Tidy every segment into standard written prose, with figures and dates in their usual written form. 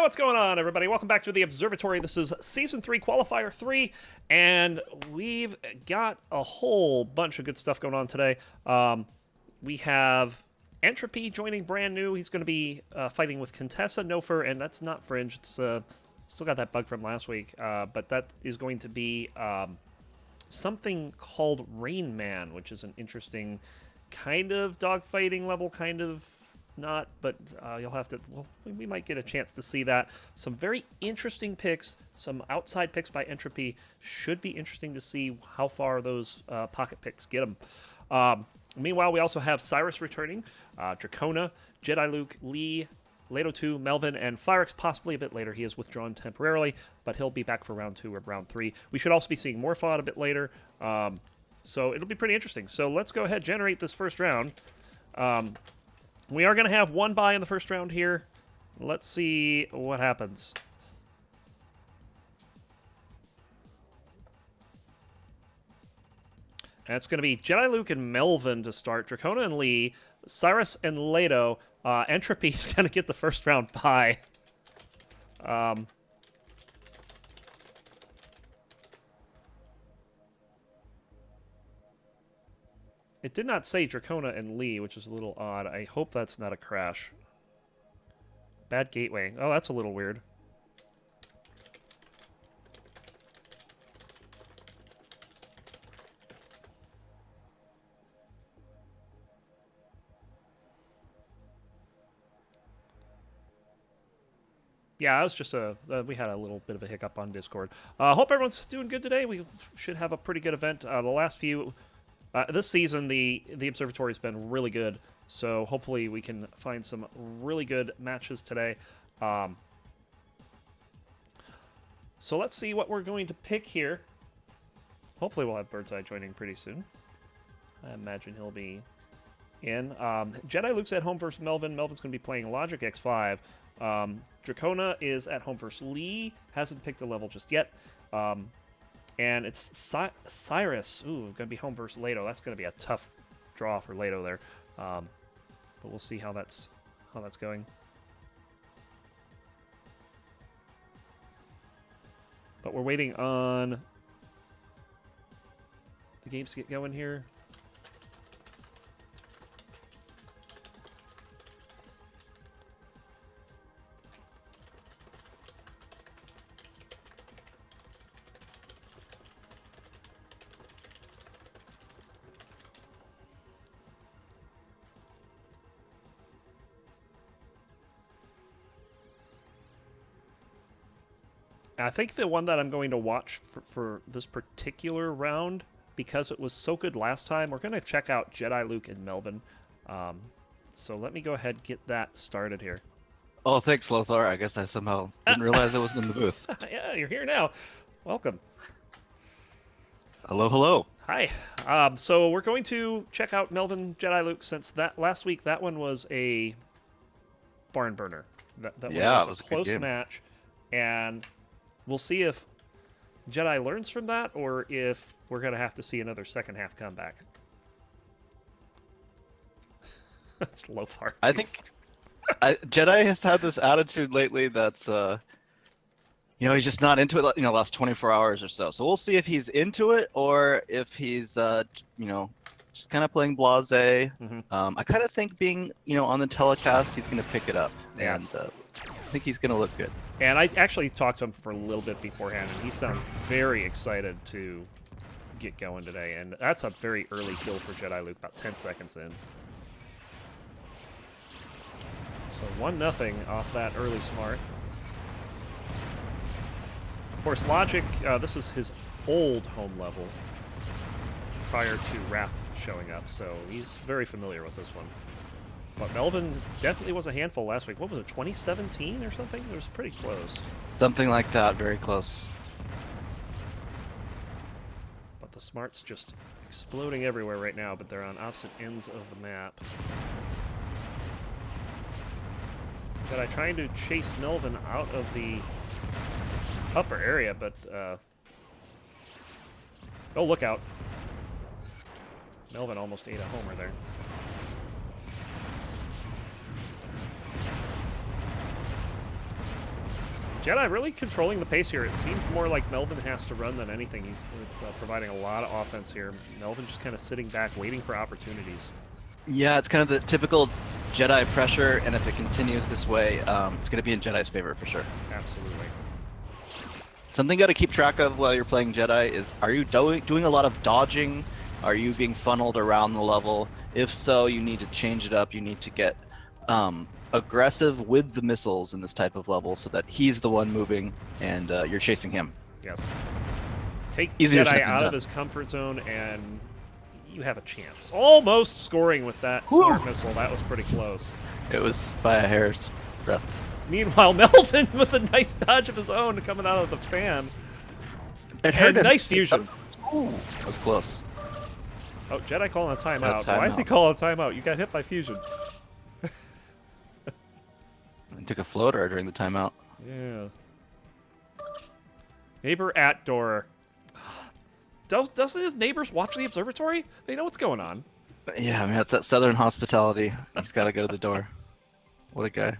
What's going on, everybody? Welcome back to the Observatory. This is Season 3, Qualifier 3, and we've got a whole bunch of good stuff going on today. We have Entropy joining brand new. He's going to be fighting with Contessa, Nofer, and that's not Fringe. It's still got that bug from last week, but that is going to be something called Rain Man, which is an interesting kind of dogfighting level, kind of not, but you'll have to, well, we might get a chance to see that. Some very interesting picks, some outside picks by Entropy. Should be interesting to see how far those pocket picks get them. Meanwhile, we also have Cyrus returning, Dracona, Jediluke, Lee, Leto 2, Melvin, and Firex possibly a bit later. He is withdrawn temporarily, but he'll be back for round 2 or round 3. We should also be seeing more Morphod a bit later, so it'll be pretty interesting. So let's go ahead, generate this first round. We are going to have one bye in the first round here. Let's see what happens. And it's going to be Jediluke and Melvin to start. Dracona and Lee. Cyrus and Leto. Entropy is going to get the first round bye. It did not say Dracona and Lee, which is a little odd. I hope that's not a crash. Bad gateway. Oh, that's a little weird. Yeah, that was just we had a little bit of a hiccup on Discord. Hope everyone's doing good today. We should have a pretty good event. The last few... this season, the Observatory has been really good, so hopefully we can find some really good matches today. So let's see what we're going to pick here. Hopefully we'll have Birdseye joining pretty soon. I imagine he'll be in. Jediluke's at home versus Melvin. Melvin's going to be playing Logic X5. Dracona is at home versus Lee. Hasn't picked a level just yet. And it's Cyrus. Ooh, going to be home versus Leto. That's going to be a tough draw for Leto there. But we'll see how that's going. But we're waiting on the games to get going here. I think the one that I'm going to watch for this particular round, because it was so good last time, we're going to check out Jediluke and Melvin. So let me go ahead and get that started here. Oh, thanks, Lothar. I guess I somehow didn't realize I was in the booth. Yeah, you're here now. Welcome. Hello, hello. Hi. So we're going to check out Melvin Jediluke, since that last week that one was a barn burner. That yeah, was a close match, and we'll see if Jedi learns from that, or if we're going to have to see another second half comeback. That's Lothar. I think Jedi has had this attitude lately that's, he's just not into it, the last 24 hours or so. So we'll see if he's into it or if he's, just kind of playing blasé. Mm-hmm. I kind of think being, on the telecast, he's going to pick it up. Yes. And I think he's going to look good. And I actually talked to him for a little bit beforehand, and he sounds very excited to get going today. And that's a very early kill for Jediluke, about 10 seconds in. So 1-0 off that early smart. Of course, Logic, this is his old home level prior to Wrath showing up, so he's very familiar with this one. But Melvin definitely was a handful last week. What was it, 2017 or something? It was pretty close. Something like that, very close. But the smart's just exploding everywhere right now, but they're on opposite ends of the map. Jedi trying to chase Melvin out of the upper area, but oh, look out. Melvin almost ate a homer there. Jedi really controlling the pace here. It seems more like Melvin has to run than anything. He's providing a lot of offense here. Melvin just kind of sitting back, waiting for opportunities. Yeah, it's kind of the typical Jedi pressure, and if it continues this way, it's going to be in Jedi's favor for sure. Absolutely. Something you got to keep track of while you're playing Jedi is, are you doing a lot of dodging? Are you being funneled around the level? If so, you need to change it up. You need to get aggressive with the missiles in this type of level so that he's the one moving and you're chasing him. Yes. Take Easier Jedi said than out of done. his comfort zone and you have a chance. Almost scoring with that smart missile. That was pretty close. It was by a hair's breadth. Meanwhile, Melvin with a nice dodge of his own coming out of the fan. And nice fusion. Ooh, that was close. Oh, Jedi calling a timeout. timeout. Why is he calling a timeout? You got hit by fusion. I took a floater during the timeout. Yeah. Neighbor at door. Doesn't his neighbors watch the observatory? They know what's going on. Yeah, I mean, that's that Southern hospitality. He's got to go to the door. What a guy.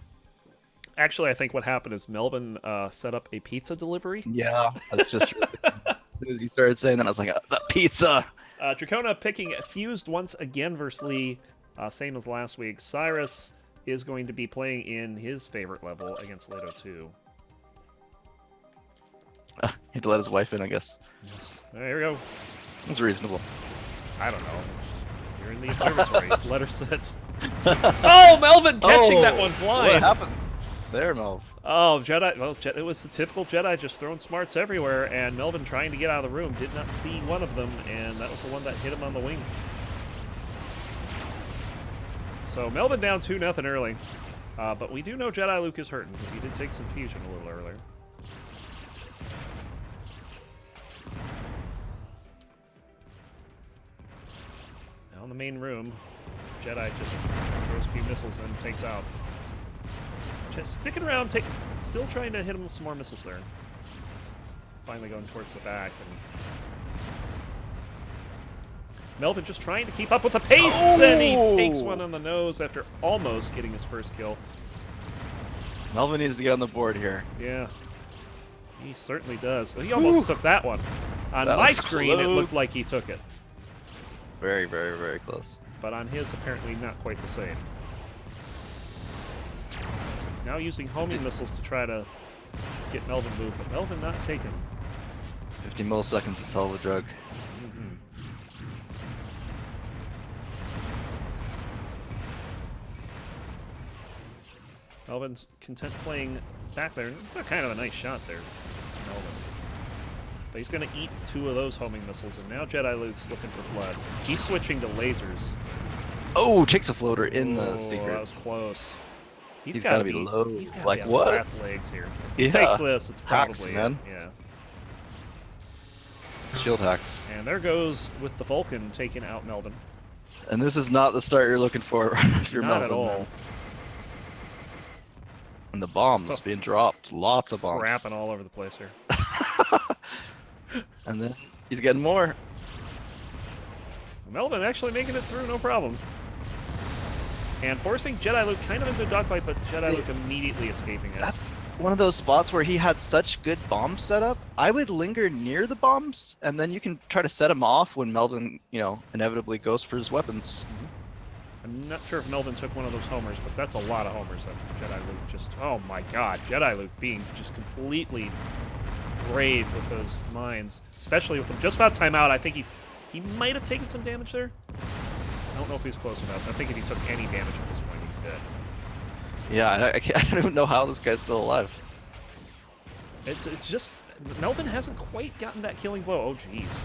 Actually, I think what happened is Melvin set up a pizza delivery. Yeah, that's just as soon as you started saying that, I was like, the pizza. Dracona picking Fused once again versus Lee, same as last week. Cyrus is going to be playing in his favorite level against Leto 2. He had to let his wife in, I guess. Yes. There we go. That's reasonable. I don't know. You're in the observatory. Let her sit. Oh, Melvin catching that one blind. What happened there, Melv? Oh, Jedi. Well, it was the typical Jedi just throwing smarts everywhere, and Melvin trying to get out of the room did not see one of them, and that was the one that hit him on the wing. So Melvin down 2-0 early, but we do know Jediluke is hurting because he did take some fusion a little earlier. Now in the main room, Jedi just throws a few missiles and takes out. Just sticking around, still trying to hit him with some more missiles there. Finally going towards the back. And Melvin just trying to keep up with the pace, and he takes one on the nose after almost getting his first kill. Melvin needs to get on the board here. Yeah, he certainly does. He almost took that one. On That my was screen, it close. looked like he took it. Very, very, very close. But on his, apparently not quite the same. Now using homing missiles to try to get Melvin moved, but Melvin not taken. 50 milliseconds is hell of a drug. Melvin's content playing back there. It's a kind of a nice shot there, Melvin. But he's going to eat 2 of those homing missiles, and now Jediluke's looking for blood. He's switching to lasers. Oh, takes a floater in the secret. That was close. He's gotta be low. He's got to Like be on what? his last legs here. If he Yeah. takes this, it's probably Hacks, man. yeah. Shield hacks. And there goes with the Vulcan taking out Melvin. And this is not the start you're looking for if you're Not Melvin. at all. Man. And the bombs being dropped. Lots of bombs. Crapping all over the place here. And then he's getting more. Melvin actually making it through, no problem. And forcing Jediluke kind of into a dogfight, but Jediluke immediately escaping it. That's one of those spots where he had such good bomb setup. I would linger near the bombs, and then you can try to set him off when Melvin, you know, inevitably goes for his weapons. I'm not sure if Melvin took one of those homers, but that's a lot of homers that Jediluke just... Oh my god, Jediluke being just completely brave with those mines. Especially with him just about timeout. I think he might have taken some damage there. I don't know if he's close enough. I think if he took any damage at this point, he's dead. Yeah, I don't even know how this guy's still alive. It's just... Melvin hasn't quite gotten that killing blow. Oh, jeez.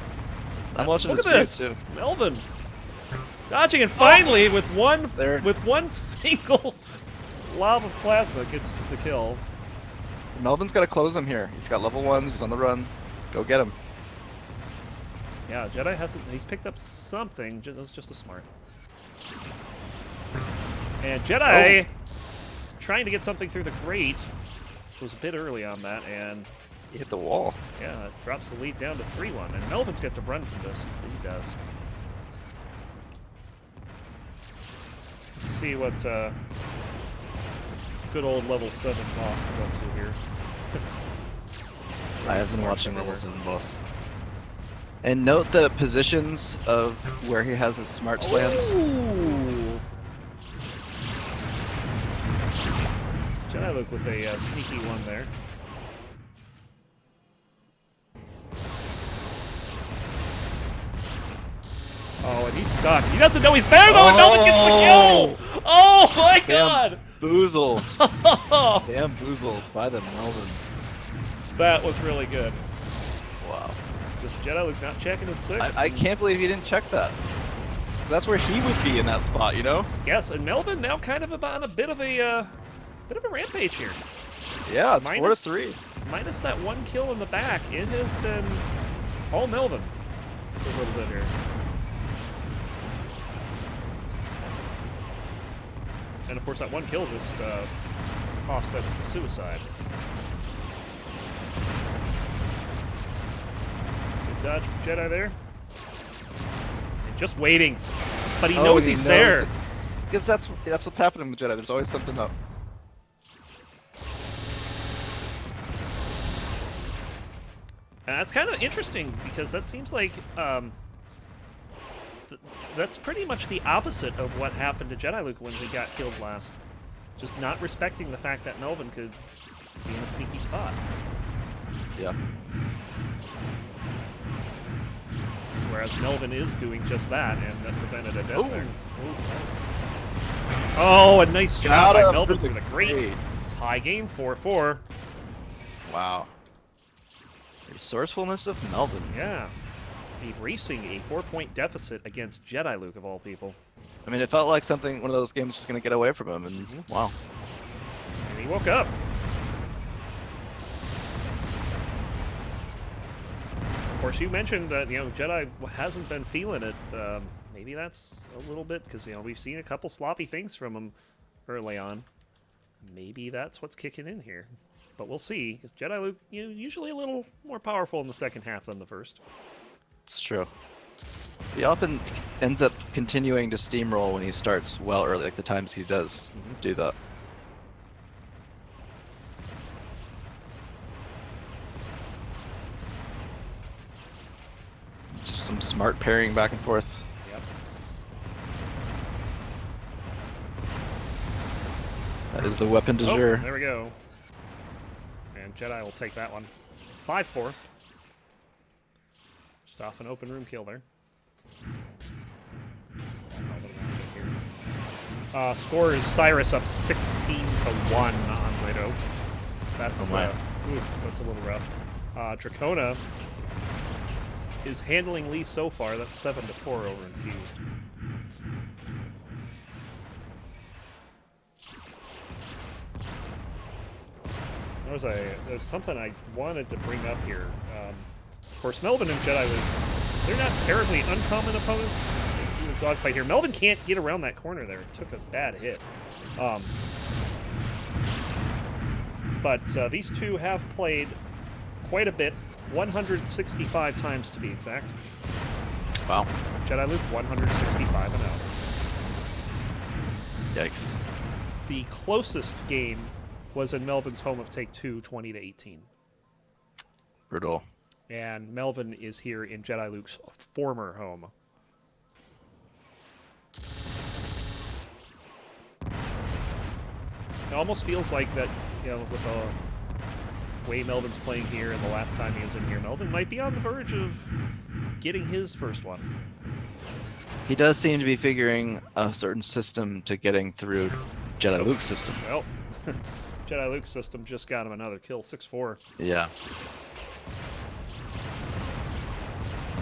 I'm watching Look his at this! face too. Melvin! Dodging, and finally, with one single lob of plasma, gets the kill. Melvin's got to close him here. He's got level 1s. He's on the run. Go get him. Yeah, Jedi hasn't... He's picked up something. That was just a smart. And Jedi trying to get something through the grate. Was a bit early on that, and... He hit the wall. Yeah, it drops the lead down to 3-1. And Melvin's got to run from this. He does. Let's see what good old level 7 boss is up to here. I have been Smarts watching everywhere. level 7 boss. And note the positions of where he has his smarts land. Ooh. Jediluke with a sneaky one there. Oh, and he's stuck. He doesn't know he's there, though, and Melvin gets the kill! Oh, my God! Bamboozled. Bamboozled by the Melvin. That was really good. Wow. Just Jediluke not checking his 6. I can't believe he didn't check that. That's where he would be in that spot, you know? Yes, and Melvin now kind of on a bit of a rampage here. Yeah, it's Minus- 4-3. Minus that one kill in the back, it has been all Melvin for a little bit here. And of course, that one kill just offsets the suicide. Good dodge from Jedi there. And just waiting, but he knows he's there. Because that's what's happening with Jedi. There's always something up. And that's kind of interesting because that seems like that's pretty much the opposite of what happened to Jediluke when he got killed last. Just not respecting the fact that Melvin could be in a sneaky spot. Yeah. Whereas Melvin is doing just that, and that prevented a death there. Oh, a nice shot by Melvin with a great tie game, 4-4. Wow. Resourcefulness of Melvin. Yeah. Erasing a 4-point deficit against Jediluke, of all people. I mean, it felt like one of those games was going to get away from him, and wow. And he woke up. Of course, you mentioned that, Jedi hasn't been feeling it. Maybe that's a little bit, because, we've seen a couple sloppy things from him early on. Maybe that's what's kicking in here. But we'll see, because Jediluke, usually a little more powerful in the second half than the first. It's true. He often ends up continuing to steamroll when he starts well early, like the times he does do that. Just some smart parrying back and forth. Yep. That is the weapon du jour. There we go. And Jedi will take that one. 5-4. Just off an open room kill there. Score is Cyrus up 16-1 on Widow. That's that's a little rough. Dracona is handling Lee so far. That's 7-4 over Infused. There's something I wanted to bring up here. Of course, Melvin and Jedi, they're not terribly uncommon opponents in the dogfight here. Melvin can't get around that corner there. Took a bad hit. But these two have played quite a bit, 165 times to be exact. Wow. Jediluke 165 and 0. Yikes. The closest game was in Melvin's home of Take Two, 20-18. Brutal. And Melvin is here in Jediluke's former home. It almost feels like that, with the way Melvin's playing here and the last time he was in here, Melvin might be on the verge of getting his first one. He does seem to be figuring a certain system to getting through Jediluke's system. Well, Jediluke's system just got him another kill, 6-4. Yeah.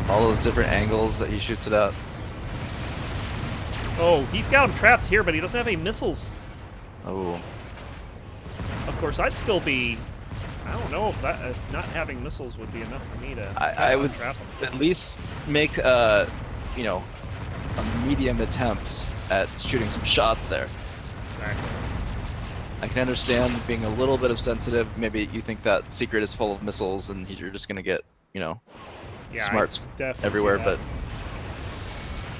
All those different angles that he shoots it at. Oh, he's got him trapped here, but he doesn't have any missiles. Oh. Of course, I'd still be... I don't know if not having missiles would be enough for me to I would trap him. at least make a medium attempt at shooting some shots there. Exactly. I can understand being a little bit of sensitive. Maybe you think that secret is full of missiles and you're just going to get, smarts everywhere, but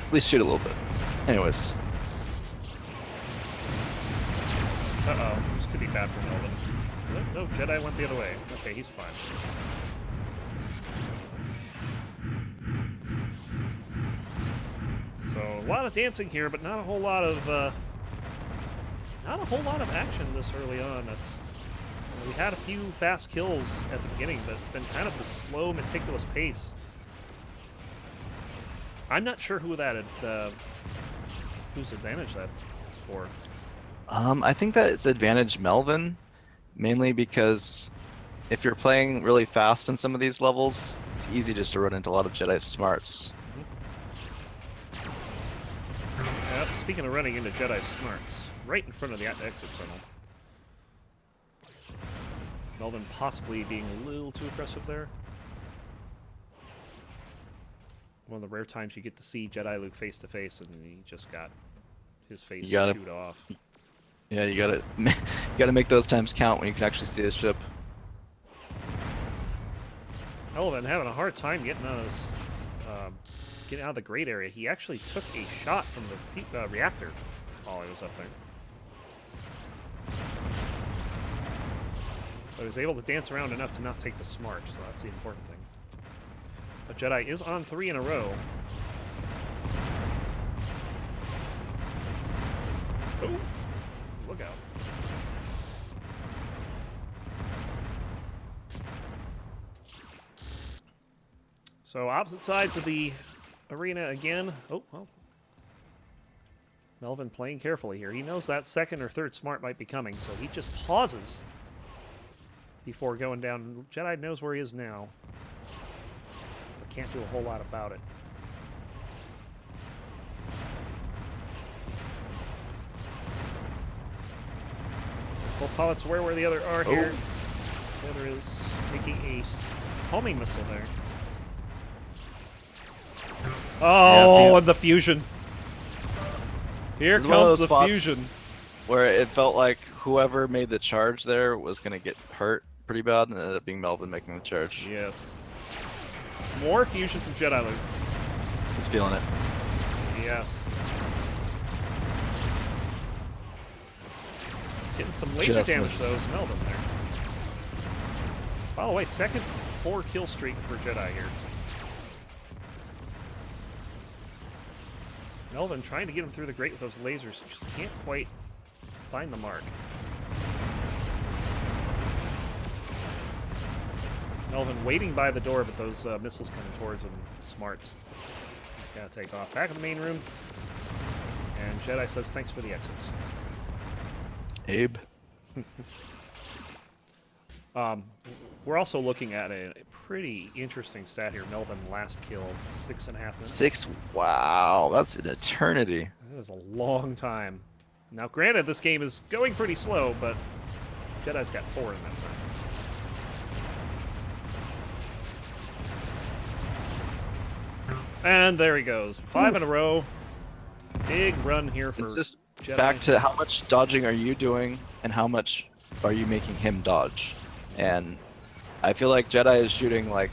at least shoot a little bit. Anyways. Uh-oh. This could be bad for Melvin. No, Jedi went the other way. Okay, he's fine. a lot of dancing here, but not a whole lot of action this early on. We had a few fast kills at the beginning, but it's been kind of the slow, meticulous pace. I'm not sure whose advantage that's for. I think that it's advantage Melvin, mainly because if you're playing really fast in some of these levels, it's easy just to run into a lot of Jedi smarts. Speaking of running into Jedi smarts, right in front of the exit tunnel. Melvin possibly being a little too aggressive there. One of the rare times you get to see Jediluke face to face, and he just got his face chewed off. Yeah, you gotta make those times count when you can actually see his ship. Melvin having a hard time getting out of the grate area. He actually took a shot from the reactor while he was up there. But he was able to dance around enough to not take the smart, so that's the important thing. But Jedi is on 3 in a row. Oh, look out. So opposite sides of the arena again. Oh, well. Melvin playing carefully here. He knows that second or third smart might be coming, so he just pauses before going down. Jedi knows where he is now, but can't do a whole lot about it. Both pilots aware where the other are here. The other is taking a homing missile there. Oh, and the fusion. Here comes the fusion. Where it felt like whoever made the charge there was going to get hurt pretty bad, and it ended up being Melvin making the charge. Yes. More fusion from Jediluke. He's feeling it. Yes. Getting some laser damage, though, is Melvin there. By the way, second 4-kill streak for Jedi here. Melvin trying to get him through the grate with those lasers, just can't quite find the mark. Melvin waiting by the door, but those missiles coming towards him, the smarts. He's got to take off. Back in the main room, and Jedi says, thanks for the exits. Abe. We're also looking at a pretty interesting stat here. Melvin last kill, 6.5 minutes. 6? Wow, that's an eternity. That is a long time. Now, granted, this game is going pretty slow, but Jedi's got 4 in that time. And there he goes. 5 in a row. Big run here for and just Jedi. Back to how much dodging are you doing and how much are you making him dodge? And I feel like Jedi is shooting like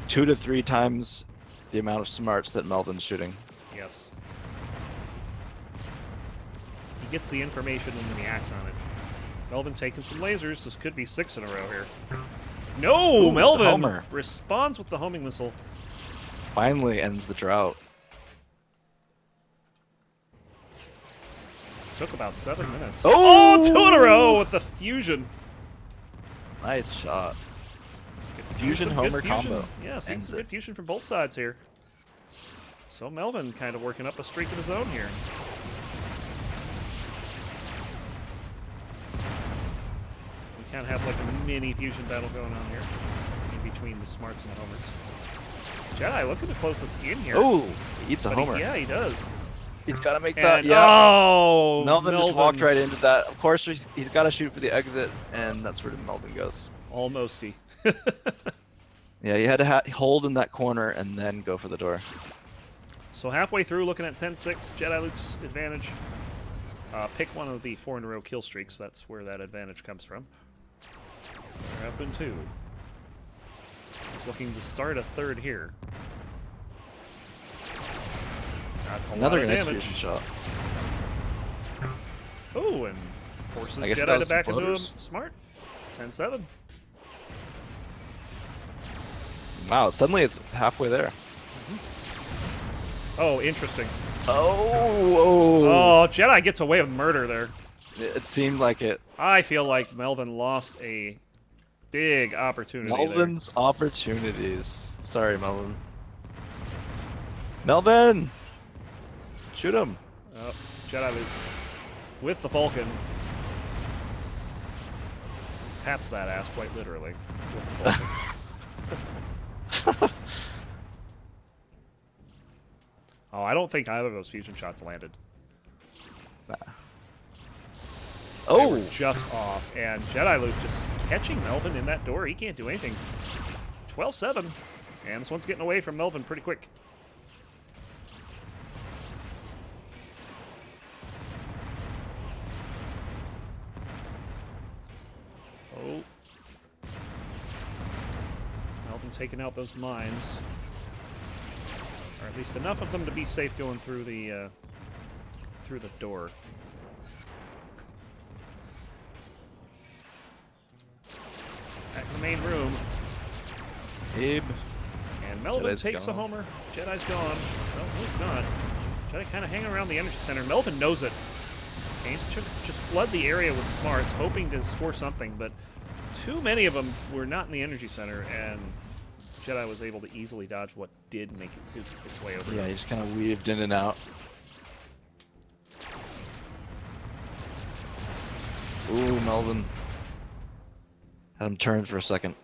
2 to 3 times the amount of smarts that Melvin's shooting. Yes. He gets the information and then he acts on it. Melvin taking some lasers. This could be 6 in a row here. No! Ooh, Melvin responds with the homing missile. Finally ends the drought. Took about 7 minutes. Oh! 2 in a row with the fusion. Nice shot. See Fusion some homer good fusion. combo. Yeah, see some good fusion from both sides here. So Melvin kind of working up a streak of his own here. We kind of have like a mini fusion battle going on here in between the smarts and the homers. Jedi looking to close this in here. Oh, he eats a homer. Yeah, he does. He's got to make that. And, Yeah. Oh, Melvin just walked right into that. Of course, he's got to shoot for the exit, and that's where Melvin goes. Almosty. Yeah, you had to hold in that corner and then go for the door. So halfway through, looking at 10-6, Jediluke's advantage. Pick one of the 4 in a row kill streaks. That's where that advantage comes from. There have been 2. He's looking to start a third here. That's a Another lot of nice damage. fusion shot. Oh, and forces I guess Jedi that to was back some into him. floaters. Smart. 10-7. Wow, suddenly it's halfway there. Oh, interesting. Oh, Jedi gets away with murder there. It seemed like it. I feel like Melvin lost a big opportunity Melvin's opportunities. Sorry, Melvin. Melvin! Shoot him. Oh, Jediluke with the Falcon. Taps that ass quite literally with the Falcon. Oh, I don't think either of those fusion shots landed. Nah. They Oh! were just off, and Jediluke just catching Melvin in that door. He can't do anything. 12-7, and this one's getting away from Melvin pretty quick. Oh. Melvin taking out those mines. Or at least enough of them to be safe going through the door. Back to the main room. Abe. And Melvin Jedi's takes gone. a homer. Jedi's gone. No, he's not. Jedi kind of hanging around the energy center. Melvin knows it. And he's just flood the area with smarts, hoping to score something, but too many of them were not in the energy center, and Jedi was able to easily dodge what did make its way over. Yeah, he just kind of weaved in and out. Ooh, Melvin. Had him turn for a second.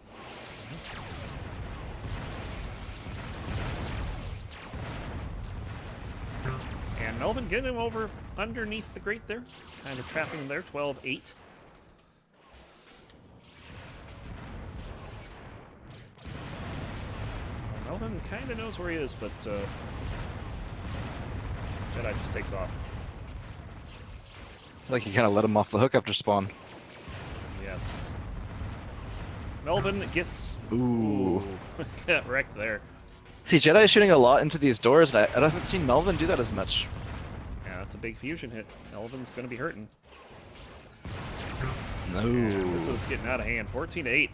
And Melvin getting him over underneath the grate there, kind of trapping him there, 12-8. Melvin kind of knows where he is, but Jedi just takes off. Like he kind of let him off the hook after spawn. Yes. Melvin gets... Ooh. Got wrecked there. See, Jedi is shooting a lot into these doors, and I haven't seen Melvin do that as much. Yeah, that's a big fusion hit. Melvin's going to be hurting. No. And this is getting out of hand. 14-8.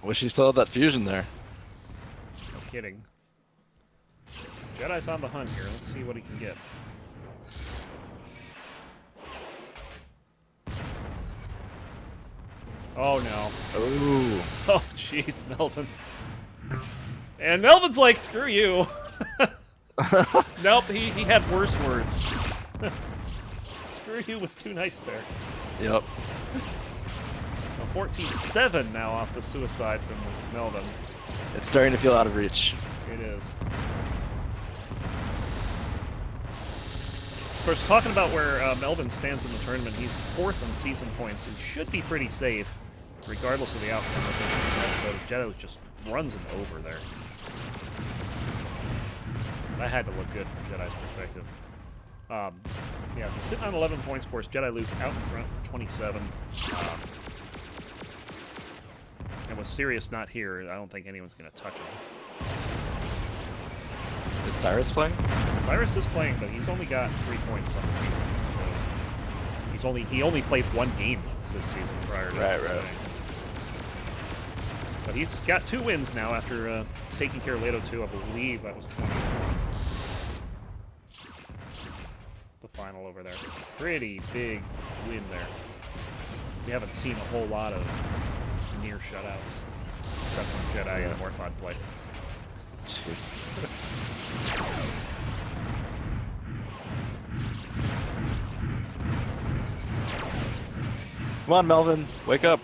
Wish he still had that fusion there. No kidding. Jedi's on the hunt here. Let's see what he can get. Oh, no. Ooh. Oh, jeez, Melvin. And Melvin's like, screw you. Nope, he had worse words. Screw you was too nice there. Yep. 14-7 now off the suicide from Melvin. It's starting to feel out of reach. It is. Of course, talking about where Melvin stands in the tournament, he's 4th in season points. He should be pretty safe, regardless of the outcome of this episode. Jedi just runs him over there. That had to look good from Jedi's perspective. Yeah, he's sitting on 11 points, of course. Jediluke out in front, 27. And with Cyrus not here, I don't think anyone's going to touch him. Is Cyrus playing? Cyrus is playing, but he's only got 3 points on the season. So he only played 1 game this season prior to Right. playing. But he's got 2 wins now after taking care of Leto 2. I believe that was 21. The final over there. Pretty big win there. We haven't seen a whole lot of near shutouts, except when Jedi and Morphod play. Jeez. Come on, Melvin, wake up.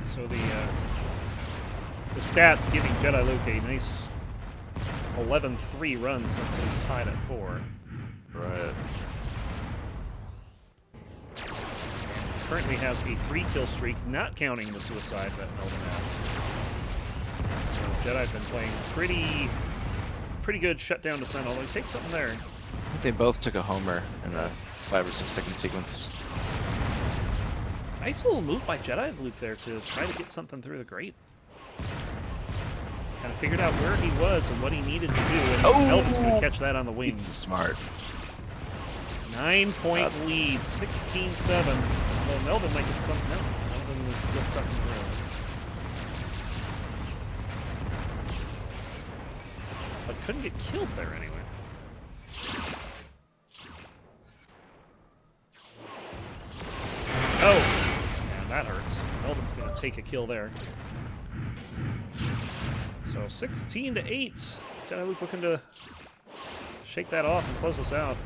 So the stats giving Jediluke a nice 11-3 run since he was tied at 4. Right. Currently has a 3-kill streak, not counting the suicide that Melvin had. So Jedi's been playing pretty good shutdown descent, although he takes something there. I think they both took a homer in a 5 or 6 second sequence. Nice little move by Jediluke there to try to get something through the grate. Kind of figured out where he was and what he needed to do, and Melvin's going to catch that on the wing. It's smart. 9-point lead, 16-7. Well, Melvin might get something. No, Melvin is still stuck in the room. couldn't get killed there anyway. Oh, man, that hurts. Melvin's going to take a kill there. So 16 to 8. Jediluke looking to shake that off and close us out.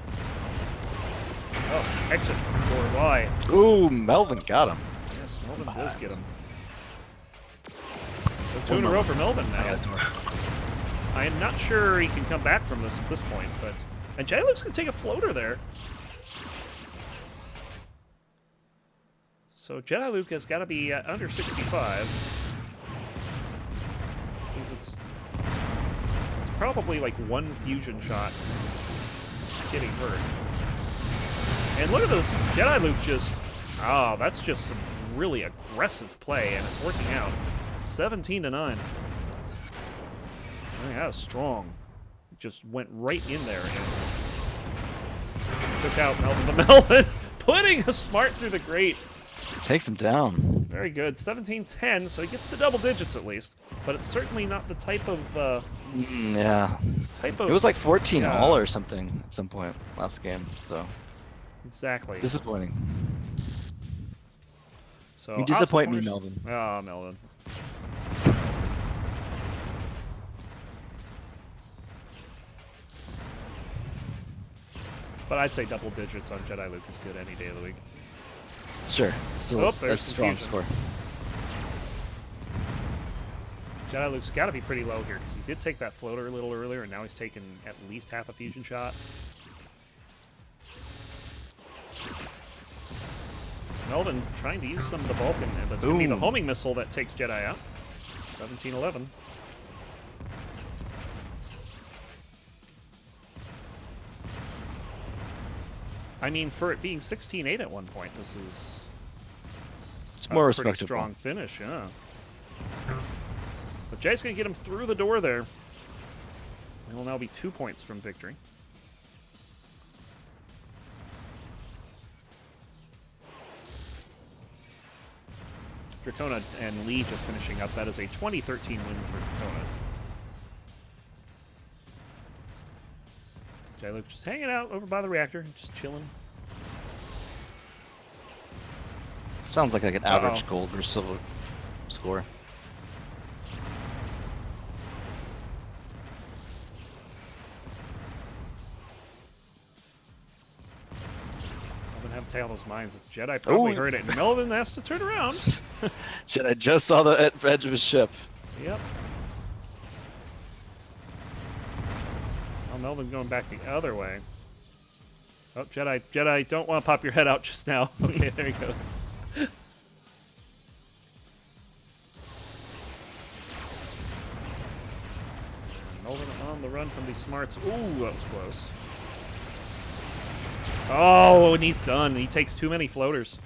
Oh, exit or Y. Ooh, Melvin got him. Yes, Melvin does get him. So 2 in a row for Melvin now. I am not sure he can come back from this at this point, but and Jediluke's gonna take a floater there. So Jediluke has got to be under 65. Means it's probably like 1 fusion shot getting hurt. And look at this, Jediluke just, that's just some really aggressive play, and it's working out. 17 to 9. I mean, that was strong. Just went right in there and took out Melvin. But Melvin putting a smart through the grate. Takes him down. Very good. 17-10, so he gets to double digits at least. But it's certainly not the type of yeah. Type of. It was like 14 all or something at some point last game. So. Exactly. Disappointing. So you disappoint me, Melvin. Oh, Melvin. But I'd say double digits on Jediluke is good any day of the week. Sure. Still a strong score. Jediluke's got to be pretty low here because he did take that floater a little earlier, and now he's taken at least half a fusion shot. Melvin trying to use some of the Vulcan, but it's going to be the homing missile that takes Jedi out. 17-11. I mean, for it being 16-8 at one point, this is it's more a pretty respectable. Strong finish, yeah. But Jay's going to get him through the door there. It will now be 2 points from victory. Dracona and Lee just finishing up. That is a 2013 win for Dracona. Jediluke just hanging out over by the reactor, just chilling. Sounds like an average gold or silver score. Melvin have tail those mines. Jedi probably heard it, and Melvin has to turn around. Jedi just saw the edge of his ship. Yep. Melvin going back the other way. Oh, Jedi, don't want to pop your head out just now. Okay, there he goes. Melvin on the run from these smarts. Ooh, that was close. Oh, and he's done. He takes too many floaters.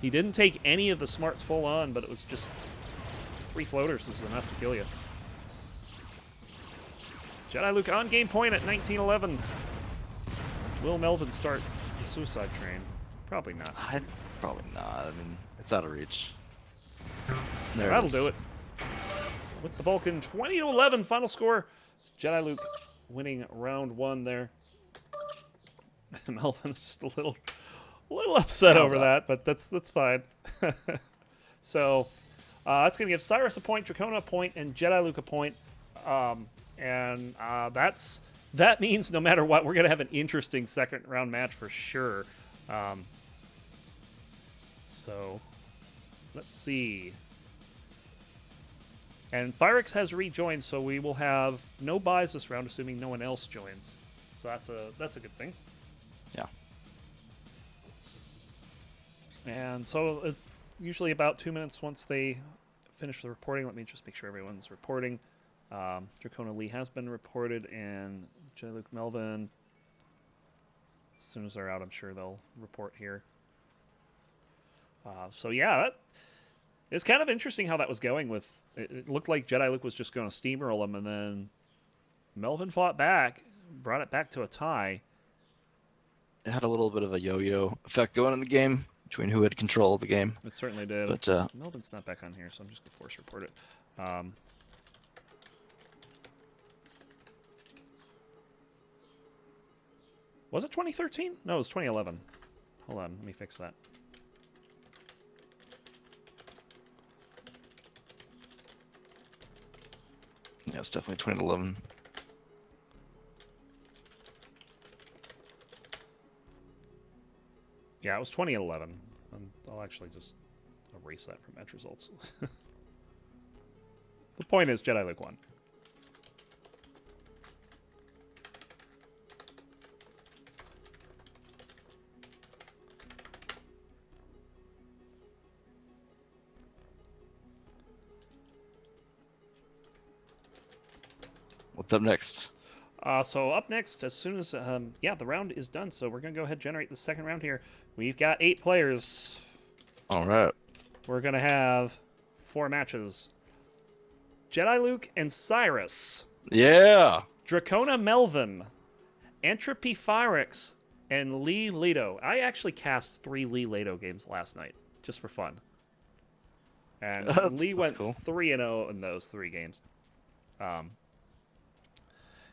He didn't take any of the smarts full on, but it was just 3 floaters is enough to kill you. Jediluke on game point at 19-11. Will Melvin start the suicide train? Probably not. Probably not. I mean, it's out of reach. There that'll do it. With the Vulcan, 20-11 final score. Jediluke winning round 1 there. Melvin is just a little upset over that, but that's fine. So that's going to give Cyrus a point, Dracona a point, and Jediluke a point. And that means no matter what, we're going to have an interesting second round match for sure. So let's see. And Phyrix has rejoined, so we will have no buys this round, assuming no one else joins. So that's a good thing. Yeah. And so usually about 2 minutes once they finish the reporting. Let me just make sure everyone's reporting. Dracona Lee has been reported, and Jediluke Melvin, as soon as they're out, I'm sure they'll report here. So yeah, it's kind of interesting how that was going. With it looked like Jediluke was just going to steamroll him, and then Melvin fought back, brought it back to a tie. It had a little bit of a yo-yo effect going in the game between who had control of the game. It certainly did. But Melvin's not back on here, so I'm just going to force report it. Was it 2013? No, it was 2011. Hold on, let me fix that. Yeah, it's definitely 2011. Yeah, it was 2011. I'll actually just erase that from match results. The point is, Jediluke won. What's up next? So up next, as soon as yeah, the round is done. So we're gonna go ahead and generate the second round here. We've got 8 players. All right. We're gonna have 4 matches. Jediluke and Cyrus, Yeah. Dracona Melvin, Entropy Phyrix, and Lee Leto. I actually cast 3 Lee Leto games last night just for fun, and Lee went cool. 3-0 in those 3 games.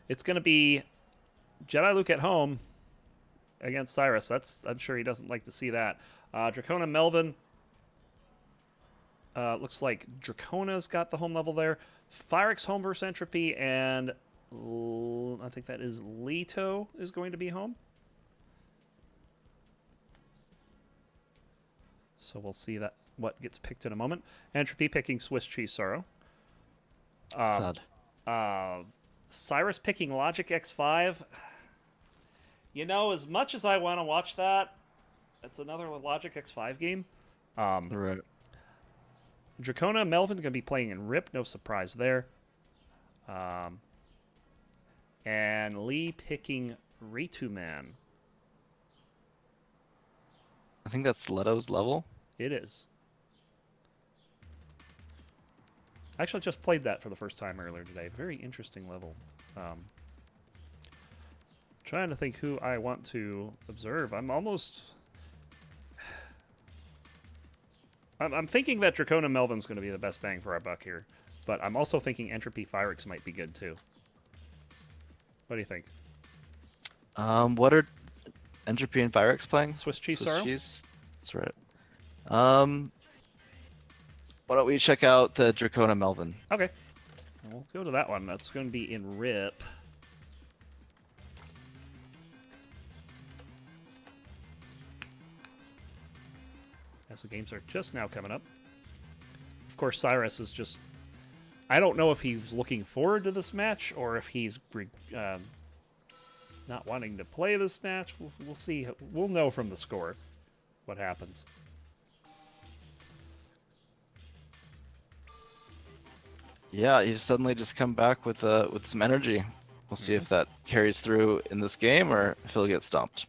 It's going to be Jediluke at home against Cyrus. I'm sure he doesn't like to see that. Dracona Melvin. Looks like Dracona's got the home level there. Phyrix home versus Entropy, and I think that is Leto is going to be home. So we'll see what gets picked in a moment. Entropy picking Swiss Cheese Sorrow. Sad. Cyrus picking Logic X5. You know, as much as I want to watch that, it's another Logic X5 game. Right. Dracona Melvin going to be playing in RIP. No surprise there. And Lee picking Ritu Man. I think that's Leto's level. It is. I actually just played that for the first time earlier today. Very interesting level. Trying to think who I want to observe. I'm thinking that Dracona Melvin's going to be the best bang for our buck here. But I'm also thinking Entropy Phyrix might be good too. What do you think? What are Entropy and Phyrix playing? Swiss Cheese Swiss Sorrow? Cheese? That's right. Why don't we check out the Dracona Melvin? Okay. We'll go to that one. That's going to be in RIP. As the games are just now coming up. Of course, Cyrus is just... I don't know if he's looking forward to this match or if he's not wanting to play this match. We'll see. We'll know from the score what happens. Yeah, he's suddenly just come back with some energy. We'll see if that carries through in this game or if he'll get stomped.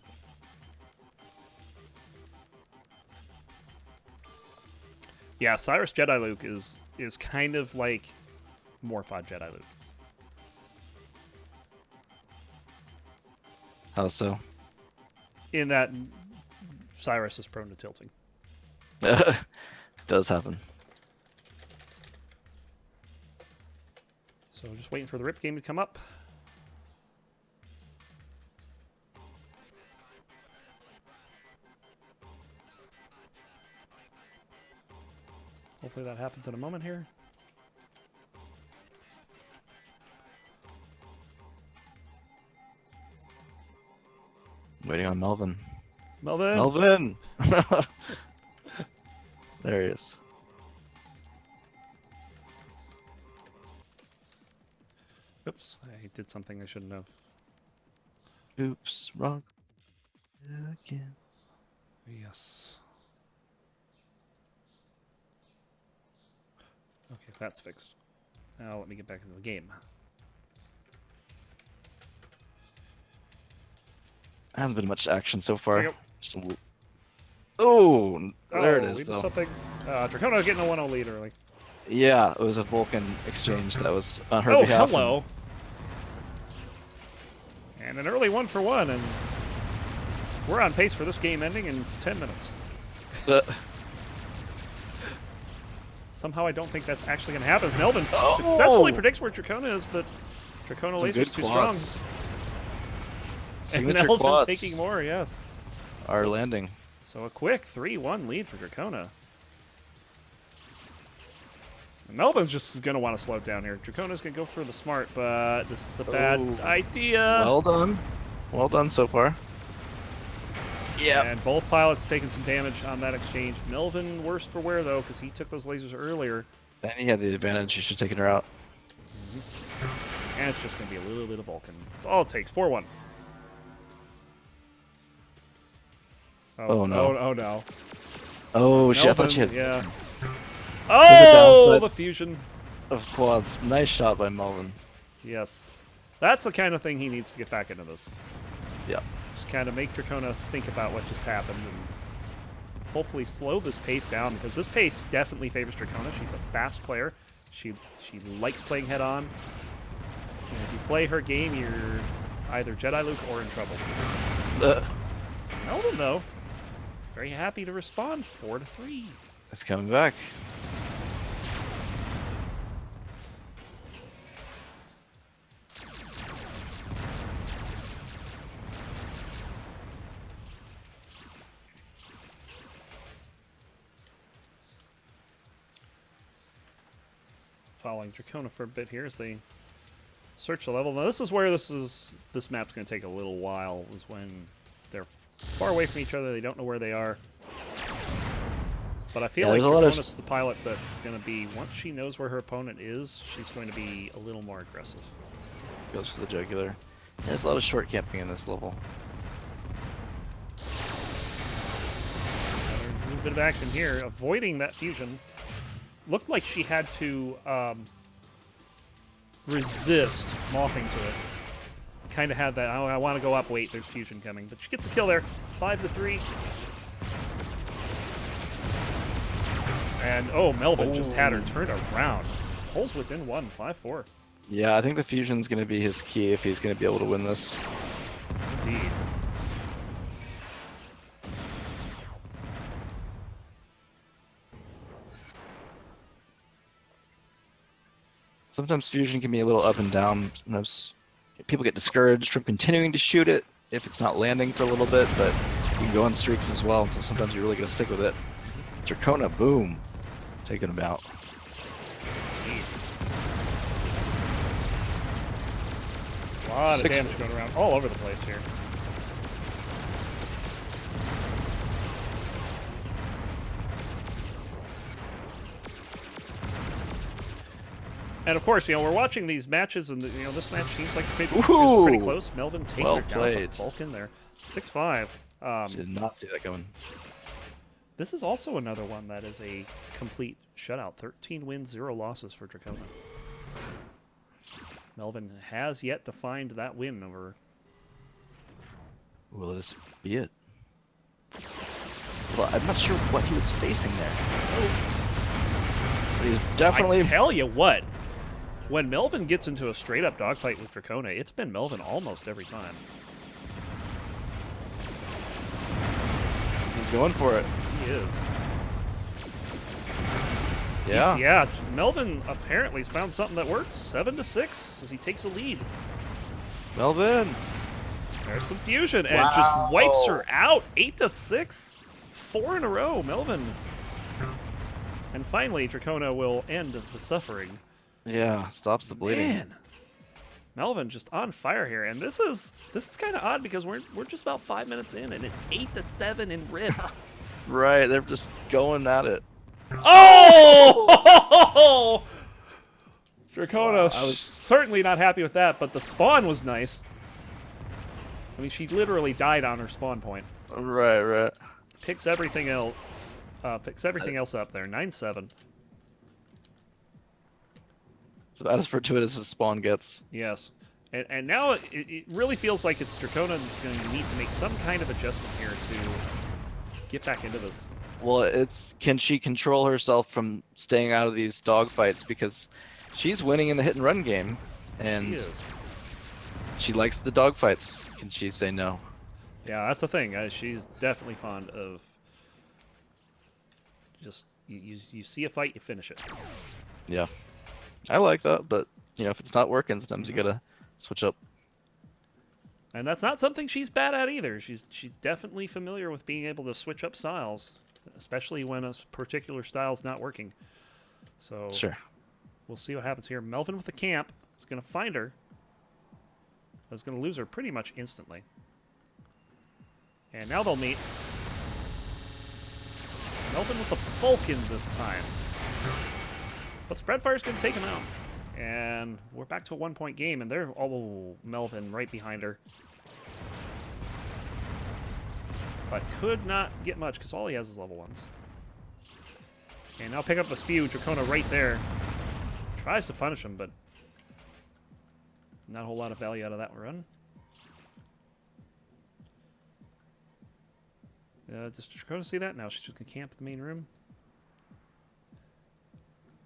Yeah, Cyrus Jediluke is kind of like Morphod Jediluke. How so? In that Cyrus is prone to tilting. Does happen. So just waiting for the RIP game to come up. Hopefully that happens in a moment here. Waiting on Melvin. Melvin! Melvin! There he is. Oops, I did something I shouldn't have. Oops, wrong. Again. Yes. Okay, that's fixed. Now let me get back into the game. Hasn't been much action so far. There you Just a little... Oh, there it is, we did though. something. Dracona getting a 1-0 lead early. Yeah, it was a Vulcan exchange that was on her behalf. Oh, hello. And an early 1-for-1, and we're on pace for this game ending in 10 minutes. Somehow I don't think that's actually going to happen. As Melvin successfully predicts where Dracona is, but Dracona laser's too strong. And Signature Melvin quads taking more, yes. are landing. So a quick 3-1 lead for Dracona. Melvin's just going to want to slow it down here. Dracona's going to go for the smart, but this is a bad idea. Well done. Well done so far. Yeah. And both pilots taking some damage on that exchange. Melvin worse for wear, though, because he took those lasers earlier. And he had the advantage. He should have taken her out. And it's just going to be a little bit of Vulcan. That's all it takes. 4-1. Oh, no. Oh, no. Oh, shit. I thought Melvin, she had yeah. Oh, the fusion. of quads. Nice shot by Melvin. Yes. That's the kind of thing he needs to get back into this. Yeah. Just kind of make Dracona think about what just happened and hopefully slow this pace down, because this pace definitely favors Dracona. She's a fast player. She likes playing head-on. And if you play her game, you're either Jediluke or in trouble. Melvin, though, very happy to respond. 4-3. It's coming back. Following Dracona for a bit here as they search the level. Now this is where this map's going to take a little while, is when they're far away from each other, they don't know where they are. But I feel like Dracona's the pilot that's going to be, once she knows where her opponent is, she's going to be a little more aggressive. Goes for the jugular. There's a lot of short camping in this level. Another little bit of action here, avoiding that fusion. Looked like she had to resist mothing to it. Kind of had that, oh, I want to go up, wait, there's fusion coming. But she gets a kill there, 5-3. And, oh, Melvin just had her turned around. Pulls within 1, 5-4. Yeah, I think the fusion's going to be his key if he's going to be able to win this. Indeed. Sometimes fusion can be a little up and down. Sometimes people get discouraged from continuing to shoot it if it's not landing for a little bit, but you can go on streaks as well, and so sometimes you're really going to stick with it. Dracona, boom. Taking him out. A lot of damage going around all over the place here. And of course, we're watching these matches, and this match seems like maybe it's pretty close. Melvin taking her down with Vulcan there, 6-5. Did not see that coming. This is also another one that is a complete shutout. 13 wins, 0 losses for Dracona. Melvin has yet to find that win over. Will this be it? Well, I'm not sure what he was facing there. But he's definitely. I tell you what, when Melvin gets into a straight-up dogfight with Dracona, it's been Melvin almost every time. He's going for it. He is. Yeah. Yeah, Melvin apparently has found something that works. 7-6 as he takes a lead. Melvin. There's some fusion and just wipes her out. 8-6. 4 in a row, Melvin. And finally, Dracona will end the suffering. Yeah, stops the bleeding. Man. Melvin just on fire here, and this is kind of odd because we're just about 5 minutes in, and it's 8-7 in Rib. Right, they're just going at it. Oh! Dracona, I was certainly not happy with that, but the spawn was nice. I mean, she literally died on her spawn point. Right. Picks everything else up there. 9-7. It's about as fortuitous as spawn gets. Yes. And now it really feels like it's Dracona that's going to need to make some kind of adjustment here to get back into this. Well, it's can she control herself from staying out of these dogfights, because she's winning in the hit and run game, and she likes the dogfights. Can she say no? Yeah, that's the thing. She's definitely fond of just you see a fight, you finish it. Yeah, I like that, but if it's not working, sometimes you gotta switch up. And that's not something she's bad at either. She's definitely familiar with being able to switch up styles, especially when a particular style's not working. So Sure. we'll see what happens here. Melvin with the camp is going to find her. Is going to lose her pretty much instantly. And now they'll meet. Melvin with the Vulcan this time. But Spreadfire's going to take him out. And we're back to a 1-point game, and they're Melvin right behind her. But could not get much because all he has is level 1s. And now pick up the spew. Dracona right there. Tries to punish him, but not a whole lot of value out of that run. Does Dracona see that? No, she's just going to camp in the main room.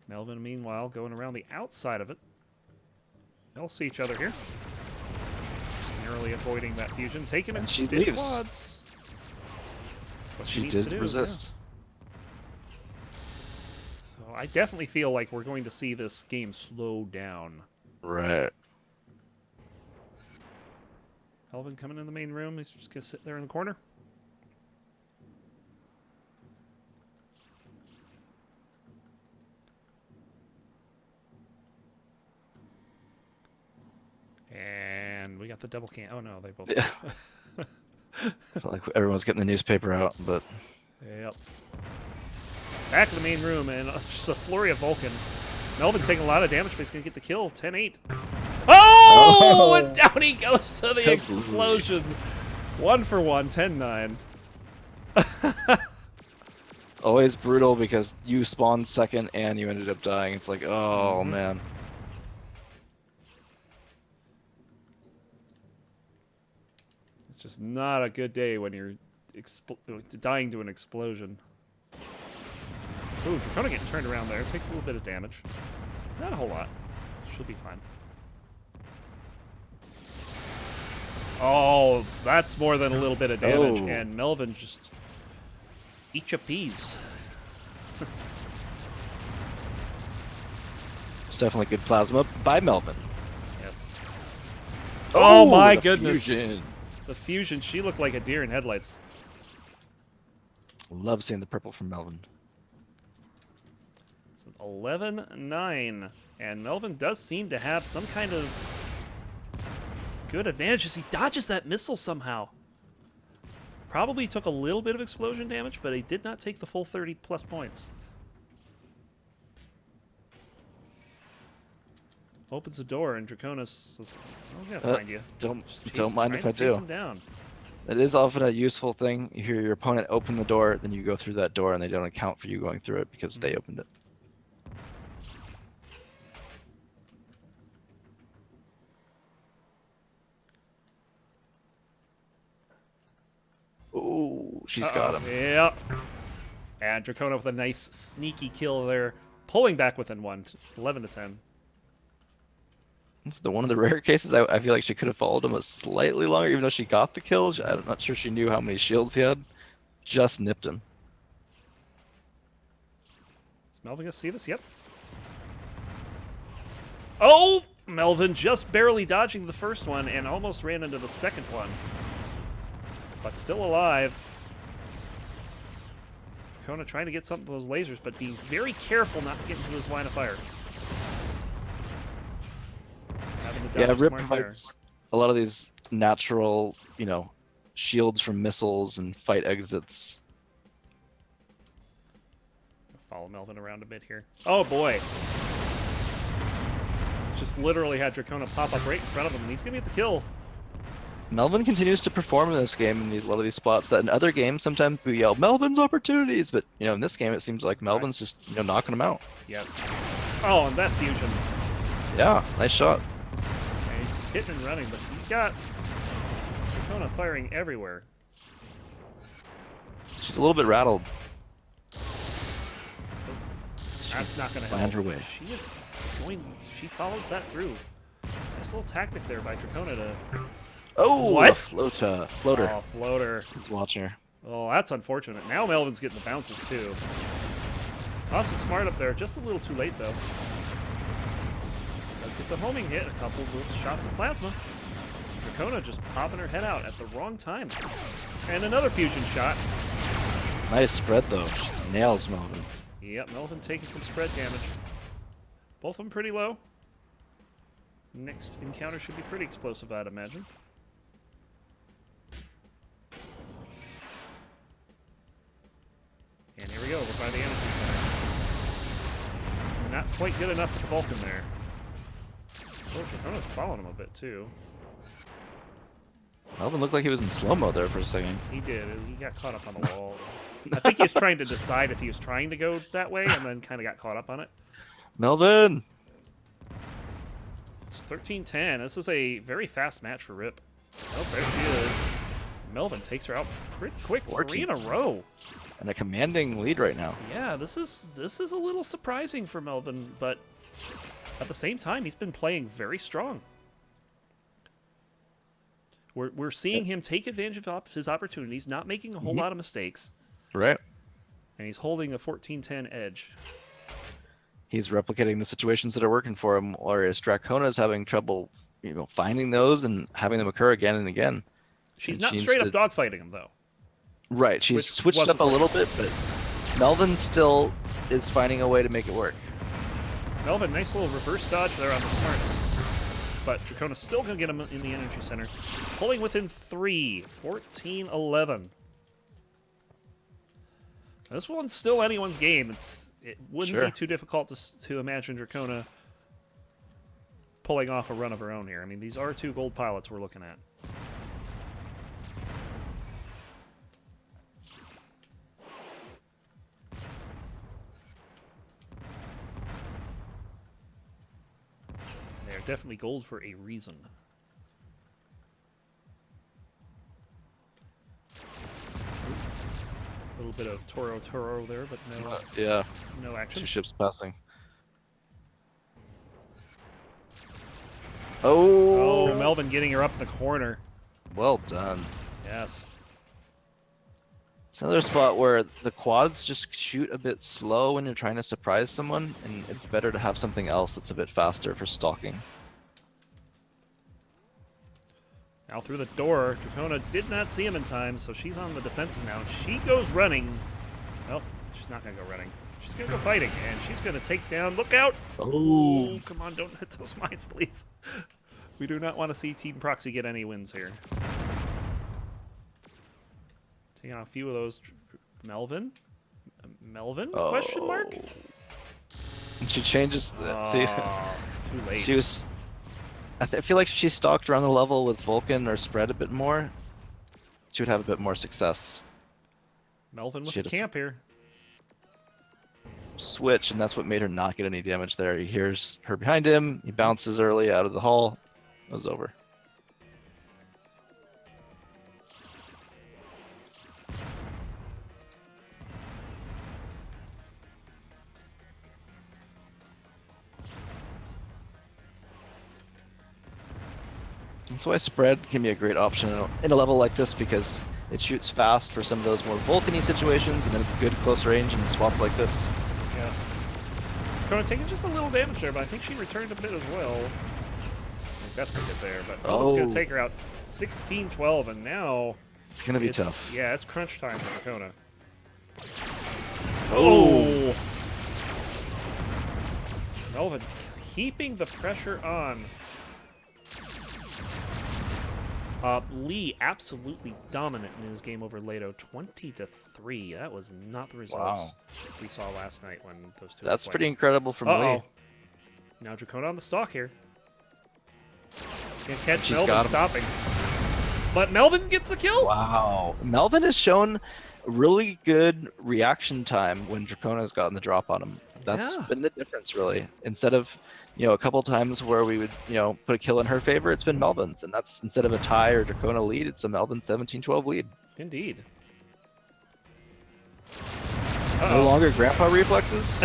Melvin, meanwhile, going around the outside of it. They'll see each other here. Just narrowly avoiding that fusion. Taking it. And she leaves. Quads. What She needs did to do, resist. yeah. So I definitely feel like we're going to see this game slow down. Right. Melvin coming in the main room. He's just going to sit there in the corner. And we got the double can. Oh no, they both. Yeah. I feel like everyone's getting the newspaper out, but Yep. Back to the main room, and just a flurry of Vulcan. Melvin taking a lot of damage, but he's going to get the kill. 10-8. Oh! And down he goes to the explosion. 1 for 1, 10-9. it's always brutal because you spawned second and you ended up dying. It's like, oh man. It's just not a good day when you're dying to an explosion. Ooh, Dracona getting turned around there. It takes a little bit of damage. Not a whole lot. She'll be fine. Oh, that's more than a little bit of damage. Oh. And Melvin just eat your peas. It's definitely good plasma by Melvin. Yes. Oh my the goodness. Fusion. The fusion, she looked like a deer in headlights. Love seeing the purple from Melvin. So 11-9. And Melvin does seem to have some kind of good advantages. He dodges that missile somehow. Probably took a little bit of explosion damage, but he did not take the full 30+ points. Opens the door, and Draconis says, I'm going to find you. Don't mind if I Chase do. him down. It is often a useful thing. You hear your opponent open the door, then you go through that door, and they don't account for you going through it because they opened it. Oh, she's got him. Yep. And Dracona with a nice sneaky kill there, pulling back within 1, 11-10. It's one of the rare cases I feel like she could have followed him a slightly longer, even though she got the kill. I'm not sure she knew how many shields he had. Just nipped him. Is Melvin gonna see this? Yep. Oh! Melvin just barely dodging the first one and almost ran into the second one. But still alive. Kona trying to get some of those lasers, but being very careful not to get into his line of fire. Yeah, Rip provides a lot of these natural, shields from missiles and fight exits. Follow Melvin around a bit here. Oh boy. Just literally had Dracona pop up right in front of him, and he's gonna get the kill. Melvin continues to perform in this game in a lot of these spots that in other games sometimes we yell Melvin's opportunities, but in this game it seems like Melvin's just knocking him out. Yes. Oh, and that fusion. Yeah, nice shot. And he's just hitting and running, but he's got Dracona firing everywhere. She's a little bit rattled. That's not gonna Find her help. way. She is going. She follows that through. Nice little tactic there by Dracona to. Oh, What? a floater. Oh, floater. He's watching her. Oh, that's unfortunate. Now Melvin's getting the bounces too. Toss is smart up there. Just a little too late though. Does get the homing hit. A couple of shots of plasma. Dracona just popping her head out at the wrong time. And another fusion shot. Nice spread, though. She nails Melvin. Yep, Melvin taking some spread damage. Both of them pretty low. Next encounter should be pretty explosive, I'd imagine. And here we go, we're by the energy center. Not quite good enough with the Vulcan there. Oh, Dracona's following him a bit, too. Melvin looked like he was in slow-mo there for a second. He did. He got caught up on the wall. I think he was trying to decide if he was trying to go that way and then kind of got caught up on it. Melvin! It's 13-10. This is a very fast match for Rip. Oh, there she is. Melvin takes her out pretty quick. 14. 3 in a row. And a commanding lead right now. Yeah, this is a little surprising for Melvin, but at the same time, he's been playing very strong. We're seeing him take advantage of his opportunities, not making a whole lot of mistakes. Right. And he's holding a 14-10 edge. He's replicating the situations that are working for him, whereas Dracona is having trouble, finding those and having them occur again and again. She's not straight up dogfighting him, though. Right. She's switched up a little bit, but Melvin still is finding a way to make it work. Melvin, nice little reverse dodge there on the smarts. But Dracona's still going to get him in the energy center. Pulling within 3. 14-11. This one's still anyone's game. It wouldn't be too difficult to imagine Dracona pulling off a run of her own here. I mean, these are 2 gold pilots we're looking at. They're definitely gold for a reason. A little bit of Toro there, but no action. 2 ships passing. Oh, Melvin getting her up in the corner. Well done. Yes. It's another spot where the quads just shoot a bit slow when you're trying to surprise someone, and it's better to have something else that's a bit faster for stalking. Now through the door, Dracona did not see him in time, so she's on the defensive now. She goes running. Well, she's not going to go running. She's going to go fighting, and she's going to take down... Look out! Oh, come on, don't hit those mines, please. We do not want to see Team Proxy get any wins here. Taking on a few of those. Melvin? Melvin? Question mark? She changes the... See, too late. She was... I feel like if she stalked around the level with Vulcan or spread a bit more, she would have a bit more success. Melvin with the camp here. Switch, and that's what made her not get any damage there. He hears her behind him, he bounces early out of the hull. It was over. That's why spread can be a great option in a level like this, because it shoots fast for some of those more Vulcan-y situations, and then it's good close range in spots like this. Yes. Dracona taking just a little damage there, but I think she returned a bit as well. That's pretty good there, but it's going to take her out 16-12, and now... It's going to be tough. Yeah, it's crunch time for Dracona. Oh! Melvin keeping the pressure on. Lee absolutely dominant in his game over Leto, 20-3. That was not the results we saw last night when those two. That's pretty incredible from Lee. Now Dracona on the stalk here. Can catch Melvin stopping, but Melvin gets the kill. Wow, Melvin has shown really good reaction time when Dracona's gotten the drop on him. That's been the difference, really. Instead of, a couple times where we would, put a kill in her favor, it's been Melvin's. And that's, instead of a tie or Dracona lead, it's a Melvin 17-12 lead. Indeed. No longer grandpa reflexes?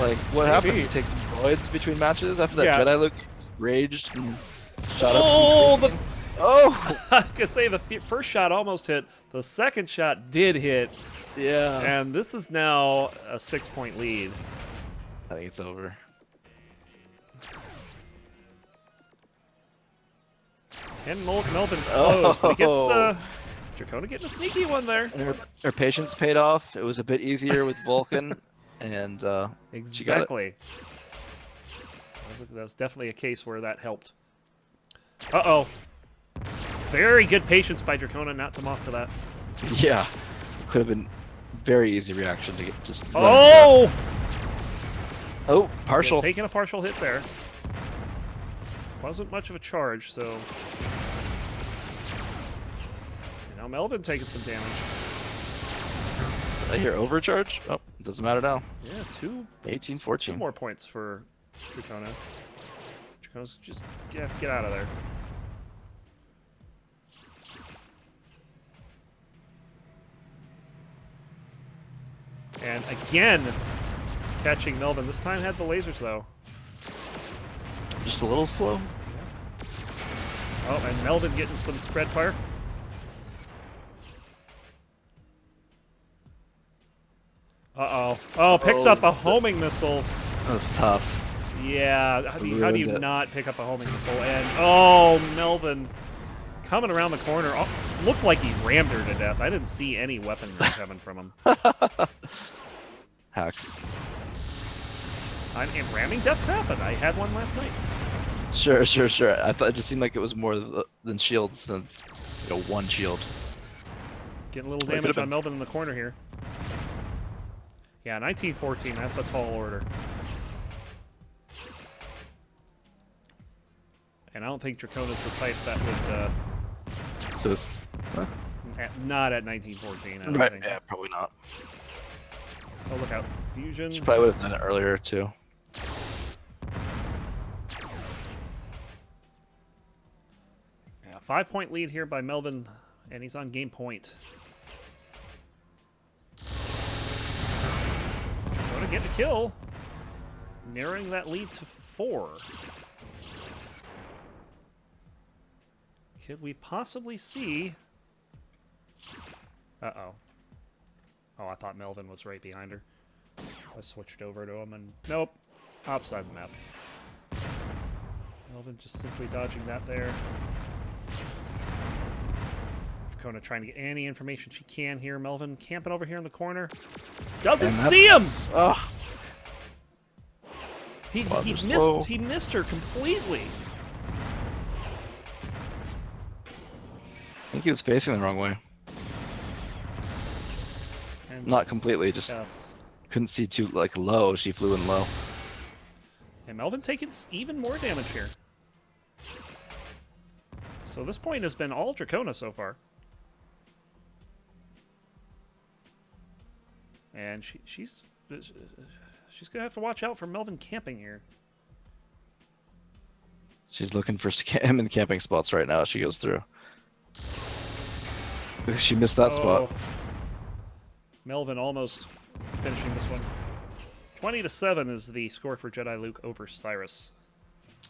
Like, what happened? You take some droids between matches after that Jediluke raged and shot up some I was going to say the first shot almost hit. The second shot did hit. Yeah. And this is now a 6-point lead. I think it's over. And Melvin close, but he gets Oh. Dracona getting a sneaky one there. And her patience paid off. It was a bit easier with Vulcan, and she got it. Exactly. That was definitely a case where that helped. Uh-oh. Very good patience by Dracona not to moth to that. Yeah, could have been very easy reaction to get just. Oh! Oh, partial. Yeah, taking a partial hit there. Wasn't much of a charge, so. And now Melvin taking some damage. Did I hear overcharge? Oh, it doesn't matter now. Yeah, 18, 14. 2 more points for Dracona. Dracona's just have to get out of there. And again, catching Melvin. This time had the lasers, though. Just a little slow. Oh, and Melvin getting some spread fire. Uh-oh. Oh, picks up a homing missile. That was tough. Yeah, how do you not pick up a homing missile? And, oh, Melvin coming around the corner. Oh, looked like he rammed her to death. I didn't see any weaponry coming from him. Hacks. And ramming deaths happen. I had one last night. Sure. I thought it just seemed like it was more than shields than one shield. Getting a little damage on Melvin in the corner here. Yeah, 1914. That's a tall order. And I don't think Dracona's the type that would. So it's, huh? Not at 1914. I don't Right. think. Yeah, probably not. Oh, look out! Fusion. She probably would have done it earlier too. Yeah, 5-point lead here by Melvin, and he's on game point. Dracona getting a kill, narrowing that lead to 4. Could we possibly see? Uh-oh. Oh, I thought Melvin was right behind her. I switched over to him, and nope. Outside the map. Melvin just simply dodging that there. Dracona trying to get any information she can here. Melvin camping over here in the corner. Doesn't see him! Ugh. He missed her completely. I think he was facing the wrong way. And Not completely, just yes. couldn't see too low. She flew in low. And Melvin taking even more damage here. So this point has been all Dracona so far. And she's gonna have to watch out for Melvin camping here. She's looking for him in camping spots right now as she goes through. She missed that spot. Melvin almost finishing this one. 20-7 is the score for Jediluke over Cyrus.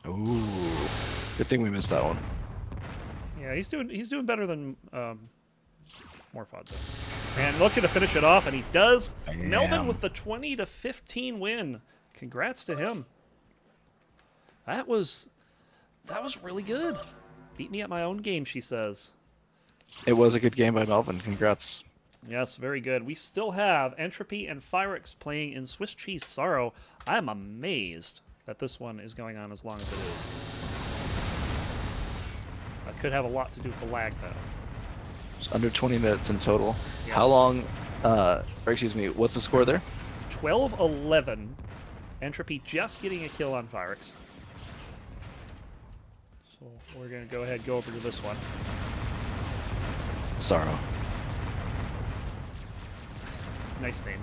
Ooh, good thing we missed that one. Yeah, he's doing better than Morphod though. And looking to finish it off, and he does. Bam. Melvin with the 20-15 win. Congrats to him. That was really good. Beat me at my own game, she says. It was a good game by Melvin. Congrats. Yes, very good. We still have Entropy and Phyrix playing in Swiss Cheese Sorrow. I am amazed that this one is going on as long as it is. That could have a lot to do with the lag, though. Just under 20 minutes in total. Yes. How long, or excuse me, what's the score there? 12-11. Entropy just getting a kill on Phyrix. So we're going to go ahead and go over to this one. Sorrow. Nice name.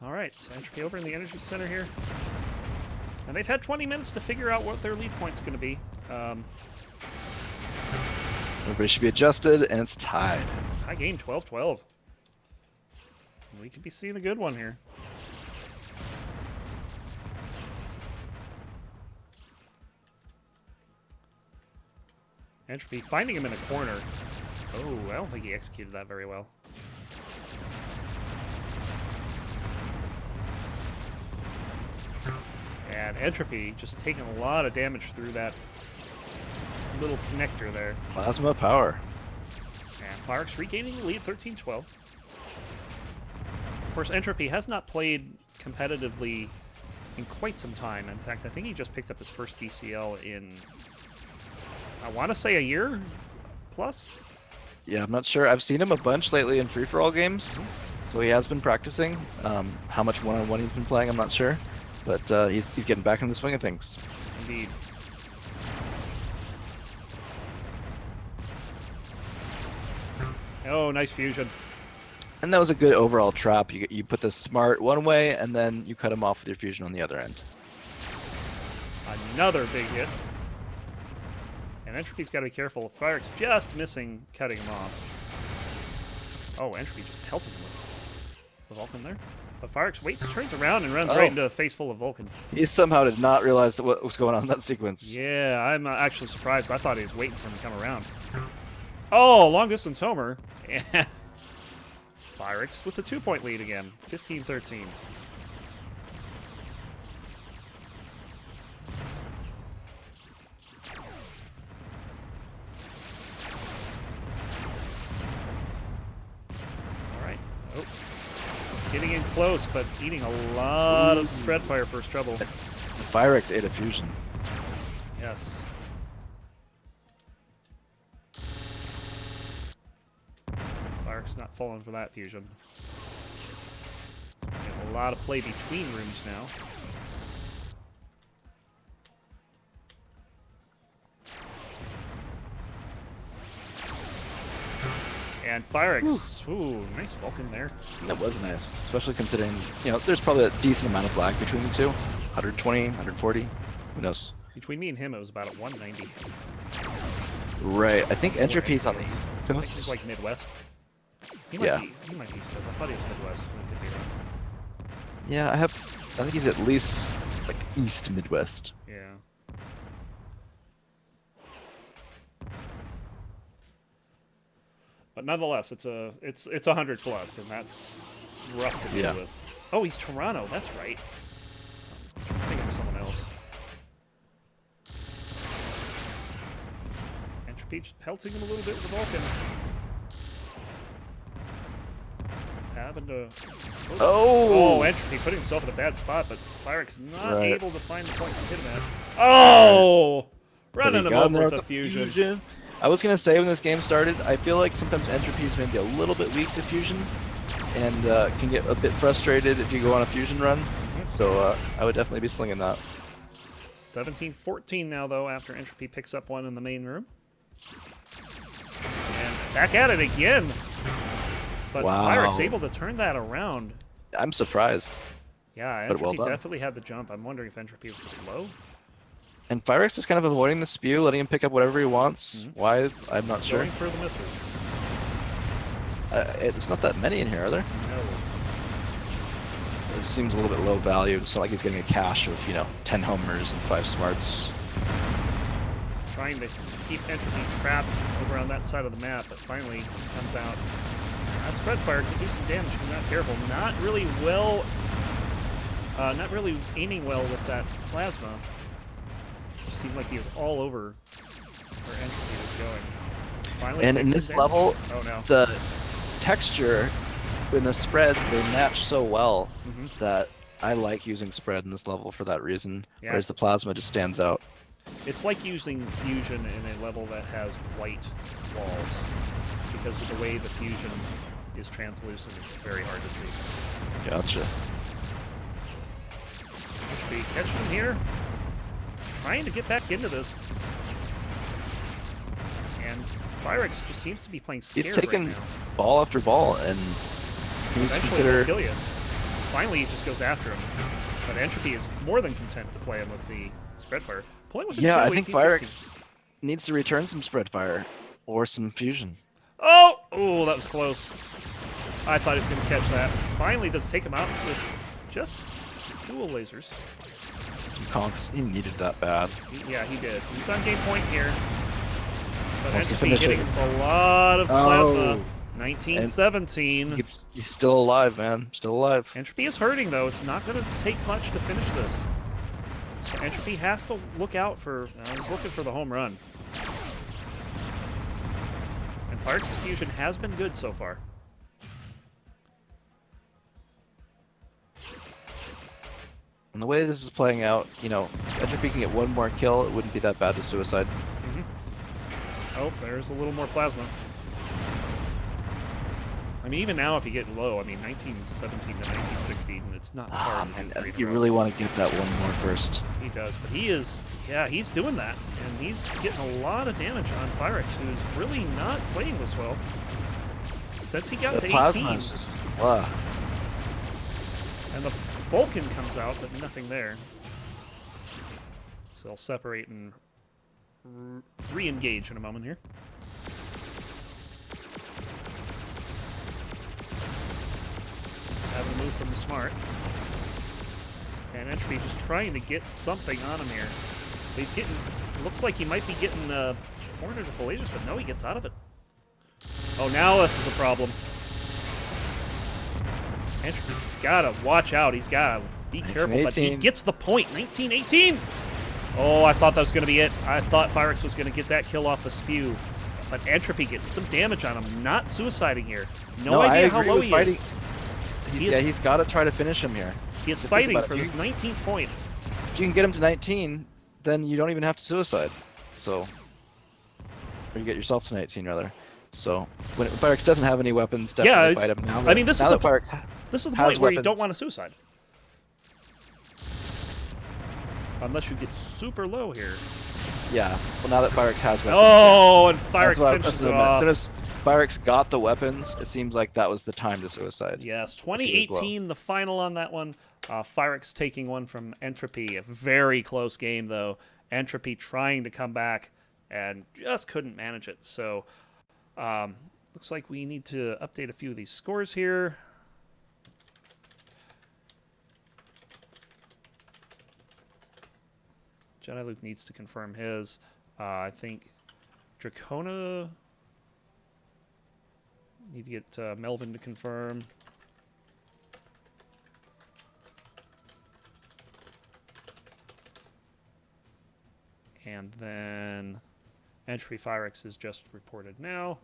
All right, so Entropy over in the Energy Center here. And they've had 20 minutes to figure out what their lead point's going to be. Everybody should be adjusted, and it's tied. Tie game 12-12. We could be seeing a good one here. Entropy finding him in a corner. Oh, I don't think he executed that very well. And Entropy just taking a lot of damage through that little connector there. Plasma power. And Firex regaining the lead, 13-12. Of course, Entropy has not played competitively in quite some time. In fact, I think he just picked up his first DCL in, I want to say, a year plus? Yeah, I'm not sure. I've seen him a bunch lately in free-for-all games, so he has been practicing. How much one-on-one he's been playing, I'm not sure. But he's getting back in the swing of things. Indeed. Oh, nice fusion. And that was a good overall trap. You put the smart one way, and then you cut him off with your fusion on the other end. Another big hit. And Entropy's got to be careful. Firex just missing cutting him off. Oh, Entropy just pelted him with the Vulcan there. But Firex waits, turns around, and runs right into a face full of Vulcan. He somehow did not realize what was going on in that sequence. Yeah, I'm actually surprised. I thought he was waiting for him to come around. Oh, long distance homer. And Firex with the 2-point lead again, 15-13. All right. Oh. Getting in close, but eating a lot of spread fire first trouble. Firex ate a fusion. Yes. Firex not falling for that fusion. Getting a lot of play between rooms now. And Firex, ooh, nice Vulcan there. That was nice, especially considering, there's probably a decent amount of lag between the two. 120, 140, who knows? Between me and him, it was about at 190. Right, I think Entropy's on the east I think he's like Midwest. He might be East Coast. I thought he was Midwest. I could be wrong. Yeah, I think he's at least like East Midwest. Yeah. But nonetheless, it's 100 plus, and that's rough to deal with. Oh, he's Toronto. That's right. I'm thinking of someone else. Entropy just pelting him a little bit with the Vulcan. Having to. Oh, Entropy putting himself in a bad spot, but Firex not able to find the point to hit him at. Oh! Running him over with a fusion. I was gonna say when this game started, I feel like sometimes Entropy is maybe a little bit weak to fusion, and can get a bit frustrated if you go on a fusion run. So I would definitely be slinging that. 17-14 now, though, after Entropy picks up one in the main room. And back at it again. But Firex able to turn that around. I'm surprised. Yeah, Entropy definitely had the jump. I'm wondering if Entropy was just low. And Firex is kind of avoiding the spew, letting him pick up whatever he wants. Why? I'm not sure. Going for the misses. It's not that many in here, are there? No. It seems a little bit low value. It's not like he's getting a cache of, 10 homers and 5 smarts. Trying to keep Entropy trapped over on that side of the map, but finally comes out. That spread fire can do some damage if you're not careful. Not really aiming well with that plasma. It seemed like he was all over where Entropy was going. Finally, and in this level, the texture in the spread, they match so well that I like using spread in this level for that reason, whereas the plasma just stands out. It's like using fusion in a level that has white walls, because of the way the fusion is translucent. It's very hard to see. Gotcha. Entropy catching him here. Trying to get back into this. And Firex just seems to be playing scared He's taking right now. ball after ball, and he's considered. Kill you. Finally, he just goes after him. But Entropy is more than content to play him with the spread fire. Pulling with I think Firex needs to return some spread fire or some fusion. Oh! Oh, that was close. I thought he was going to catch that. Finally does take him out with just dual lasers. Conks, he needed that bad. Yeah, he did. He's on game point here. But Wants Entropy hitting a lot of plasma. 19-17. He's still alive, man. Still alive. Entropy is hurting, though. It's not going to take much to finish this. So Entropy has to look out for... he's looking for the home run. And Firex' fusion has been good so far. And the way this is playing out, you know, Entropy can get one more kill, it wouldn't be that bad to suicide. Oh, there's a little more plasma. I mean, even now, if you get low, I mean, 1917 to 1916, it's not hard. And you really want to get that one more first. He does, but he is, yeah, he's doing that. And he's getting a lot of damage on Firex, who's really not playing this well. Since he got to 18. Plasma is just, wow. And the Vulcan comes out, but nothing there. So they'll separate and re-engage in a moment here. Having a move from the Smart. And Entropy just trying to get something on him here. But he's getting, looks like he might be getting cornered to Fallacious, but no, he gets out of it. Oh, now this is a problem. Entropy's got to watch out. He's got to be careful, but he gets the point. 1918! Oh, I thought that was going to be it. I thought Firex was going to get that kill off the spew. But Entropy gets some damage on him. Not suiciding here. No idea how low he is. Yeah, he's got to try to finish him here. He is fighting for this 19th point. If you can get him to 19, then you don't even have to suicide. So, or you get yourself to 19 rather. So when Firex doesn't have any weapons, definitely fight him now. I mean, this is the point where you don't want to suicide. Unless you get super low here. Yeah. Well, now that Firex has weapons. Oh, and Firex finishes it off. As soon as Firex got the weapons, it seems like that was the time to suicide. Yes, 2018, the final on that one. Firex taking one from Entropy. A very close game, though. Entropy trying to come back and just couldn't manage it. So, looks like we need to update a few of these scores here. Jediluke needs to confirm his. I think Dracona... Need to get Melvin to confirm. And then Entropy Firex is just reported now.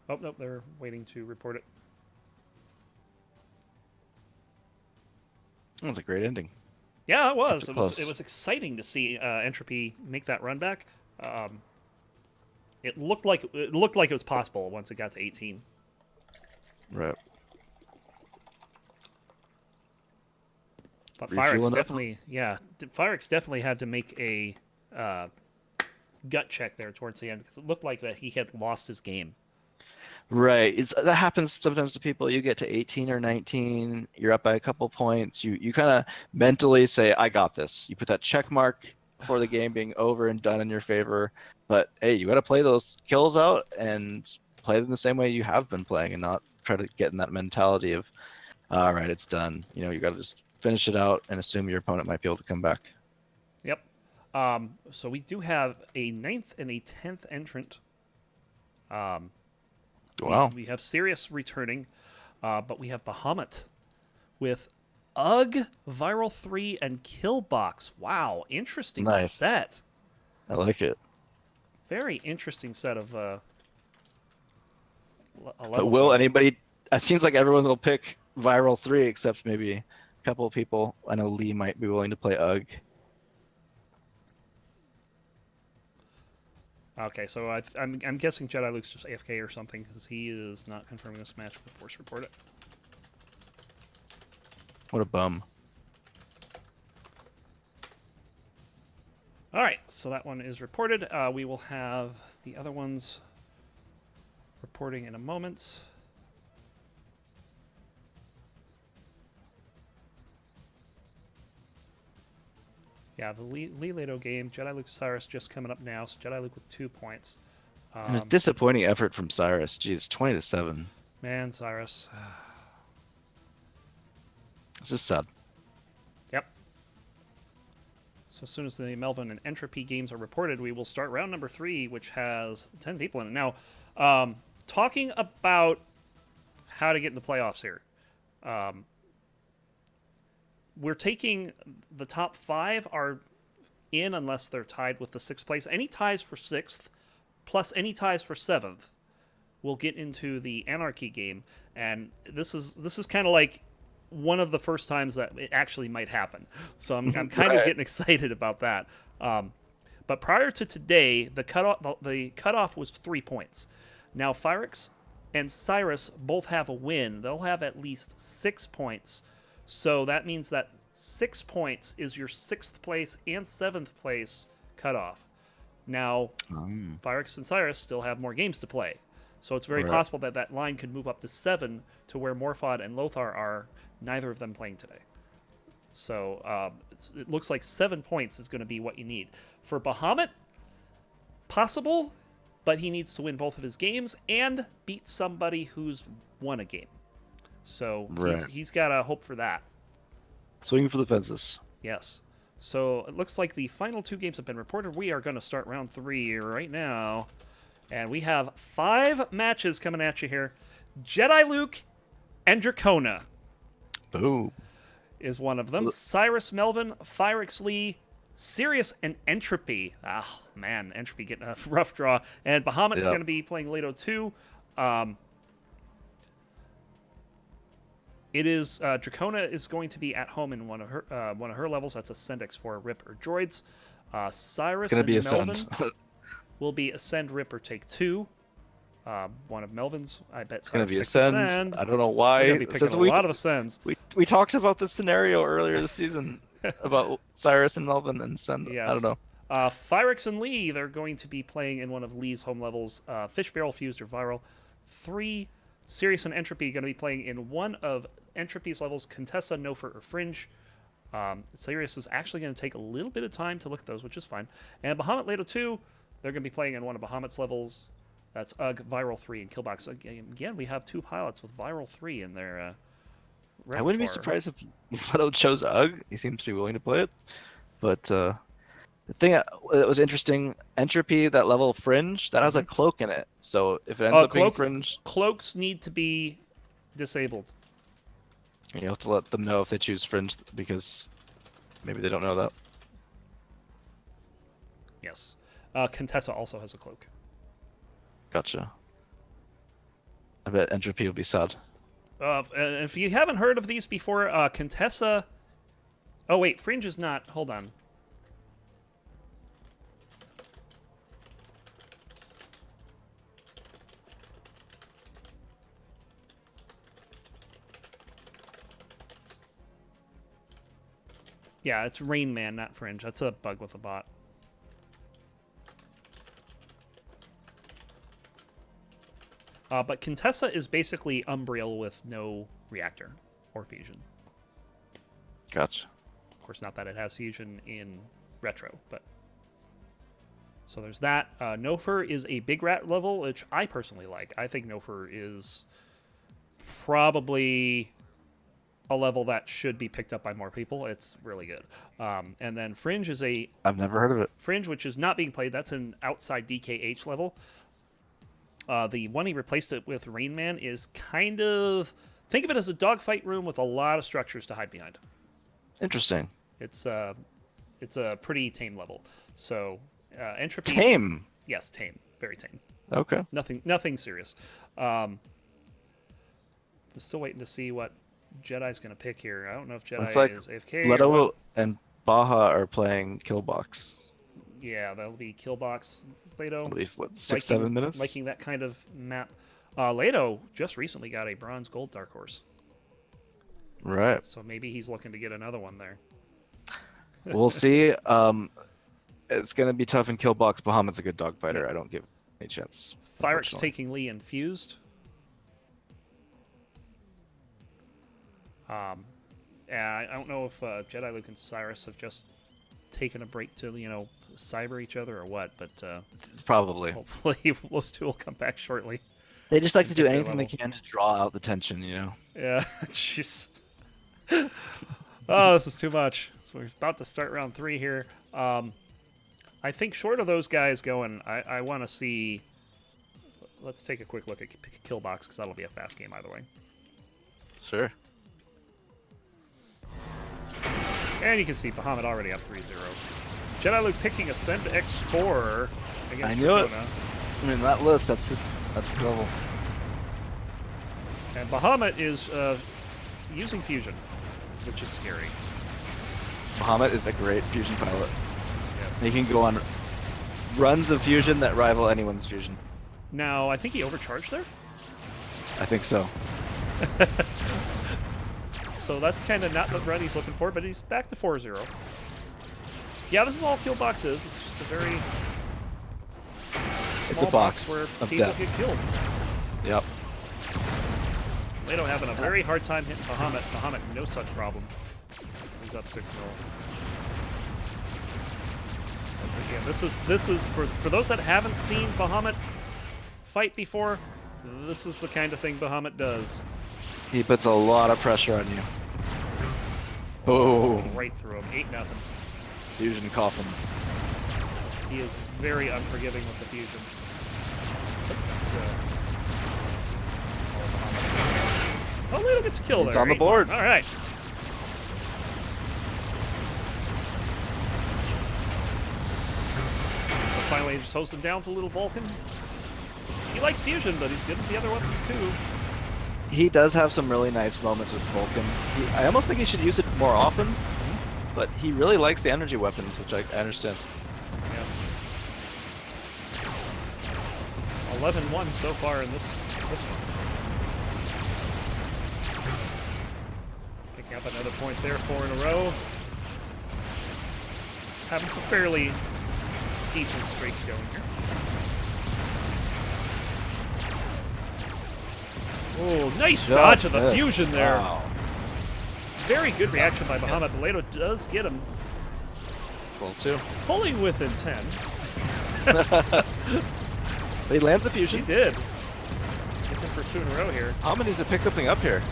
Oh, nope, they're waiting to report it. That was a great ending. Yeah, it was. It was exciting to see Entropy make that run back. It looked like it was possible once it got to 18. Right. But Firex definitely, Firex definitely had to make a gut check there towards the end because it looked like that he had lost his game. Right. That happens sometimes to people. You get to 18 or 19, you're up by a couple points. You kind of mentally say, I got this. You put that check mark for the game being over and done in your favor. But, hey, you got to play those kills out and play them the same way you have been playing and not try to get in that mentality of, all right, it's done. You know, you got to just finish it out and assume your opponent might be able to come back. Yep. So we do have a 9th and a 10th entrant. Wow. We have Cyrus returning, but we have Bahamut with Ugh, Viral 3, and Killbox. Wow, interesting set. I like it. Very interesting set of but will anybody... It seems like everyone will pick Viral 3 except maybe a couple of people. I know Lee might be willing to play Ugh. Okay, so I'm guessing Jediluke's just AFK or something because he is not confirming this match with Force Report it. What a bum. All right, so that one is reported. We will have the other ones reporting in a moment. Yeah, the Lee Leto game, Jediluke Cyrus just coming up now, so Jediluke with 2 points. And a disappointing effort from Cyrus. Jeez, 20-7. Man, Cyrus. This is sad. Yep. So as soon as the Melvin and Entropy games are reported, we will start round number 3, which has 10 people in it. Now, talking about how to get in the playoffs here. we're taking the top 5 are in unless they're tied with the 6th place. Any ties for 6th plus any ties for 7th will get into the Anarchy game, and this is kind of like one of the first times that it actually might happen. So I'm kind of Right. getting excited about that. But prior to today, the cutoff was 3 points. Now Phyrix and Cyrus both have a win. They'll have at least 6 points. So that means that 6 points is your 6th place and 7th place cutoff. Now, Phyrix and Cyrus still have more games to play. So it's very Right. possible that that line could move up to 7 to where Morphod and Lothar are, neither of them playing today. So it looks like 7 points is going to be what you need. For Bahamut, possible, but he needs to win both of his games and beat somebody who's won a game. So Right. he's got to hope for that. Swinging for the fences. Yes. So it looks like the final 2 games have been reported. We are going to start round 3 right now. And we have 5 matches coming at you here. Jediluke and Dracona Boom. is one of them. Cyrus Melvin, Phyrix Lee, Sirius, and Entropy. Oh, man, Entropy getting a rough draw. And Bahamut is Yeah. going to be playing Leto 2. It is Dracona is going to be at home in one of her levels. That's Ascend X4, Rip, or Droids. Cyrus It's gonna and be Melvin Ascend. will be Ascend, Rip, or Take 2. One of Melvin's, I bet. It's gonna Cyrus be picked Ascend. I don't know why. We're gonna be It picking says a we, lot of Ascends. we talked about this scenario earlier this season about Cyrus and Melvin and Ascend. Yes. I don't know. Phyrix and Lee, they're going to be playing in one of Lee's home levels. Fish Barrel, Fused, or Viral. 3, Sirius and Entropy going to be playing in one of Entropy's levels, Contessa, Nofer, or Fringe. Sirius is actually going to take a little bit of time to look at those, which is fine. And Bahamut Leto 2, they're going to be playing in one of Bahamut's levels. That's UG, Viral 3, and Killbox. Again, we have 2 pilots with Viral 3 in their I wouldn't be repertoire. surprised if Leto chose UG. He seems to be willing to play it. But the thing that was interesting, Entropy, that level Fringe, that has a cloak in it. So if it ends up being Fringe, Cloaks need to be disabled. you have to let them know if they choose Fringe because maybe they don't know that. Yes. Contessa also has a cloak. Gotcha. I bet Entropy will be sad. And if you haven't heard of these before, Contessa... Oh, wait, Fringe is not... Hold on. Yeah, it's Rain Man, not Fringe. That's a bug with a bot. But Contessa is basically Umbriel with no reactor or fusion. Gotcha. Of course, not that it has fusion in retro, but... So there's that. Nofer is a big rat level, which I personally like. I think Nofer is probably a level that should be picked up by more people. It's really good. And then Fringe is a... I've never heard of it. Fringe, which is not being played, that's an outside DKH level. The one he replaced it with, Rain Man, is kind of... Think of it as a dogfight room with a lot of structures to hide behind. Interesting. It's a pretty tame level. So Entropy... Tame. Yes, tame. Very tame. Okay. Nothing serious. I'm still waiting to see what Jedi's going to pick here. I don't know if Jedi It's like is AFK. or Leto what. and Baha are playing Killbox. Yeah, that'll be Killbox Leto. I believe, what, 6-7 minutes? Liking that kind of map. Leto just recently got a bronze gold Dark Horse. Right. So maybe he's looking to get another one there. We'll see. It's going to be tough in Killbox. Bahamut's a good dogfighter. I don't give any chance. Phyrix unfortunately. taking Lee and Fused. I don't know if Jediluke and Cyrus have just taken a break to, cyber each other or what, but Probably. hopefully those two will come back shortly. They just like to do Take their anything they level. can to draw out the tension, Yeah, jeez. Oh, this is too much. So we're about to start round 3 here. I think short of those guys going, I want to see... Let's take a quick look at Killbox, because that'll be a fast game either way. Sure. And you can see Bahamut already up 3-0. Jediluke picking Ascend X4 against I knew it. Dracona. I mean, that list, that's his level. And Bahamut is using fusion, which is scary. Bahamut is a great fusion pilot. Yes. He can go on runs of fusion that rival anyone's fusion. Now, I think he overcharged there. I think so. So that's kind of not the run he's looking for, but he's back to 4-0. Yeah, this is all Kill Box is. It's just a very It's small a box where of people death. get killed. Yep. Leto having a very hard time hitting Bahamut. Bahamut, no such problem. He's up 6-0. Again, this is for those that haven't seen Bahamut fight before. This is the kind of thing Bahamut does. He puts a lot of pressure on you. Boom. Right through him, 8-0. Fusion coffin. He is very unforgiving with the fusion. That's, oh, Leto gets killed It's there. on the board. All right. So finally, he just hosts him down with a little Vulcan. He likes fusion, but he's good with the other weapons too. He does have some really nice moments with Vulcan. I almost think he should use it more often, but he really likes the energy weapons, which I understand. Yes. 11-1 so far in this one. Picking up another point there, 4 in a row. Having some fairly decent streaks going here. Oh, nice dodge of the fusion there. Wow. Very good reaction by Bahamut. But Leto does get him. 12-2. Pulling with intent. He lands a He fusion. did. Looking for 2 in a row here. Bahamut needs to pick something up here.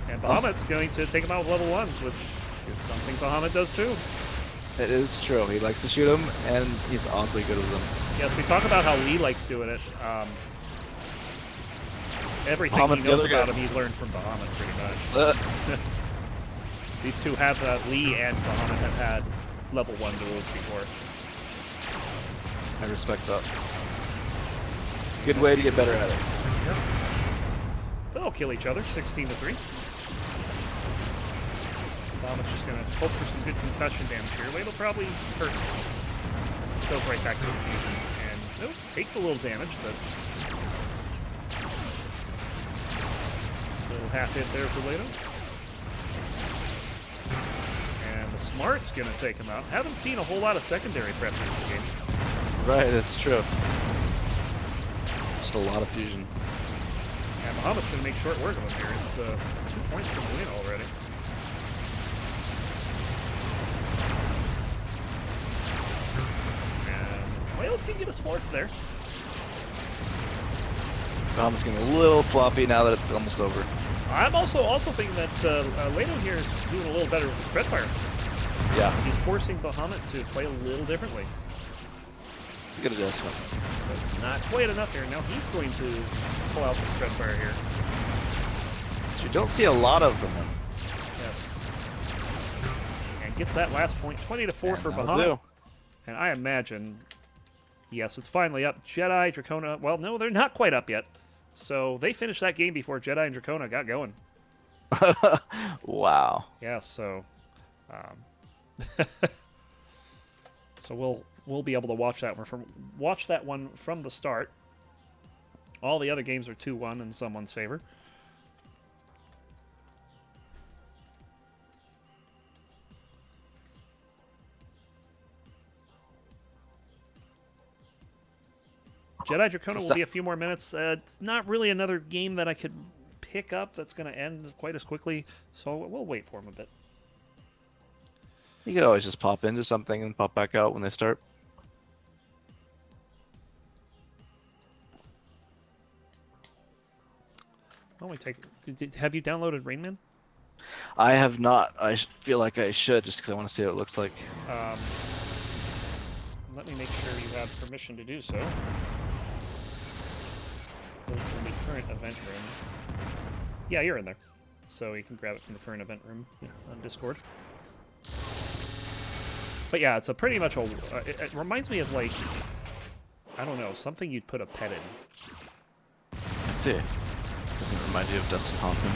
And Bahamut's going to take him out with level 1s, which is something Bahamut does too. It is true. He likes to shoot them, and he's oddly good with them. Yes, we talk about how Lee likes doing it. Everything Bahamut's he knows the other about guy. him, he learned from Bahamut pretty much. These two have, Lee and Bahamut have had level 1 duels before. I respect that. It's a good way to get better at it. Yep. They'll kill each other, 16-3. Bahamut's just going to hope for some good concussion damage here. Leto probably hurt. Goes right back to the fusion. And nope, takes a little damage, but little half hit there for Leto. And the Smart's going to take him out. Haven't seen a whole lot of secondary prep in this game. Right, that's true. Just a lot of fusion. And Bahamut's going to make short work of him here. It's 2 points from the win already. And Wales can get his 4th there. Bahamut's getting a little sloppy now that it's almost over. I'm also thinking that Leto here is doing a little better with the spread fire. Yeah, He's forcing Bahamut to play a little differently. it's a good adjustment. That's not quite enough here. Now he's going to pull out the spread fire here. But you don't see a lot of them. Yes. And gets that last point. 20-4 for That'll Bahamut. do. And I imagine, yes, it's finally up. Jedi, Dracona, well, no, they're not quite up yet. So they finished that game before Jedi and Dracona got going. Wow. Yeah, so so we'll be able to watch that one from the start. All the other games are 2-1 in someone's favor. Jedi Dracona will be a few more minutes. It's not really another game that I could pick up that's going to end quite as quickly, so we'll wait for him a bit. You could always just pop into something and pop back out when they start. Why don't we take? Have you downloaded Rain Man? I have not. I feel like I should just because I want to see what it looks like. Let me make sure you have permission to do so. Go to the current event room. Yeah, you're in there. So you can grab it from the current event room on Discord. But yeah, it's a pretty much a. It reminds me of like, I don't know, something you'd put a pet in. I see. Doesn't it remind you of Dustin Hoffman?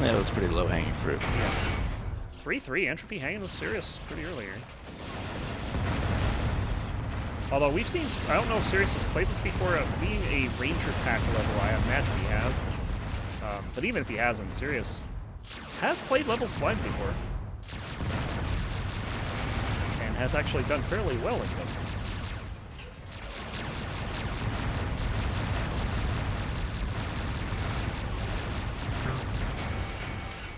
Yeah, it was pretty low-hanging fruit. Yes. 3-3, Entropy hanging with Cyrus pretty early here. Although we've seen, I don't know if Cyrus has played this before, being a Ranger Pack level, I imagine he has. But even if he hasn't, Cyrus has played levels blind before. And has actually done fairly well in them.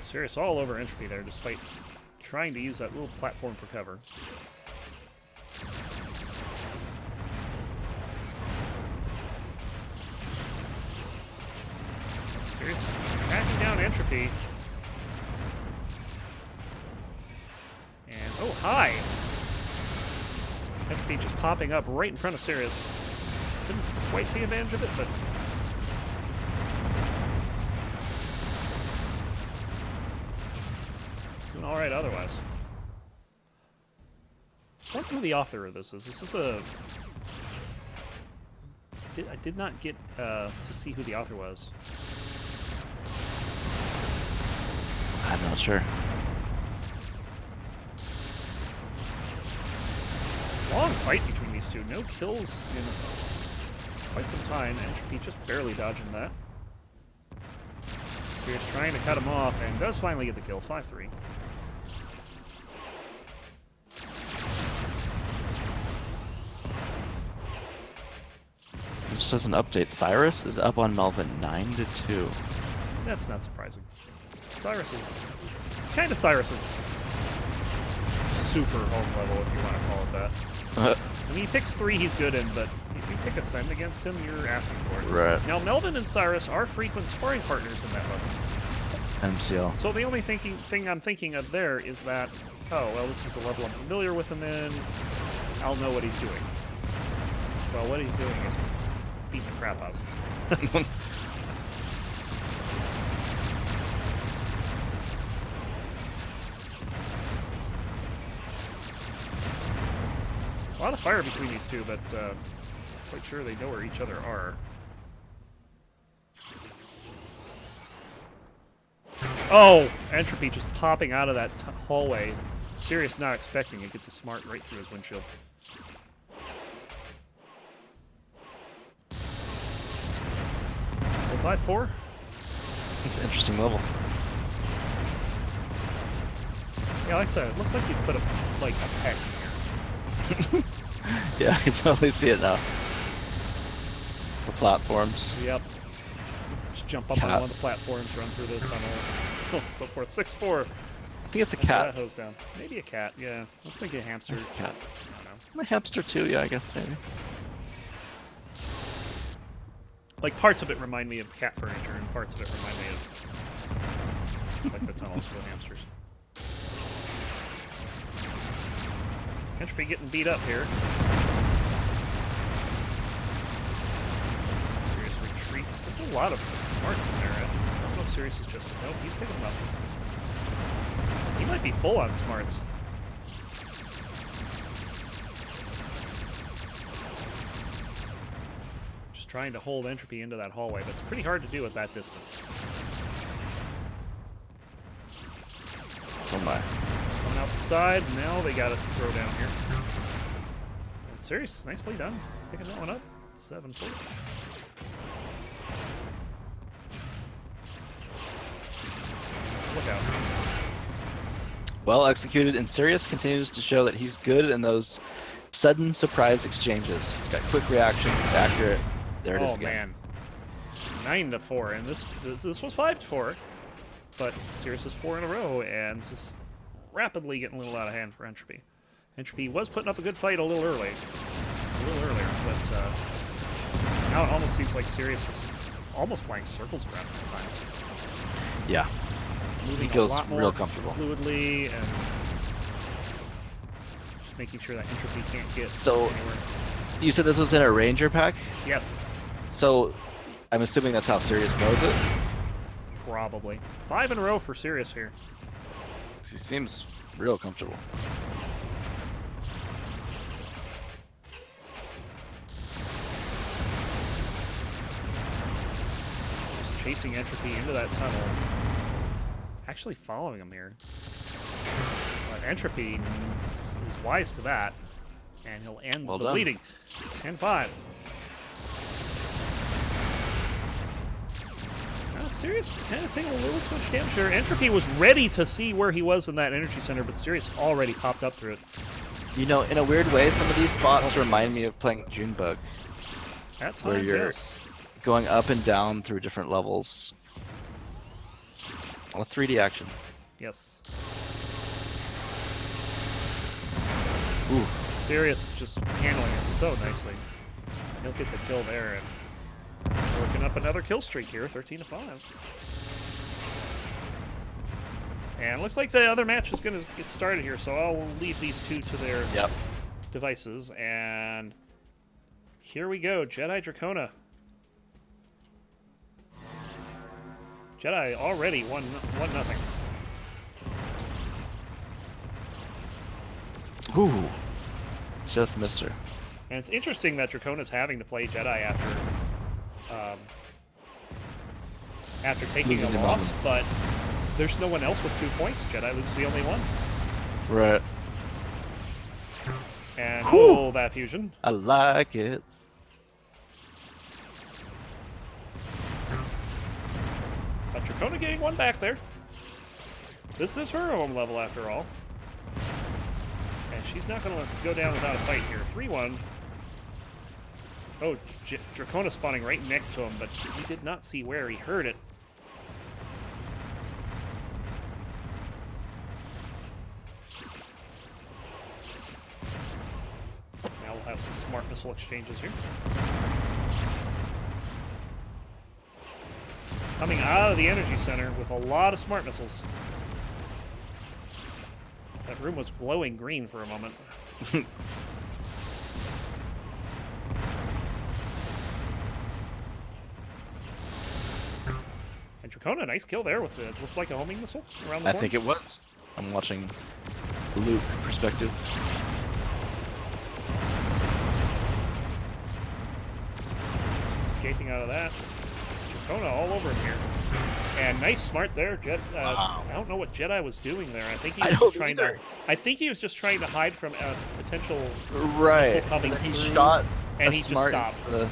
Cyrus all over Entropy there, despite trying to use that little platform for cover. Cyrus tracking down Entropy. And, oh, hi! Entropy just popping up right in front of Cyrus. Didn't quite take advantage of it, but... doing alright otherwise. I wonder who the author of this is. This is a... I did not get to see who the author was. I'm not sure. Long fight between these two. No kills in quite some time. Entropy just barely dodging that. Cyrus trying to cut him off and does finally get the kill. 5-3. Just as an update, Cyrus is up on Melvin 9-2. That's not surprising. Cyrus is... It's kind of Cyrus's super home level, if you want to call it that. I mean, he picks 3 he's good in, but if you pick Ascend against him, you're asking for it. Right. Now, Melvin and Cyrus are frequent sparring partners in that level. MCL. So the only thing I'm thinking of there is that, oh, well, this is a level I'm familiar with him in. I'll know what he's doing. Well, what he's doing is beating the crap out of him. A lot of fire between these two, but quite sure they know where each other are. Oh! Entropy just popping out of that hallway. Cyrus not expecting it. Gets a smart right through his windshield. So 5-4? It's an interesting level. Yeah, like I said, it looks like you put like a peck here. Yeah, I can totally see it now. The platforms. Yep. Let's just jump up on one of the platforms, run through the tunnel, so forth. 6-4. I think it's a Put cat. that hose down. Maybe a cat, yeah. I was thinking a hamster. It's a cat. I don't know. My hamster too, yeah, I guess maybe. Like, parts of it remind me of cat furniture, and parts of it remind me of, like, the tunnels for the hamsters. Entropy getting beat up here. Cyrus retreats. There's a lot of smarts in there. I don't know if Cyrus is just... Nope, he's picking them up. He might be full on smarts. Just trying to hold Entropy into that hallway, but it's pretty hard to do at that distance. Oh my. Coming out the side, now they got to throw down here. And Cyrus, nicely done. Picking that one up. 7-4. Look out. Well executed, and Cyrus continues to show that he's good in those sudden surprise exchanges. He's got quick reactions, he's accurate. There it is again. Oh man. 9-4, and this was 5-4. But Cyrus is 4 in a row, and this is rapidly getting a little out of hand for Entropy. Entropy was putting up a good fight a little earlier, but now it almost seems like Cyrus is almost flying circles around at times. Yeah. Moving He feels a lot more real comfortable. fluidly, and just making sure that Entropy can't get So, anywhere. you said this was in a Ranger pack? Yes. So, I'm assuming that's how Sirius knows it. Probably. 5 in a row for Cyrus here. He seems real comfortable. Just chasing Entropy into that tunnel. Actually following him here. But Entropy is wise to that. And he'll end the bleeding. 10-5. Sirius kind of taking a little too much damage here. Entropy was ready to see where he was in that energy center, but Sirius already popped up through it. You know, in a weird way, some of these spots remind me of playing Junebug. At times, where you're yes. going up and down through different levels. Well, 3D action. Yes. Ooh. Sirius just handling it so nicely. He'll get the kill there and working up another kill streak here, 13-5. And looks like the other match is going to get started here, so I'll leave these two to their devices. And here we go, Jedi Dracona. Jedi already 1-0. Ooh. Just missed her. And it's interesting that Dracona's having to play Jedi after taking a loss, but there's no one else with 2 points. Jediluke's the only one. Right. And oh, that fusion. I like it. But Dracona getting one back there. This is her home level after all. And she's not going to go down without a fight here. 3-1. Oh, Dracona spawning right next to him, but he did not see where. He heard it. Now we'll have some smart missile exchanges here. Coming out of the energy center with a lot of smart missiles. That room was glowing green for a moment. And Dracona, nice kill there with the looked like a homing missile around the corner. I think it was. I'm watching Luke perspective. Just escaping out of that. Dracona all over him here. And nice smart there, Wow. I don't know what Jedi was doing there. I think he was just trying to. I think he was just trying to hide from a potential missile coming and then he through, shot and a he just smart stopped. to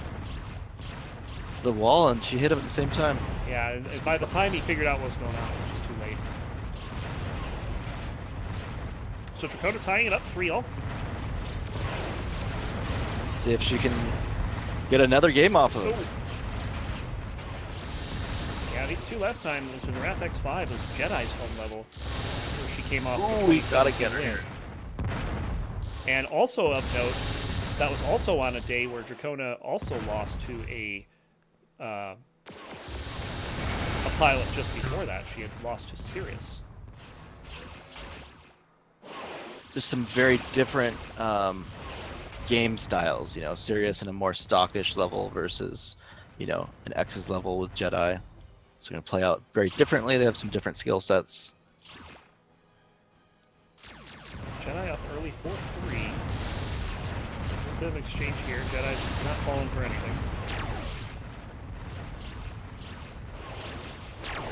the wall, and she hit him at the same time. Yeah, and by the time he figured out what was going on, it was just too late. So Dracona tying it up 3-0. See if she can get another game off of it. Ooh. Yeah, these two last time was in Wrath X5 was Jedi's home level, where she came off. Ooh, we gotta get her here. And also of note, that was also on a day where Dracona also lost to a pilot just before that. She had lost to Cyrus. Just some very different game styles, you know, Sirius in a more stockish level versus, you know, an X's level with Jedi. It's going to play out very differently. They have some different skill sets. Jedi up early 4-3. A little bit of exchange here. Jedi's not falling for anything.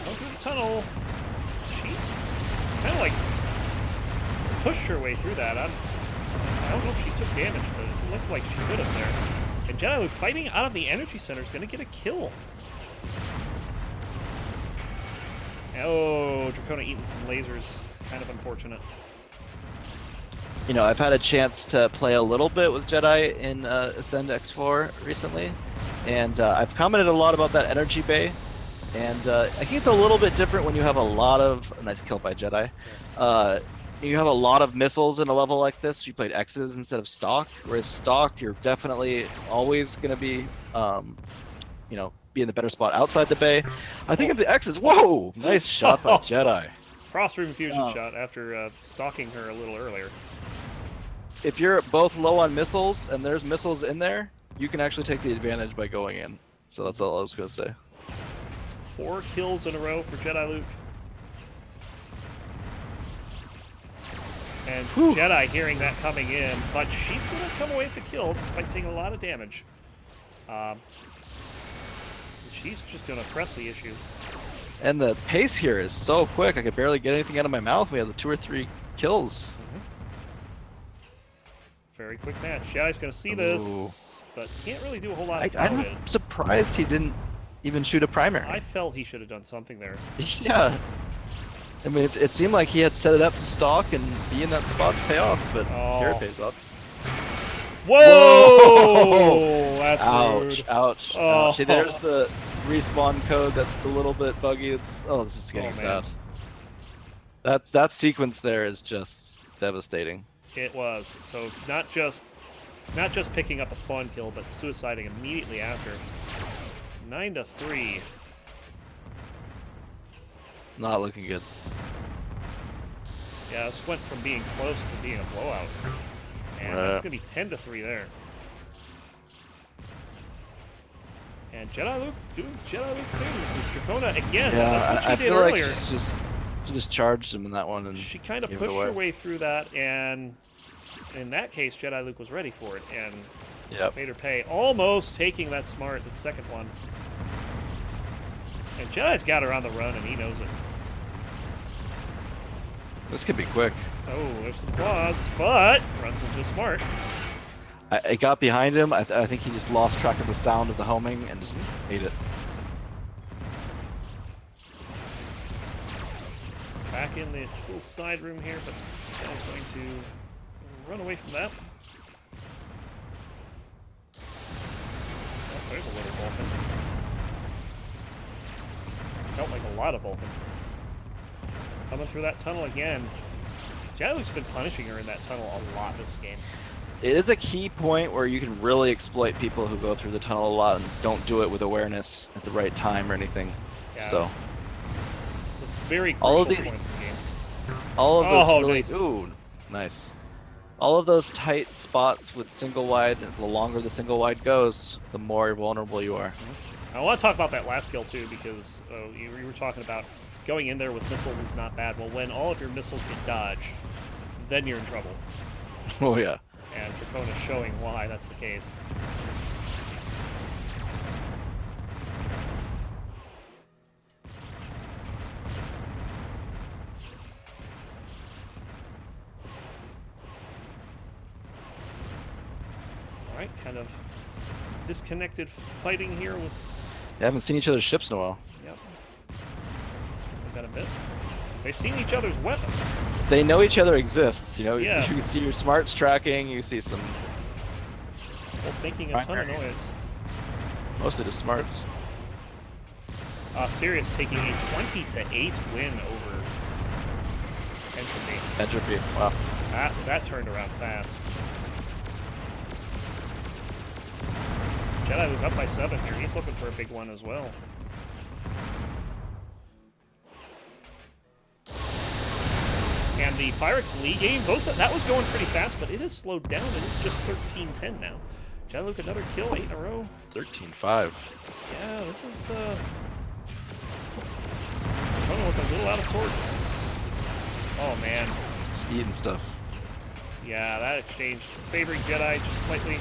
Going through the tunnel. She kind of like pushed her way through that. I don't know if she took damage, but it looked like she could have there. And Jediluke fighting out of the energy center is going to get a kill. Oh, Dracona eating some lasers. Kind of unfortunate. You know, I've had a chance to play a little bit with Jedi in Ascend X4 recently, and I've commented a lot about that energy bay. And I think it's a little bit different when you have a lot of... Nice kill by Jedi. Yes. You have a lot of missiles in a level like this. You played X's instead of stock, whereas stock, you're definitely always going to be, you know, be in the better spot outside the bay. I think in the X's, whoa! Nice shot by Jedi. Cross-room fusion shot after stalking her a little earlier. If you're both low on missiles and there's missiles in there, you can actually take the advantage by going in. So that's all I was gonna say. 4 kills in a row for Jediluke. And Jedi hearing that coming in, but she's going to come away with the kill despite taking a lot of damage. She's just going to press the issue. And the pace here is so quick. I could barely get anything out of my mouth. We had the 2 or 3 kills. Very quick match. Jedi's going to see this, but can't really do a whole lot about I'm it. surprised he didn't even shoot a primary. I felt he should have done something there. Yeah. I mean, it seemed like he had set it up to stalk and be in that spot to pay off, but here it pays off. Whoa! That's ouch, rude. ouch, Oh. ouch. See, there's the respawn code that's a little bit buggy. It's this is getting sad. That sequence there is just devastating. It was. So not just picking up a spawn kill, but suiciding immediately after. 9-3. Not looking good. Yeah, this went from being close to being a blowout. And it's going to be 10-3 there. And Jediluke doing Jediluke things. This Dracona again. Yeah, That's what she I did feel earlier. like she just charged him in that one and She kind of gave it pushed away. her way through that, and in that case, Jediluke was ready for it and made her pay. Almost taking that second one. And Jedi's got her on the run, and he knows it. This could be quick. Oh, there's the quads, but runs into smart. I got behind him. I think he just lost track of the sound of the homing and just ate it. Back in this little side room here, but Jedi's going to run away from that. Oh, there's a little Vulcan. Felt like a lot of Vulcan. Coming through that tunnel again. Jediluke's been punishing her in that tunnel a lot this game. It is a key point where you can really exploit people who go through the tunnel a lot and don't do it with awareness at the right time or anything. Yeah. So It's a very crucial all of these, point in the game. all of those really, nice. ooh, nice. All of those tight spots with single wide, the longer the single wide goes, the more vulnerable you are. I want to talk about that last kill too, because you were talking about going in there with missiles is not bad. Well, when all of your missiles get dodged, then you're in trouble. Oh yeah. And Dracona's showing why that's the case. Alright, kind of disconnected fighting here with... They haven't seen each other's ships in a while. Yep. Got a bit. They've seen each other's weapons. They know each other exists, you know. Yes. You can see your smarts tracking, you see some Both making a ton of noise. mostly the smarts. Cyrus taking a 20-8 win over Entropy. Entropy. Wow. That turned around fast. Jedi was up by 7 here. He's looking for a big one as well. And the Firex Lee game, that was going pretty fast, but it has slowed down, and it's just 13-10 now. Jediluke, another kill, 8 in a row. 13-5. Yeah, this is, Kona looking a little out of sorts. Oh, man. Just eating stuff. Yeah, that exchange favoring Jedi just slightly.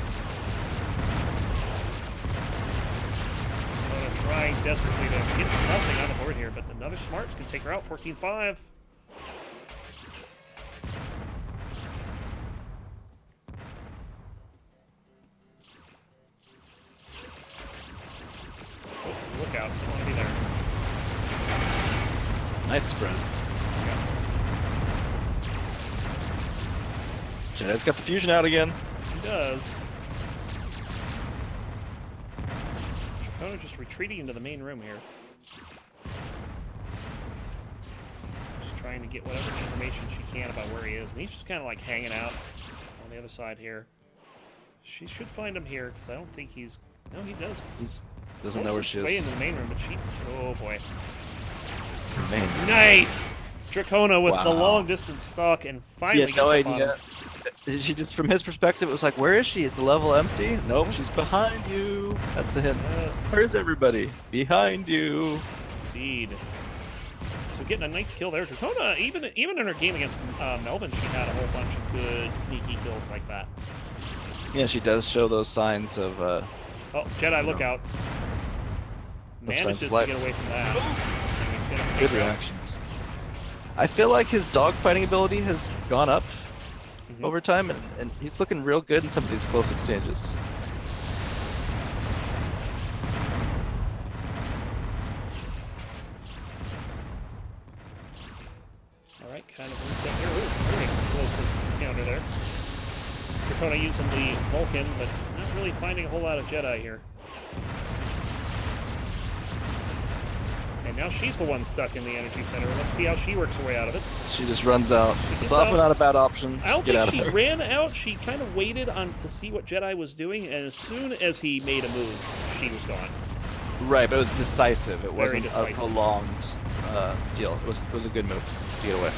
Kona trying desperately to get something on the board here, but another smarts can take her out, 14-5. Look out, I want to be there. Nice spread. Yes. Jedi's got the fusion out again. He does. Dracona just retreating into the main room here. Just trying to get whatever information she can about where he is. And he's just kind of like hanging out on the other side here. She should find him here, because I don't think he's... No, he does. He doesn't know where she Way is. into the main room, but she... Oh, boy. Man. Nice! Dracona with the Wow. long-distance stalk and He finally had no gets up on idea. him. She just, from his perspective, it was like, where is she? Is the level empty? Nope, she's behind you. That's the hint. Yes. Where's everybody? Behind you. Indeed. So getting a nice kill there. Dracona, even in her game against Melvin, she had a whole bunch of good sneaky kills like that. Yeah, she does show those signs of. Oh, Jedi, look out! Signs Manages of to life. get away from that. And he's gonna take Good her out. reactions. I feel like his dogfighting ability has gone up Mhm. over time, and he's looking real good in some of these close exchanges. All right, kind of reset here. Ooh, very explosive counter there. Dracona using the Vulcan, but not really finding a whole lot of Jedi here. And now she's the one stuck in the energy center. Let's see how she works her way out of it. She just runs out. gets It's often out. not a bad option. I don't Just get out think of she there. ran out. She kind of waited on to see what Jedi was doing, and as soon as he made a move, she was gone. Right, but it was decisive. It Very wasn't decisive. a prolonged deal. It was a good move to get away.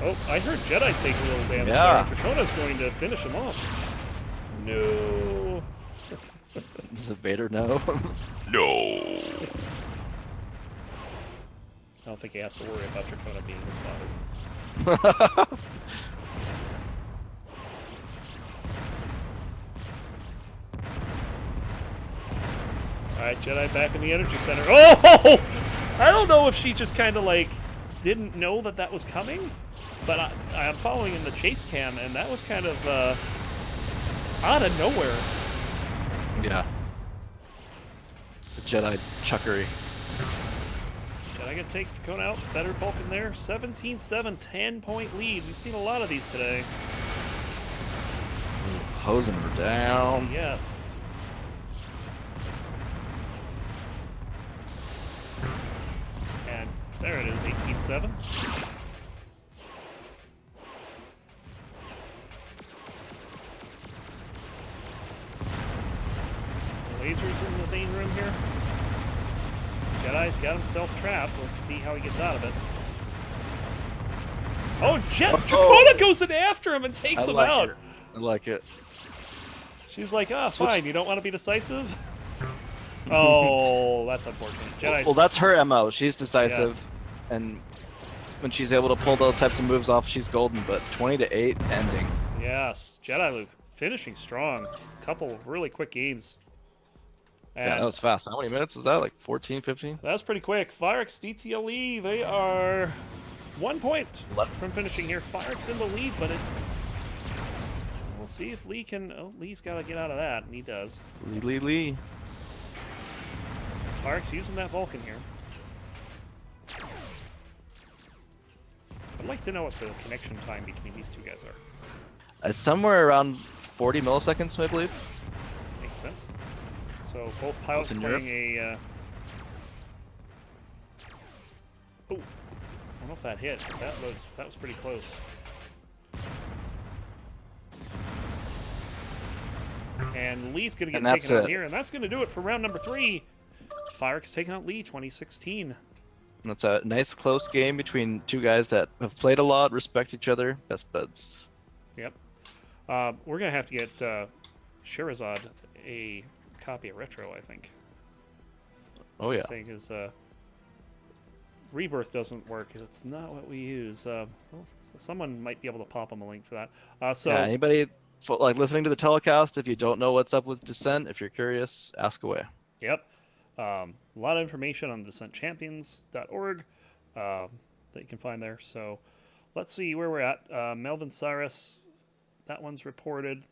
Oh, I heard Jedi take a little damage Yeah. there. Dracona's going to finish him off. No. Does it Vader no? No. I don't think he has to worry about Dracona being his father. Alright, Jedi back in the energy center. Oh! I don't know if she just kind of like didn't know that that was coming, but I'm following in the chase cam, and that was kind of out of nowhere. Yeah. It's a Jedi chuckery. Jedi gonna take Dracona out. Better Vulcan there. 17-7, 10-point lead. We've seen a lot of these today. Hosing her down. Yes. And there it is, 18-7. Lasers in the main room here. Jedi's got himself trapped. Let's see how he gets out of it. Oh, Dracona goes in after him and takes him out. It. I like it. She's like, ah, fine, you don't want to be decisive? Oh, that's unfortunate. Jedi. Well, that's her MO. She's decisive, Yes. and when she's able to pull those types of moves off, she's golden. But 20-8 ending. Yes, Jediluke finishing strong. Couple of really quick games. And Yeah, that was fast. How many minutes was that? Like 14, 15? that was pretty quick. Firex, DTLE, they are 1 point Left. from finishing here. Firex in the lead, but it's... We'll see if Lee can... Oh, Lee's got to get out of that, and he does. Lee. Firex using that Vulcan here. I'd like to know what the connection time between these two guys are. It's somewhere around 40 milliseconds, I believe. Makes sense. So both pilots Both in playing a... Oh, I don't know if that hit. That was pretty close. And Lee's going to get And taken out that's it. here, and that's going to do it for round number 3. Firex taking out Lee, 2016. That's a nice close game between two guys that have played a lot, respect each other, best buds. Yep. We're going to have to get Sherazad a copy of Retro, I think. Oh yeah. Saying his Rebirth doesn't work. It's not what we use. Well, someone might be able to pop him a link for that. So Yeah, anybody like listening to the telecast, if you don't know what's up with Descent, if you're curious, ask away. Yep. A lot of information on descentchampions.org that you can find there. So let's see where we're at. Melvin Cyrus, that one's reported.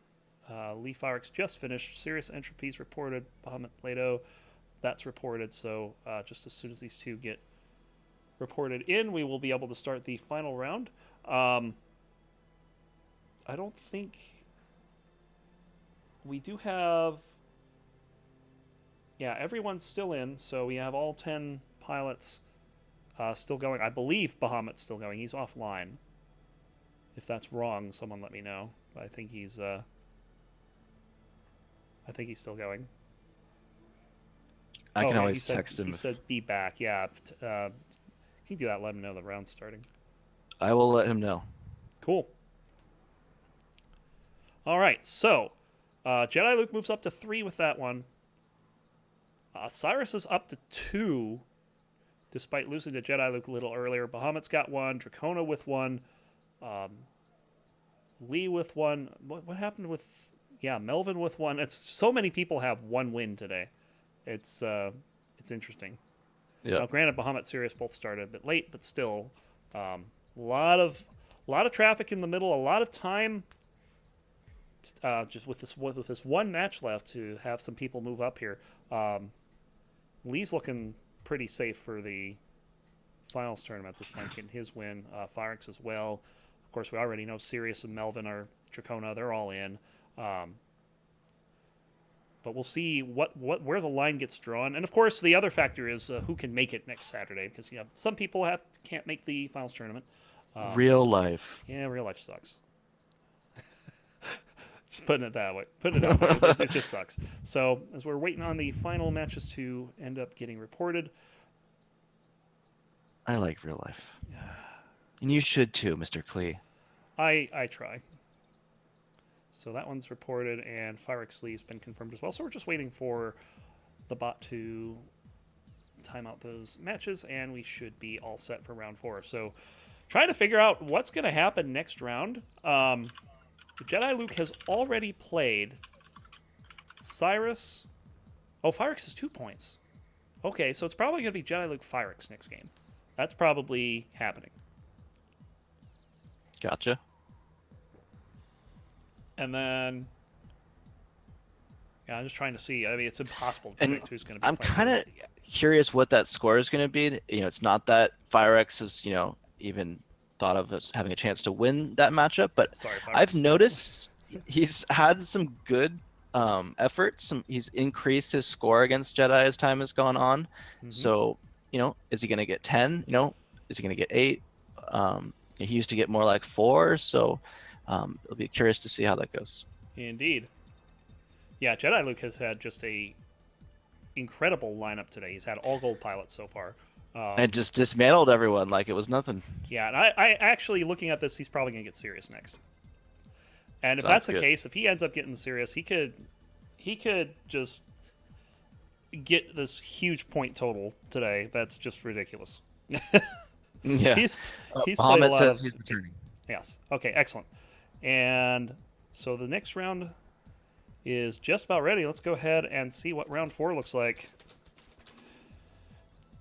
Lee Firex just finished. Cyrus Entropy's reported. Bahamut Plato, that's reported. So just as soon as these two get reported in, we will be able to start the final round. I don't think we do have... Yeah, everyone's still in, so we have all 10 pilots still going. I believe Bahamut's still going. He's offline. If that's wrong, someone let me know. But I think he's still going. I can yeah, always text him. He said be back. Yeah, can you do that? Let him know the round's starting. I will let him know. Cool. All right, so Jediluke moves up to 3 with that one. Cyrus is up to 2, despite losing to Jediluke a little earlier. Bahamut's got 1. Dracona with 1. Lee with 1. What happened with... Yeah, Melvin with 1. It's so many people have 1 win today. It's interesting. Yeah. Now, granted, Bahamut, Cyrus both started a bit late, but still, a lot of traffic in the middle. A lot of time. Just with this one match left to have some people move up here. Lee's looking pretty safe for the finals tournament at this point, getting his win. Firix as well. Of course, we already know Sirius and Melvin are Dracona. They're all in. But we'll see where the line gets drawn. And, of course, the other factor is who can make it next Saturday. Because some people can't make the finals tournament. Real life. Yeah, real life sucks. Just putting it that way. Putting it out there. It just sucks. So, as we're waiting on the final matches to end up getting reported. I like real life. And you should too, Mr. Klee. I try. So that one's reported, and Firix Lee's been confirmed as well. So we're just waiting for the bot to time out those matches, and we should be all set for round 4. So trying to figure out what's going to happen next round. Jediluke has already played Cyrus. Oh, Firix is 2 points. Okay, so it's probably going to be Jediluke Firix next game. That's probably happening. Gotcha. And then, yeah, I'm just trying to see. I mean, it's impossible to predict who's going to be. I'm playing kind of curious what that score is going to be. It's not that Firix has, even thought of as having a chance to win that matchup, but Sorry, Firix. I've noticed he's had some good efforts. He's increased his score against Jedi as time has gone on. Mm-hmm. So, is he going to get 10? Is he going to get 8? He used to get more like 4, so it'll be curious to see how that goes. Indeed. Yeah, Jediluke has had just a incredible lineup today. He's had all gold pilots so far. And just dismantled everyone like it was nothing. Yeah, and I actually, looking at this, he's probably going to get Sirius next. And if Sounds that's the good. case, if he ends up getting Sirius, he could just get this huge point total today. That's just ridiculous. Yeah. He's played a Bahamut lot says of... he's returning. Yes. Okay, excellent. And so the next round is just about ready. Let's go ahead and see what round 4 looks like.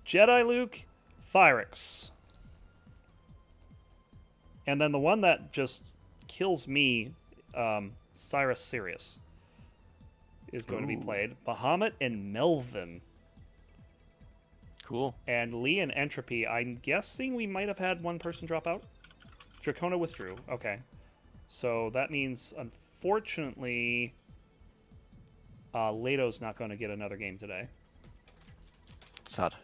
Jediluke, Firix. And then the one that just kills me, Cyrus Sirius, is going to be played. Bahamut and Melvin. Cool. And Lee and Entropy. I'm guessing we might have had one person drop out. Dracona withdrew. Okay. So that means, unfortunately, Leto's not going to get another game today. Sad.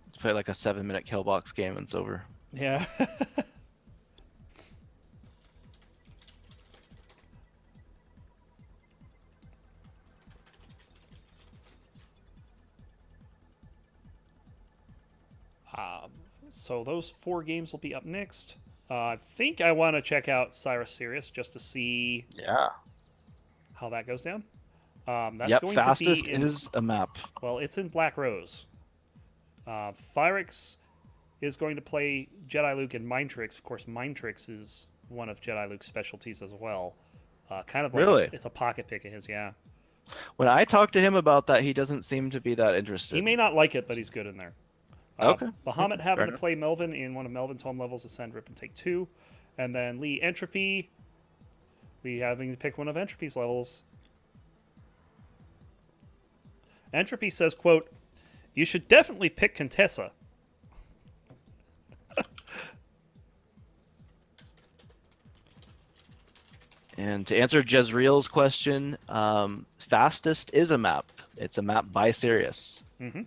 Let's play like a 7-minute kill box game and it's over. Yeah. So those 4 games will be up next. I think I want to check out Cyrus Sirius just to see how that goes down. That's going fastest to be is a map. Well, it's in Black Rose. Firix is going to play Jediluke and Mindtrix. Of course, Mindtrix is one of Jediluke's specialties as well. Kind of like Really? It's a pocket pick of his, yeah. When I talked to him about that, he doesn't seem to be that interested. He may not like it, but he's good in there. Okay. Bahamut having to enough. play Melvin in one of Melvin's home levels, Ascend, Rip, and Take 2. And then Lee Entropy. Lee having to pick one of Entropy's levels. Entropy says, quote, "You should definitely pick Contessa." And to answer Jezreel's question, fastest is a map. It's a map by Sirius. Mm-hmm.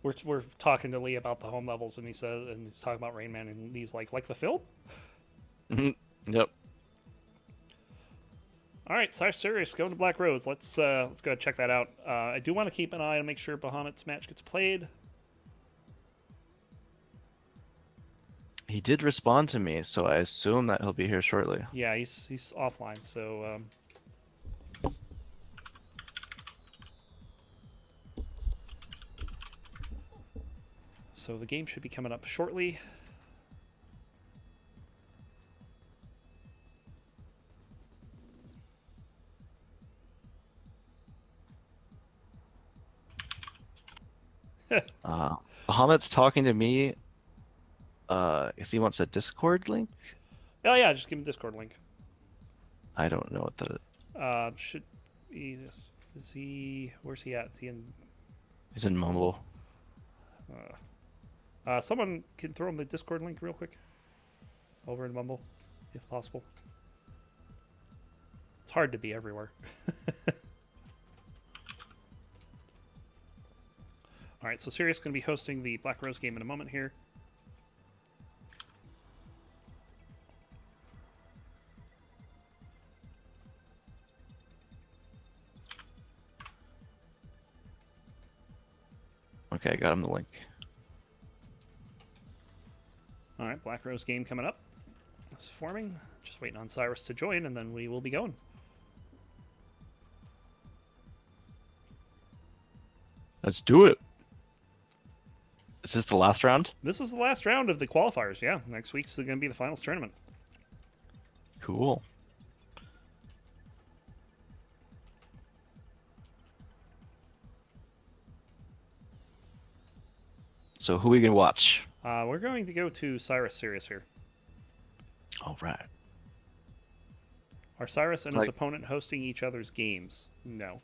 We're talking to Lee about the home levels, and he's talking about Rain Man, and he's like the film. Yep. All right, Cyrus going to Black Rose. Let's go ahead and check that out. I do want to keep an eye and make sure Bahamut's match gets played. He did respond to me, so I assume that he'll be here shortly. Yeah, he's offline, so. So the game should be coming up shortly. Bahamut's talking to me. If he wants a Discord link? Oh yeah, just give him the Discord link. I don't know what that Should he? Is he? Where's he at? Is he in? He's in Mumble. Someone can throw him the Discord link real quick. Over in Mumble, if possible. It's hard to be everywhere. All right, so Cyrus going to be hosting the Black Rose game in a moment here. Okay, I got him the link. All right, Black Rose game coming up. It's forming. Just waiting on Cyrus to join, and then we will be going. Let's do it. Is this the last round? This is the last round of the qualifiers, yeah. Next week's going to be the finals tournament. Cool. So who are we going to watch? We're going to go to Cyrus Sirius here. All right. Are Cyrus and his opponent hosting each other's games? No.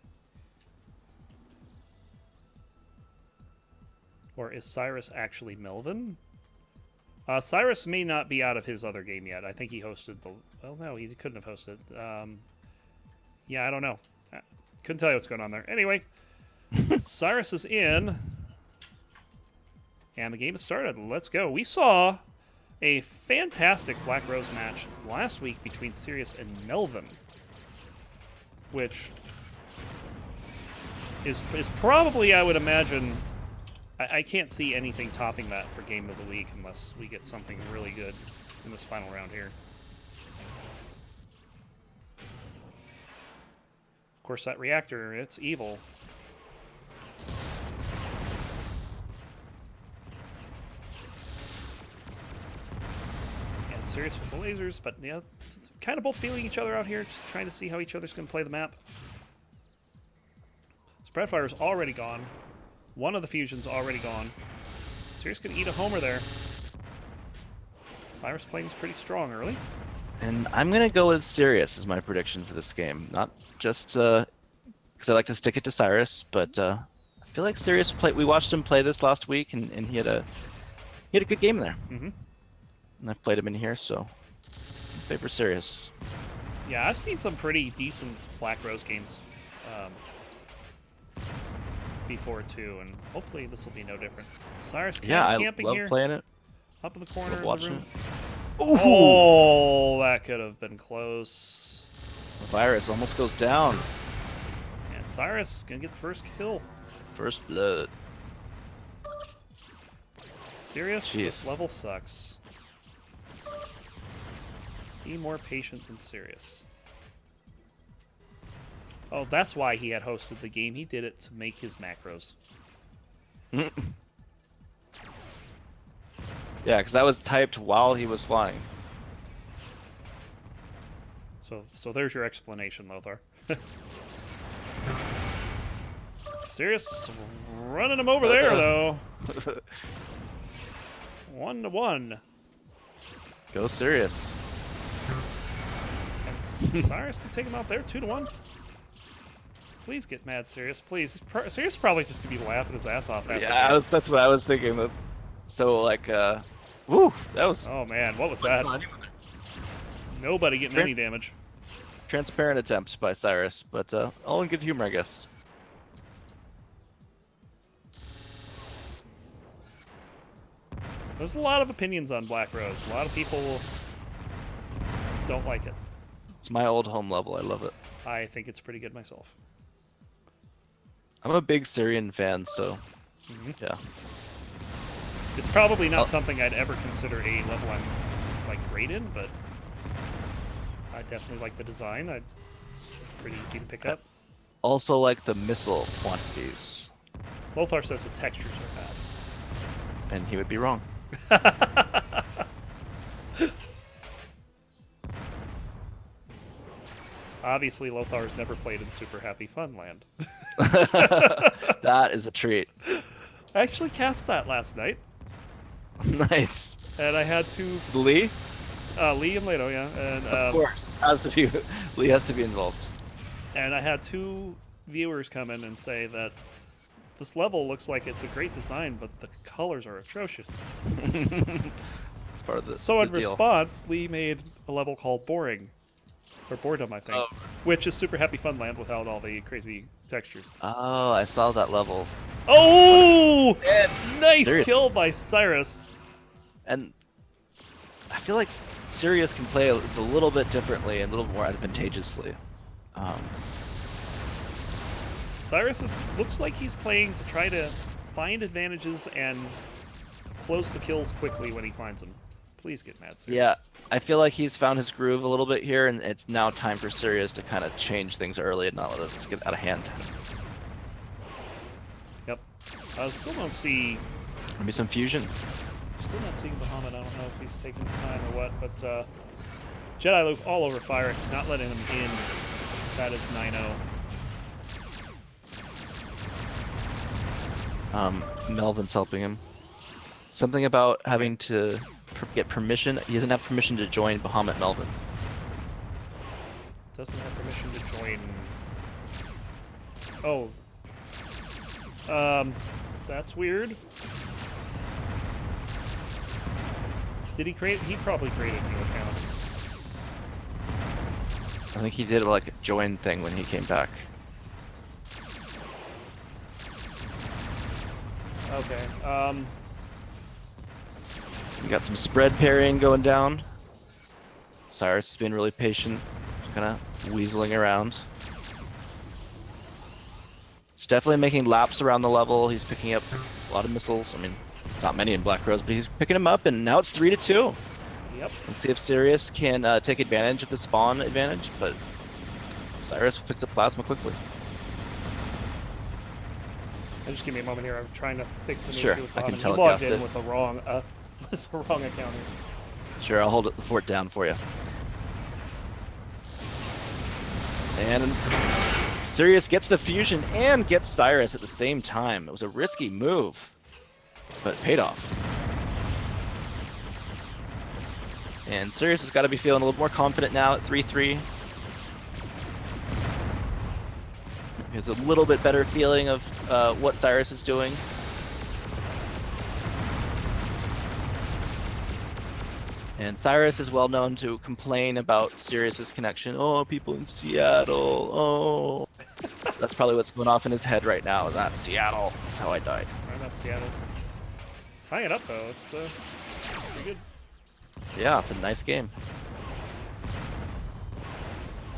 Or is Cyrus actually Melvin? Cyrus may not be out of his other game yet. I think he hosted the... Well, no, he couldn't have hosted. Yeah, I don't know. Couldn't tell you what's going on there. Anyway, Cyrus is in. And the game has started. Let's go. We saw a fantastic Black Rose match last week between Cyrus and Melvin, which is probably, I would imagine... I can't see anything topping that for Game of the Week unless we get something really good in this final round here. Of course, that reactor, it's evil. And Cyrus with the lasers, but yeah, kind of both feeling each other out here, just trying to see how each other's going to play the map. Spreadfire's already gone. One of the fusions already gone. Cyrus could eat a homer there. Cyrus playing pretty strong early. And I'm going to go with Cyrus as my prediction for this game. Not just because I like to stick it to Cyrus, but I feel like Cyrus played. We watched him play this last week, and he had a good game there. Mm-hmm. And I've played him in here, so I favor Cyrus. Yeah, I've seen some pretty decent Black Rose games before too, and hopefully this will be no different. Cyrus camping I love here, playing it. up in the corner Love of watching the room. it. Ooh. Oh, that could have been close. The virus almost goes down. And Cyrus gonna get the first kill. First blood. Serious? Jeez. This level sucks. Be more patient than Cyrus. Oh, that's why he had hosted the game. He did it to make his macros. Yeah, because that was typed while he was flying. So there's your explanation, Lothar. Cyrus running him over there, though. 1-1. Go Cyrus. And Cyrus can take him out there, 2-1. Please get mad, Cyrus. Please. Cyrus is probably just gonna be laughing his ass off after Yeah, that's what I was thinking. So like, woo, that was. Oh man, what was that? Nobody getting any damage. Transparent attempts by Cyrus, but all in good humor, I guess. There's a lot of opinions on Black Rose. A lot of people don't like it. It's my old home level. I love it. I think it's pretty good myself. I'm a big Syrian fan, so yeah. It's probably not something I'd ever consider a level I'm like great in, but I definitely like the design. It's pretty easy to pick up. Also like the missile quantities. Lothar says the textures are bad. And he would be wrong. Obviously, Lothar's never played in Super Happy Fun Land. That is a treat. I actually cast that last night, Nice. and I had to Lee? Lee and Leto, yeah, and Of course. Has to be. Lee has to be involved. and I had 2 viewers come in and say that this level looks like it's a great design, but the colors are atrocious. It's part of the So in the deal. response, Lee made a level called Boring, or Boredom, I think, Oh. which is Super Happy Fun Land without all the crazy textures. Oh, I saw that level. Oh! And Nice Seriously. kill by Cyrus. And I feel like Sirius can play this a little bit differently and a little more advantageously. Cyrus looks like he's playing to try to find advantages and close the kills quickly when he finds them. Please get mad, Cyrus. Yeah, I feel like he's found his groove a little bit here, and it's now time for Sirius to kind of change things early and not let us get out of hand. Yep. I still don't see... Maybe some fusion. Still not seeing Bahamut. I don't know if he's taking his time or what, but Jediluke all over Firex, not letting him in. That is 9-0. Melvin's helping him. Something about having to get permission. He doesn't have permission to join Bahamut Melvin. Doesn't have permission to join... Oh. That's weird. Did he create... He probably created a new account. I think he did like a join thing when he came back. Okay. We got some spread parrying going down. Cyrus has been really patient, just kind of weaseling around. He's definitely making laps around the level. He's picking up a lot of missiles. I mean, it's not many in Black Rose, but he's picking them up, and now it's 3-2. Yep. Let's see if Sirius can take advantage of the spawn advantage, but Cyrus picks up plasma quickly. Just give me a moment here. I'm trying to fix an Sure, issue with I can Bahamut. He telecast logged in it. with the wrong with the wrong account here. Sure, I'll hold the fort down for you. And Sirius gets the fusion and gets Cyrus at the same time. It was a risky move, but it paid off. And Sirius has got to be feeling a little more confident now at 3-3. He has a little bit better feeling of what Cyrus is doing. And Cyrus is well known to complain about Sirius's connection. Oh, people in Seattle. Oh. That's probably what's going off in his head right now. That's Seattle. That's how I died. Right, that's Seattle. Tying it up though, it's pretty good. Yeah, it's a nice game.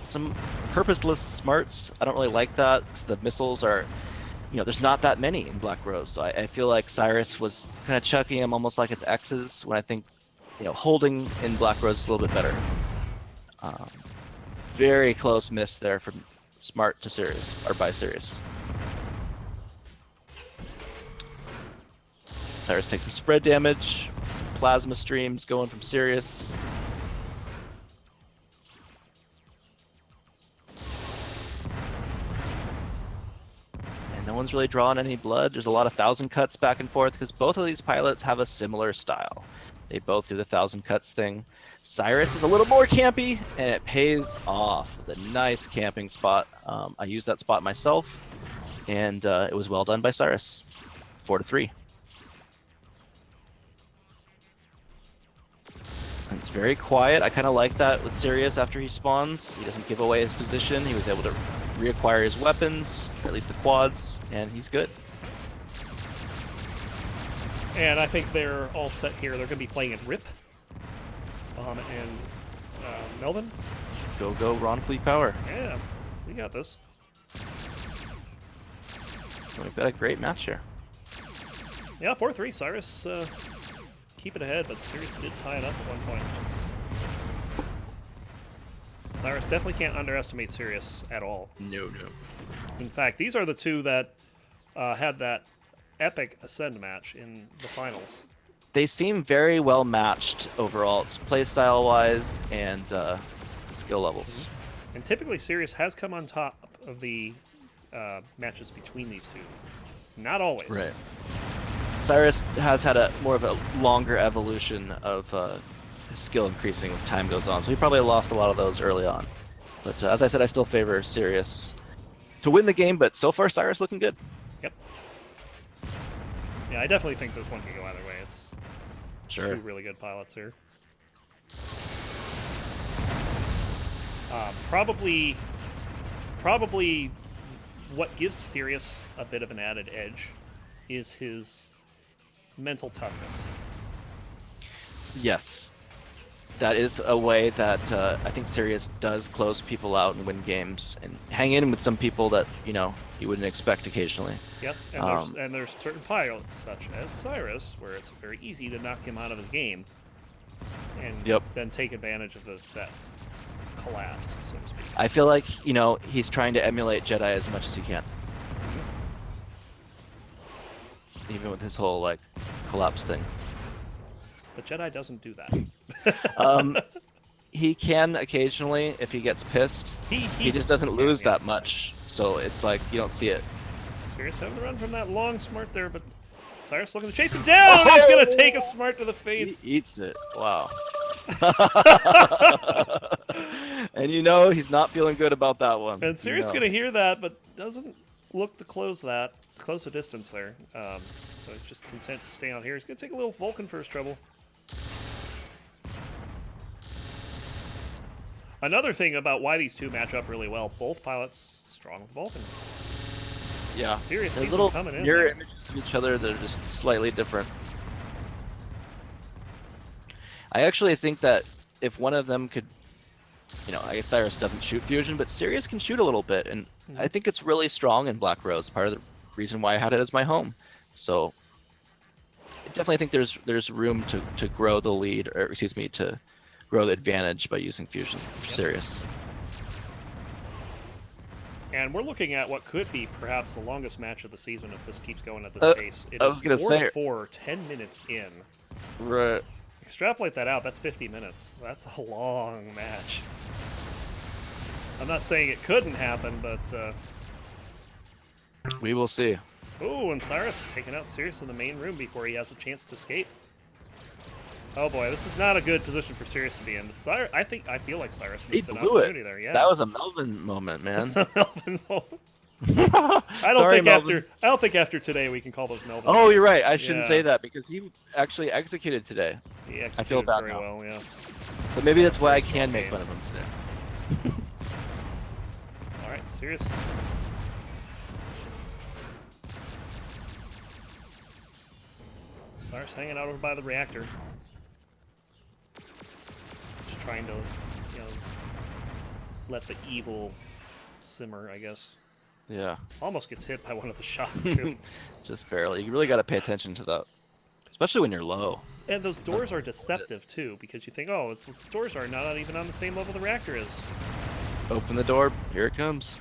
Some purposeless smarts. I don't really like that, 'cause the missiles are, you know, there's not that many in Black Rose. So I feel like Cyrus was kind of chucking them almost like it's X's, when I think, you know, holding in Black Rose is a little bit better. Very close miss there from Smart to Sirius, or by Sirius. Cyrus takes some spread damage, some plasma streams going from Sirius. And no one's really drawing any blood. There's a lot of 1,000 cuts back and forth because both of these pilots have a similar style. They both do the 1,000 cuts thing. Cyrus is a little more campy, and it pays off with a nice camping spot. I used that spot myself, and it was well done by Cyrus. 4-3. And it's very quiet. I kind of like that with Sirius after he spawns. He doesn't give away his position. He was able to reacquire his weapons, or at least the quads, and he's good. And I think they're all set here. They're going to be playing at Rip. Bahamut and Melvin. Go, go, Ron Fleet Power. Yeah, we got this. We've got a great match here. Yeah, 4-3. Cyrus keep it ahead, but Cyrus did tie it up at one point. Cyrus definitely can't underestimate Cyrus at all. No. In fact, these are the two that had that epic Ascend match in the finals. They seem very well matched overall, playstyle wise and skill levels. And typically, Cyrus has come on top of the matches between these two. Not always. Right. Cyrus has had a more of a longer evolution of his skill increasing as time goes on, so he probably lost a lot of those early on. But as I said, I still favor Cyrus to win the game, but so far Cyrus looking good. Yep. Yeah, I definitely think this one can go either way. It's Sure. two really good pilots here. Probably what gives Cyrus a bit of an added edge is his mental toughness. Yes. That is a way that I think Cyrus does close people out and win games and hang in with some people that, you know, you wouldn't expect occasionally. Yes, and there's certain pilots, such as Cyrus, where it's very easy to knock him out of his game and then take advantage of that collapse, so to speak. I feel like, you know, he's trying to emulate Jedi as much as he can. Even with his whole, like, collapse thing. But Jedi doesn't do that. He can occasionally if he gets pissed. He just doesn't lose that much, so it's like you don't see it. Cyrus having to run from that long smart there, but Cyrus looking to chase him down. He's gonna take a smart to the face. He eats it. Wow. And you know he's not feeling good about that one. And Cyrus gonna hear that, but doesn't look to close the distance there. So he's just content to stay out here. He's gonna take a little Vulcan for his trouble. Another thing about why these two match up really well, both pilots strong with Vulcan. Yeah. Cyrus They're sees little them coming in. mirror There. images of each other that are just slightly different. I actually think that if one of them could, you know, I guess Cyrus doesn't shoot fusion, but Cyrus can shoot a little bit, and I think it's really strong in Black Rose. Part of the reason why I had it as my home. So I definitely think there's room to grow the lead, or excuse me, to grow the advantage by using fusion for Cyrus. And we're looking at what could be perhaps the longest match of the season if this keeps going at this pace. It I was gonna say 4-4, 10 minutes in. Right. Extrapolate that out, that's 50 minutes. That's a long match. I'm not saying it couldn't happen, but... We will see. Ooh, and Cyrus taking out Cyrus in the main room before he has a chance to escape. Oh boy, this is not a good position for Cyrus to be in. But Cyrus, I feel like Cyrus He missed an blew opportunity it. there. Yeah, That was a Melvin moment, man. Melvin moment. I don't think after today we can call those Melvin. Oh, moments. you're right. I shouldn't Yeah. say that because he actually executed today. He I feel executed bad very now. well. Yeah. But maybe that's why I Very can strong make game. fun of him today. All right, Cyrus. Cyrus hanging out over by the reactor. Just trying to, you know, let the evil simmer, I guess. Yeah. Almost gets hit by one of the shots, too. Just barely. You really got to pay attention to that. Especially when you're low. And those doors are deceptive, too, because you think, oh, the doors are not even on the same level the reactor is. Open the door. Here it comes.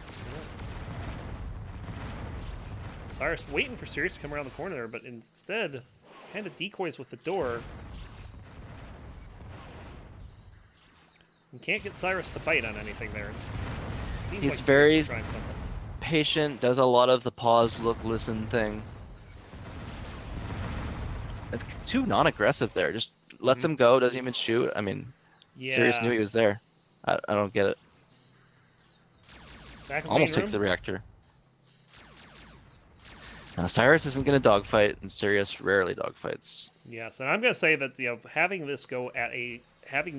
Cyrus waiting for Cyrus to come around the corner there, but instead kind of decoys with the door. You can't get Cyrus to bite on anything there. Seems He's like Cyrus very is trying something. patient, does a lot of the pause, look, listen thing. It's too non-aggressive there. Just lets him go, doesn't even shoot. I mean, Yeah. Cyrus knew he was there. I don't get it. Back in the Almost main takes the room. reactor. Now, Cyrus isn't going to dogfight, and Cyrus rarely dogfights. Yes, and I'm going to say that having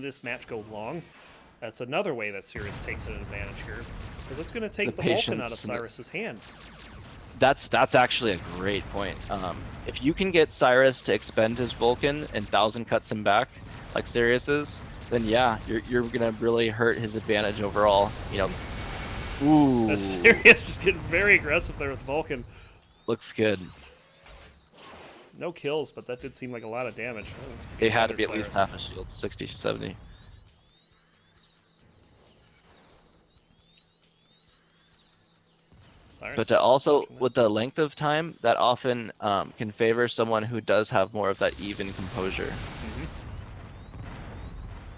this match go long, that's another way that Cyrus takes an advantage here, because it's going to take the Vulcan out of patience and the- Cyrus's hands. That's actually a great point. If you can get Cyrus to expend his Vulcan and 1,000 cuts him back, like Sirius is, then yeah, you're gonna really hurt his advantage overall. You know. Ooh. Sirius just getting very aggressive there with Vulcan. Looks good. No kills, but that did seem like a lot of damage. Oh, that's They had to be at Cyrus. least half a shield, 60, 70. Cyrus But also, watching that. with the length of time, that often can favor someone who does have more of that even composure.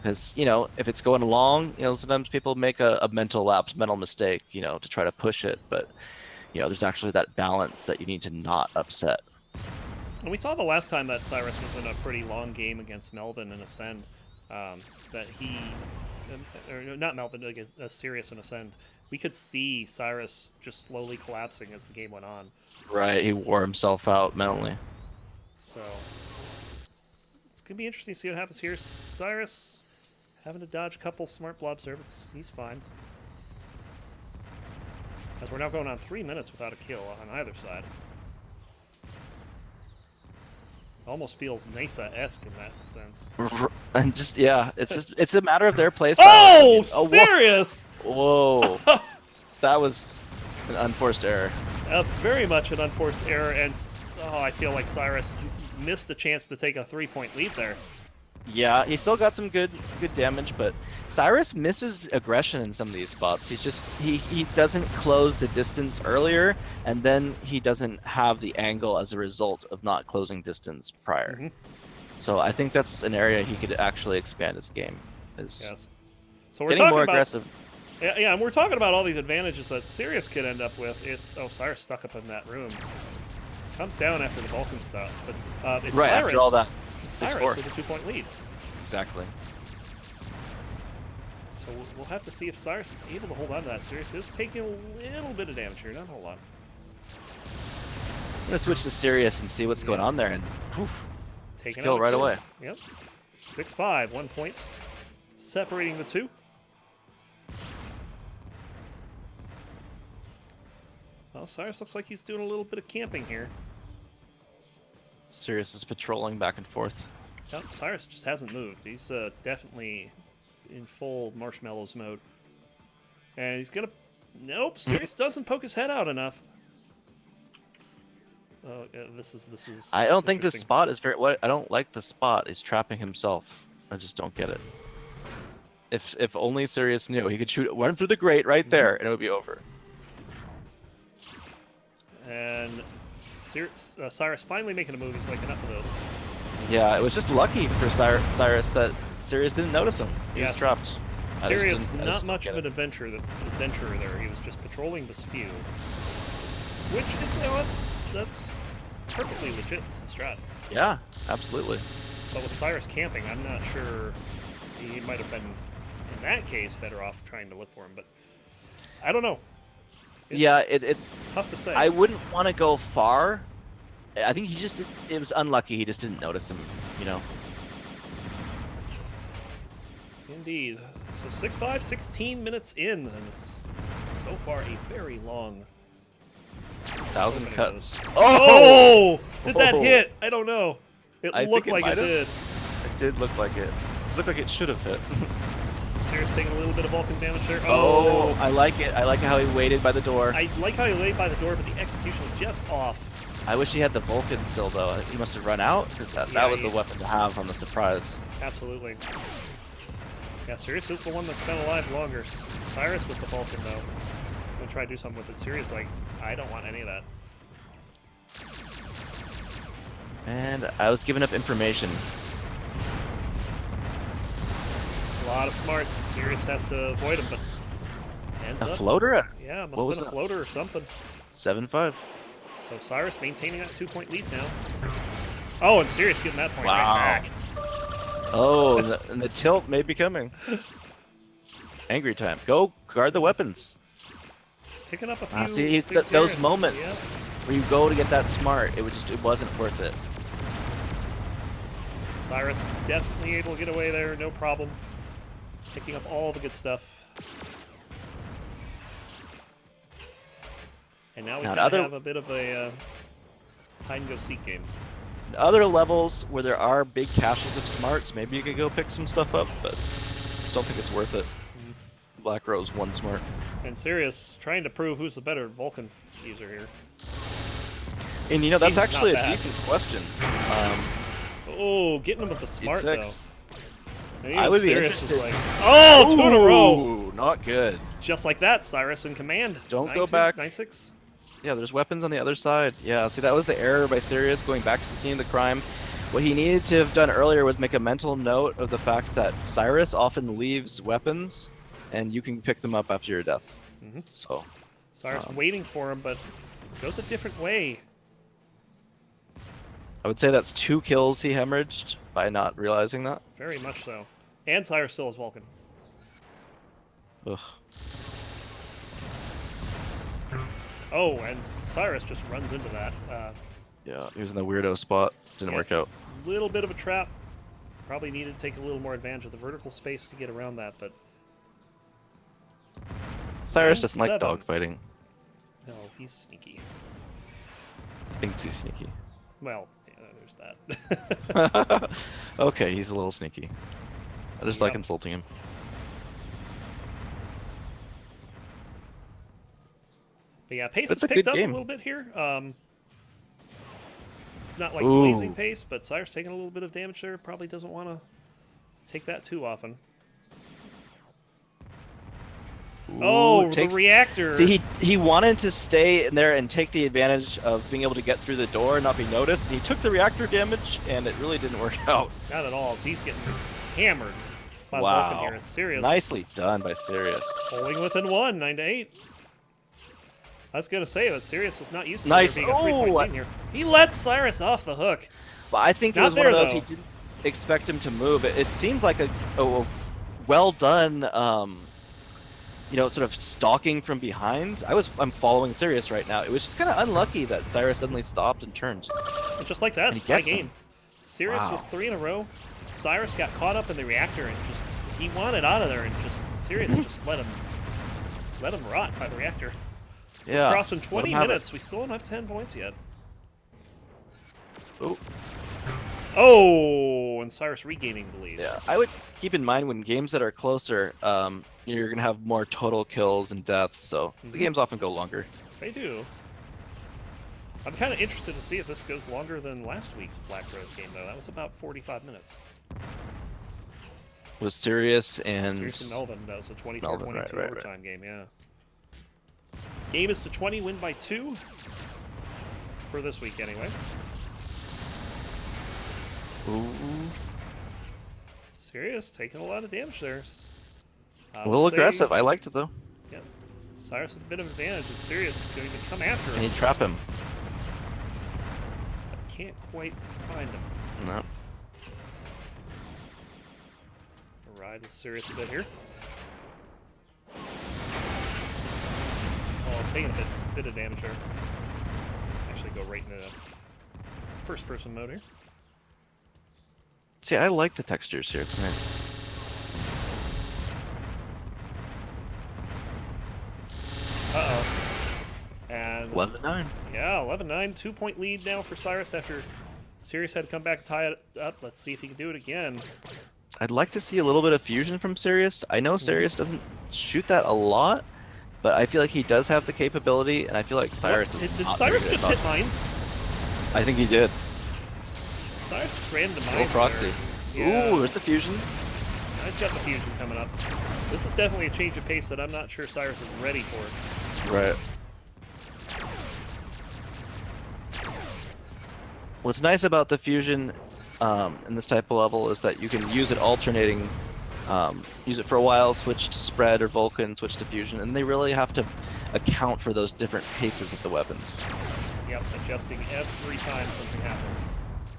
Because, you know, if it's going along, you know, sometimes people make a mental lapse, mental mistake, you know, to try to push it. But, you know, there's actually that balance that you need to not upset. And we saw the last time that Cyrus was in a pretty long game against Melvin in Ascend, that he, or not Melvin, against Sirius in Ascend, we could see Cyrus just slowly collapsing as the game went on. Right, he wore himself out mentally. So it's going to be interesting to see what happens here. Cyrus having to dodge a couple smart blob servants, he's fine. As we're now going on 3 minutes without a kill on either side. Almost feels Nasa-esque in that sense. And just, yeah, it's a matter of their playstyle. Oh, Sirius! Whoa. That was an unforced error. Very much an unforced error, and I feel like Cyrus missed a chance to take a 3-point lead there. Yeah, he still got some good damage, but Cyrus misses aggression in some of these spots. He's just he doesn't close the distance earlier, and then he doesn't have the angle as a result of not closing distance prior. So I think that's an area he could actually expand his game. Yes. So we're getting talking more about, aggressive. Yeah, and we're talking about all these advantages that Sirius could end up with. It's Cyrus stuck up in that room. Comes down after the Vulcan stops, but it's Right, Cyrus. after all that. It's Cyrus with a 2-point lead. Exactly. So we'll have to see if Cyrus is able to hold on to that. Sirius is taking a little bit of damage here, not a whole lot. I'm gonna switch to Sirius and see what's going on there, and poof, Taking kill out a right away. Yep. 6-5, 1 point separating the two. Well, Cyrus looks like he's doing a little bit of camping here. Sirius is patrolling back and forth. Yep, Cyrus just hasn't moved. He's definitely in full marshmallows mode. And he's gonna... Nope, Sirius doesn't poke his head out enough. Oh, yeah, this is. I don't think this interesting. spot is very. What I don't like the spot is trapping himself. I just don't get it. If only Sirius knew, he could shoot run through the grate right there, and it would be over. And Cyrus finally making a move. He's like, enough of this. Yeah, it was just lucky for Cyrus that Sirius didn't notice him. He was trapped. Sirius, not just much don't of get an adventurer there. He was just patrolling the spew, which is, you know, that's perfectly legit as a strat. Yeah, absolutely. But with Cyrus camping, I'm not sure. He might have been, in that case, better off trying to look for him. But I don't know. It's tough to say. I wouldn't want to go far. I think it was unlucky. He just didn't notice him, you know. Indeed. So 6-5, 16 minutes in, and it's so far a very long 1,000 cuts. Oh! Did that Oh! hit? I don't know. I It looked think it like it might have. did. It did look like it. It looked like it should have hit. Sirius taking a little bit of Vulcan damage there. Oh, I like it. I like how he waited by the door. I like how he laid by the door, but the execution was just off. I wish he had the Vulcan still, though. He must have run out, because that was the weapon to have on the surprise. Absolutely. Yeah, Sirius is the one that's been alive longer. Cyrus with the Vulcan, though. I'm going to try to do something with it. Sirius, like, I don't want any of that. And I was giving up information. A lot of smarts. Sirius has to avoid him, but ends A up. floater? Yeah, must What have was been a that? floater or something. 7-5. So Cyrus maintaining that 2-point lead now. Oh, and Sirius getting that point Wow. right back. Oh, and the tilt may be coming. Angry time. Go guard the weapons. Picking up a few. See, things those here. moments Yeah. where you go to get that smart, it wasn't worth it. Cyrus definitely able to get away there, no problem. Picking up all the good stuff. And now we Now, kind of other- have a bit of a hide-and-go-seek game. Other levels where there are big caches of smarts, maybe you could go pick some stuff up, but just don't think it's worth it. Black Rose, 1 smart. And Cyrus trying to prove who's the better Vulcan user here. And you know, that's He's actually not a bad. decent question. Oh, getting him with the smart, though. 6. Maybe I would be Cyrus is interested. like, oh, 2 in a row! Ooh, not good. Just like that, Cyrus in command. Don't go back. 9-6. Yeah, there's weapons on the other side. Yeah, see, that was the error by Cyrus going back to the scene of the crime. What he needed to have done earlier was make a mental note of the fact that Cyrus often leaves weapons, and you can pick them up after your death. Mhm. So, Cyrus waiting for him, but goes a different way. I would say that's 2 kills he hemorrhaged by not realizing that. Very much so. And Cyrus still has Vulcan. Ugh. Oh, and Cyrus just runs into that. Yeah, he was in the weirdo spot. Didn't Yeah. work out. Little bit of a trap. Probably needed to take a little more advantage of the vertical space to get around that, but Cyrus doesn't like 9-7. dogfighting. no, he's sneaky. Thinks he's sneaky. Well, yeah, there's that. Okay, he's a little sneaky. I just like Yep. insulting him. But yeah, pace That's has a picked good up game. a little bit here. It's not like Ooh. blazing pace, but Cyrus taking a little bit of damage there. Probably doesn't want to take that too often. Oh, Ooh, the reactor. See, he wanted to stay in there and take the advantage of being able to get through the door and not be noticed. And he took the reactor damage, and it really didn't work out. Not at all. So he's getting hammered by Wow. Vulcan here. It's Cyrus. Nicely done by Cyrus. Pulling within 1, 9-8. I was going to say that Sirius is not used to Nice. there being a 3-point Oh, lead here. He lets Cyrus off the hook. But I think it Not was one of there, those he though. didn't expect him to move. It seemed like a well done, you know, sort of stalking from behind. I'm following Sirius right now. It was just kind of unlucky that Cyrus suddenly stopped and turned. And just like that, And it's he tie gets him. game. Sirius Wow. with 3 in a row. Cyrus got caught up in the reactor and just he wanted out of there, and just Sirius just let him rot by the reactor. Yeah. Crossing let 20 him have it. minutes. We still don't have 10 points yet. Oh. Oh, and Cyrus regaining the lead. Yeah, I would keep in mind when games that are closer, you're gonna have more total kills and deaths, so the games often go longer. They do. I'm kind of interested to see if this goes longer than last week's Black Rose game, though. That was about 45 minutes. Was Sirius and Sirius and Melvin, that was a 24-22 Melvin, right. overtime game, yeah. Game is to 20, win by 2. For this week, anyway. Ooh, Sirius taking a lot of damage there. a little aggressive. I liked it though. Yeah. Cyrus with a bit of advantage, and Sirius is going to come after And him. he trap him. Can't quite find him. No. Ride with Sirius a bit here. Oh, taking a bit of damage there. Actually go right into first person mode here. See, I like the textures here. It's nice. Uh-oh. And 11-9. yeah, 11-9, 2-point lead now for Cyrus after Sirius had to come back and tie it up. Let's see if he can do it again. I'd like to see a little bit of fusion from Sirius. I know Sirius doesn't shoot that a lot, but I feel like he does have the capability, and I feel like Cyrus is Did not Cyrus very good just at hit mines? I think he did. Cyrus just ran into mines. Little proxy. There. Yeah. Ooh, there's the fusion. Now he's got the fusion coming up. This is definitely a change of pace that I'm not sure Cyrus is ready for. Right. What's nice about the fusion in this type of level is that you can use it alternating. Use it for a while, switch to spread or Vulcan, switch to fusion, and they really have to account for those different paces of the weapons. Yep, adjusting every time something happens.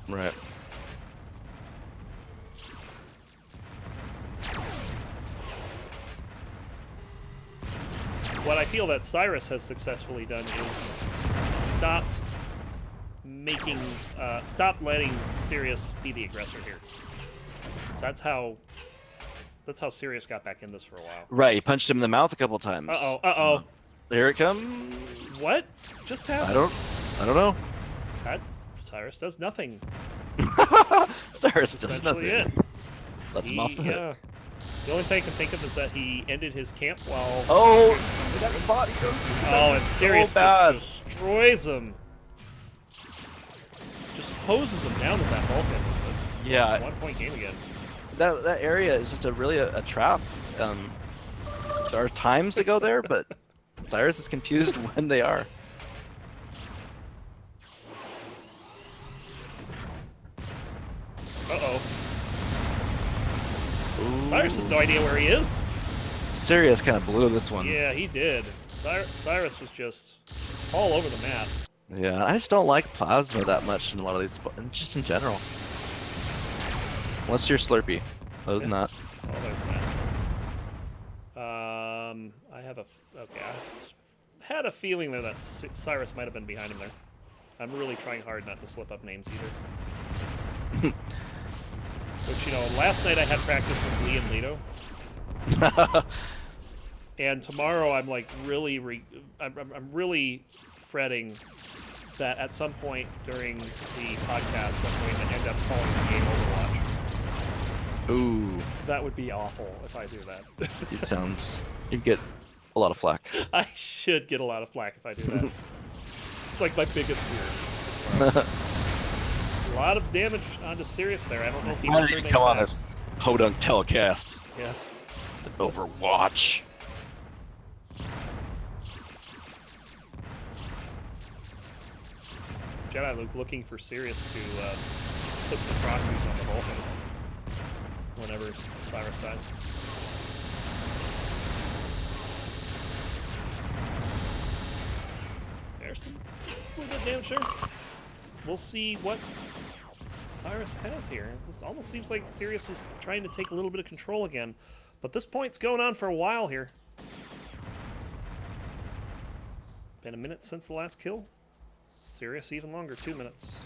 Right. What I feel that Cyrus has successfully done is stop letting Sirius be the aggressor here. So that's how Sirius got back in this for a while. Right, he punched him in the mouth a couple times. Uh-oh. Here it comes. What just happened? I don't know. That Cyrus does nothing. Cyrus That's does essentially nothing. it. Let's him off the hook. Yeah. The only thing I can think of is that he ended his camp while. Oh, that spot he goes to. Oh, and Sirius so bad. just destroys him. Just hoses him down with that Vulcan. It's Yeah. a 1-point game again. That area is just a trap. There are times to go there, but Cyrus is confused when they are. Uh-oh. Ooh. Cyrus has no idea where he is. Sirius kind of blew this one. Yeah, he did. Cyrus was just all over the map. Yeah, I just don't like plasma that much in a lot of these, just in general. Unless you're Slurpee. Other than that. Oh, there's that. I have a... Okay, I had a feeling there that Cyrus might have been behind him there. I'm really trying hard not to slip up names either. Which, you know, last night I had practice with Lee and Leto. And tomorrow I'm like really... I'm really fretting that at some point during the podcast I'm going to end up calling the game Overwatch. Ooh. That would be awful if I do that. It sounds... You'd get a lot of flack. I should get a lot of flack if I do that. It's like my biggest fear. A lot of damage onto Cyrus there. I don't know if he Why can did turn you things come on back. this podunk telecast? Yes. Overwatch. Jediluke looking for Cyrus to put some proxies on the Vulcan whenever Cyrus dies. There's some little bit damage there. We'll see what Cyrus has here. This almost seems like Cyrus is trying to take a little bit of control again. But this point's going on for a while here. Been a minute since the last kill. Cyrus even longer, 2 minutes.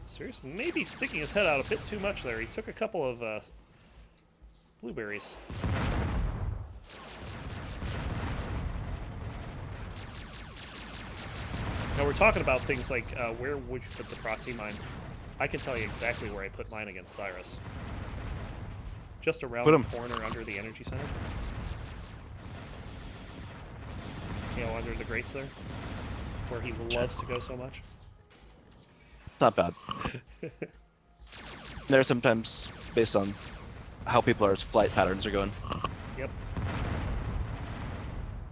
Cyrus may be sticking his head out a bit too much there. He took a couple of blueberries. Now we're talking about things like where would you put the proxy mines. I can tell you exactly where I put mine against Cyrus. Just around the corner under the energy center. You know, under the grates there. Where he loves to go so much. It's not bad. There sometimes based on how people's flight patterns are going. Yep.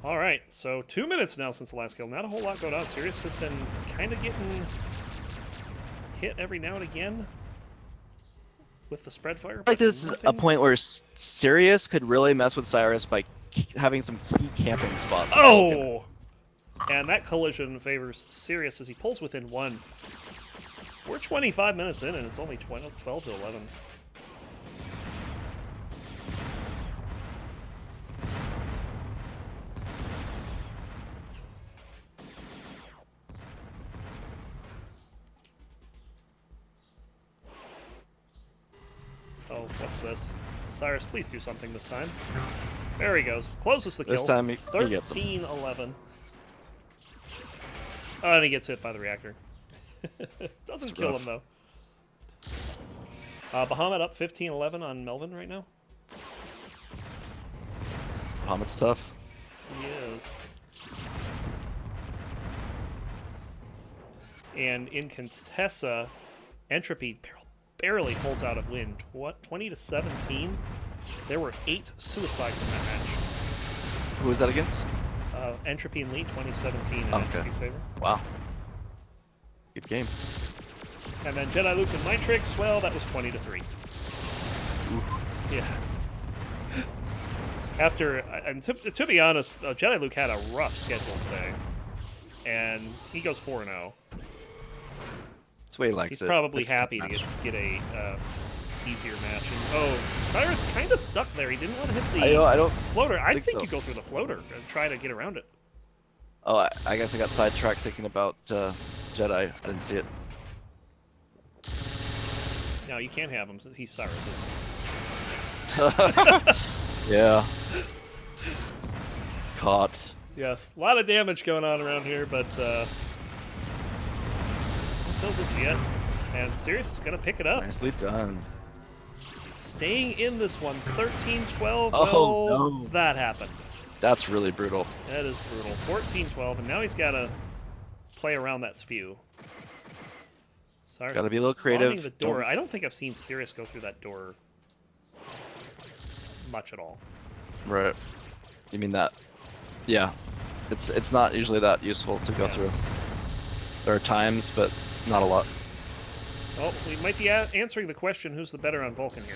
Alright, so 2 minutes now since the last kill. Not a whole lot going on. Cyrus has been kind of getting hit every now and again with the spread fire. Like this is a point where Sirius could really mess with Cyrus by having some key camping spots. Oh! And that collision favors Cyrus as he pulls within 1. We're 25 minutes in and it's only 12 to 11. Oh, what's this? Cyrus, please do something this time. There he goes. Closes the kill. This time he gets him. 13-11. Oh, and he gets hit by the reactor. Doesn't kill him, though. Bahamut up 15-11 on Melvin right now. Bahamut's tough. He is. And in Contessa, Entropy barely pulls out a win. 20 to 17. There were 8 suicides in that match. Who was that against? Entropy and Lee, 2017 in Entropy's favor. Wow. Good game. And then Jediluke and Mitrix, well, that was 20 to 3. Ooh. Yeah. After, and to be honest, Jediluke had a rough schedule today. And he goes 4-0. That's the way he likes He's it. probably It's happy to get a easier match. And, oh, Cyrus kind of stuck there. He didn't want to hit the I don't floater. I think so. you go through the floater and try to get around it. Oh, I guess I got sidetracked thinking about Jedi. I didn't see it. No, you can't have him. He's Cyrus's. Yeah. Caught. Yes, a lot of damage going on around here, but no kills us yet. And Cyrus is going to pick it up. Nicely done. Staying in this one, 13-12. Oh, no, no. That happened. That's really brutal. That is brutal. 14-12, and now he's got to play around that spew. Cyrus Gotta be a little blocking creative. the door. I don't think I've seen Cyrus go through that door much at all. Right. You mean that? Yeah. It's not usually that useful to go Yes. through. There are times, but not a lot. Well, we might be answering the question, who's the better on Vulcan here?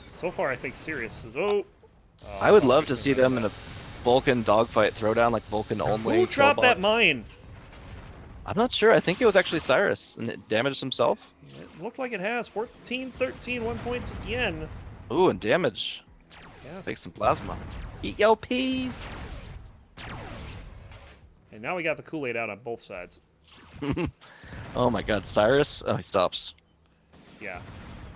So far, I think Cyrus is... I would love to see them in a Vulcan dogfight throwdown, like Vulcan only. Who dropped that killbots. mine? I'm not sure. I think it was actually Cyrus, and it damaged himself. It looked like it has. 14-13, 1 point again. Ooh, and damage. Yes. Take some plasma. Eat yo peas! And now we got the Kool-Aid out on both sides. Oh my god, Cyrus? Oh, he stops. Yeah.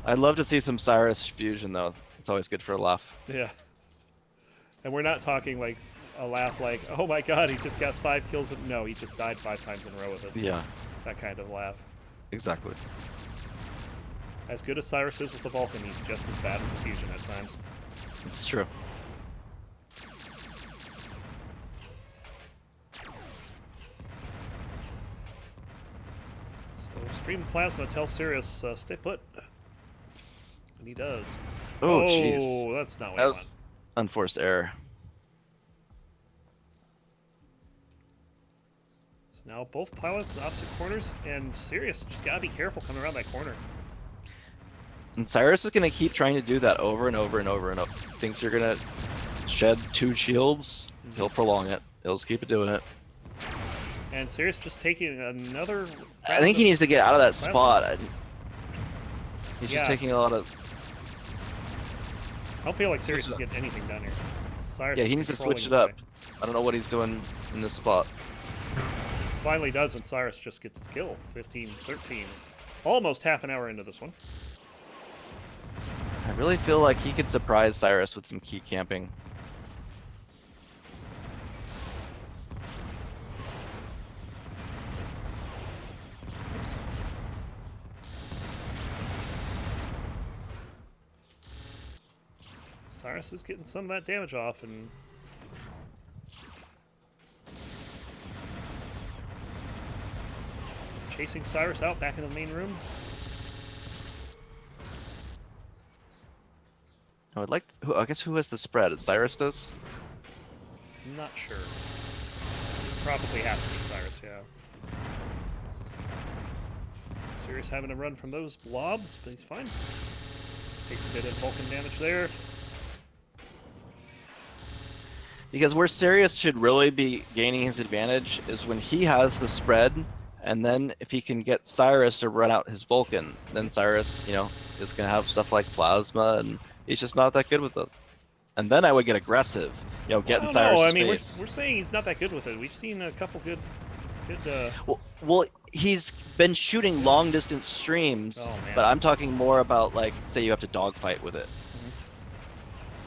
I'd love to see some Cyrus fusion, though. It's always good for a laugh. Yeah. And we're not talking like a laugh like, oh my god, he just got 5 kills. No, he just died 5 times in a row with it. Yeah, That kind of laugh. exactly. As good as Cyrus is with the Vulcan, he's just as bad with the fusion at times. It's true. So Stream Plasma tells Cyrus, stay put. And he does. Oh, jeez. Oh, that's not what That I was want. unforced error. So now both pilots in opposite corners, and Cyrus just gotta be careful coming around that corner. And Cyrus is going to keep trying to do that over and over and over and over. Thinks you're going to shed 2 shields. He'll prolong it. He'll just keep doing it. And Cyrus just taking another. I think he needs to get out of that plasma. spot. He's Yeah. just taking a lot of... I don't feel like Cyrus is getting anything done here. Cyrus Yeah, is he needs to controlling switch it the up. play. I don't know what he's doing in this spot. Finally does, and Cyrus just gets the kill. 15-13. Almost half an hour into this one. I really feel like he could surprise Cyrus with some key camping. Cyrus is getting some of that damage off, and chasing Cyrus out back in the main room. I would like... I guess who has the spread? Cyrus does? I'm not sure. It probably has to be Cyrus, yeah. Cyrus having to run from those blobs, but he's fine. Takes a bit of Vulcan damage there. Because where Sirius should really be gaining his advantage is when he has the spread, and then if he can get Cyrus to run out his Vulcan, then Cyrus, you know, is going to have stuff like Plasma, and he's just not that good with it. And then I would get aggressive, you know, getting Cyrus' I mean, face. we're saying he's not that good with it. We've seen a couple good Well, he's been shooting long-distance streams, Oh, man. but I'm talking more about, like, say you have to dogfight with it.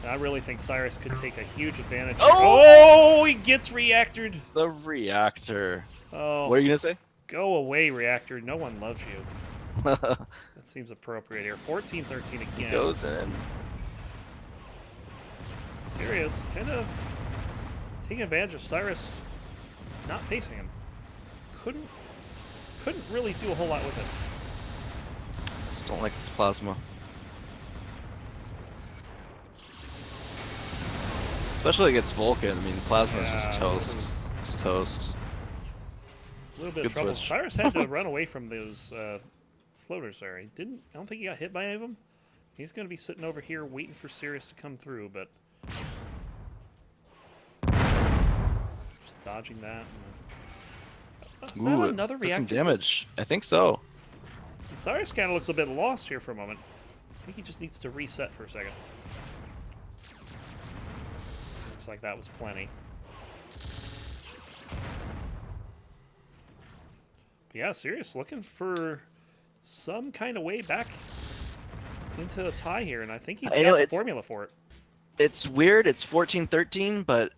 I really think Cyrus could take a huge advantage. Oh! Oh, he gets reactored. The reactor. Oh, What are you going to say? go away, reactor. No one loves you. That seems appropriate here. 14-13 again. Goes in. Sirius kind of taking advantage of Cyrus not facing him. Couldn't really do a whole lot with it. Just don't like this Plasma. Especially against Vulcan. I mean, Plasma is just Yeah, toast. this is- Just toast. A little bit of Good trouble. switch. Cyrus had to run away from those floaters there. He didn't. I don't think he got hit by any of them. He's going to be sitting over here waiting for Cyrus to come through, but just dodging that. Is that Ooh, another took some reactor? damage. I think so. Cyrus kind of looks a bit lost here for a moment. I think he just needs to reset for a second. Looks like that was plenty. But yeah, Sirius looking for some kind of way back into a tie here, and I think he's I got know, the it's- formula for it. It's weird. It's 14-13, but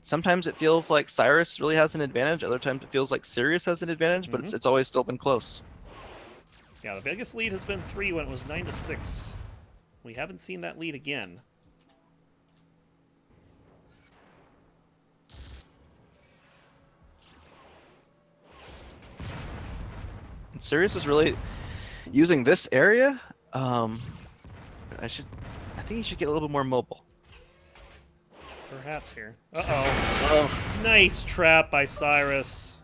sometimes it feels like Cyrus really has an advantage. Other times it feels like Sirius has an advantage, but it's always still been close. Yeah, the biggest lead has been 3 when it was 9-6. We haven't seen that lead again. Sirius is really using this area. I think he should get a little bit more mobile. Perhaps here. Uh-oh. Nice trap by Cyrus.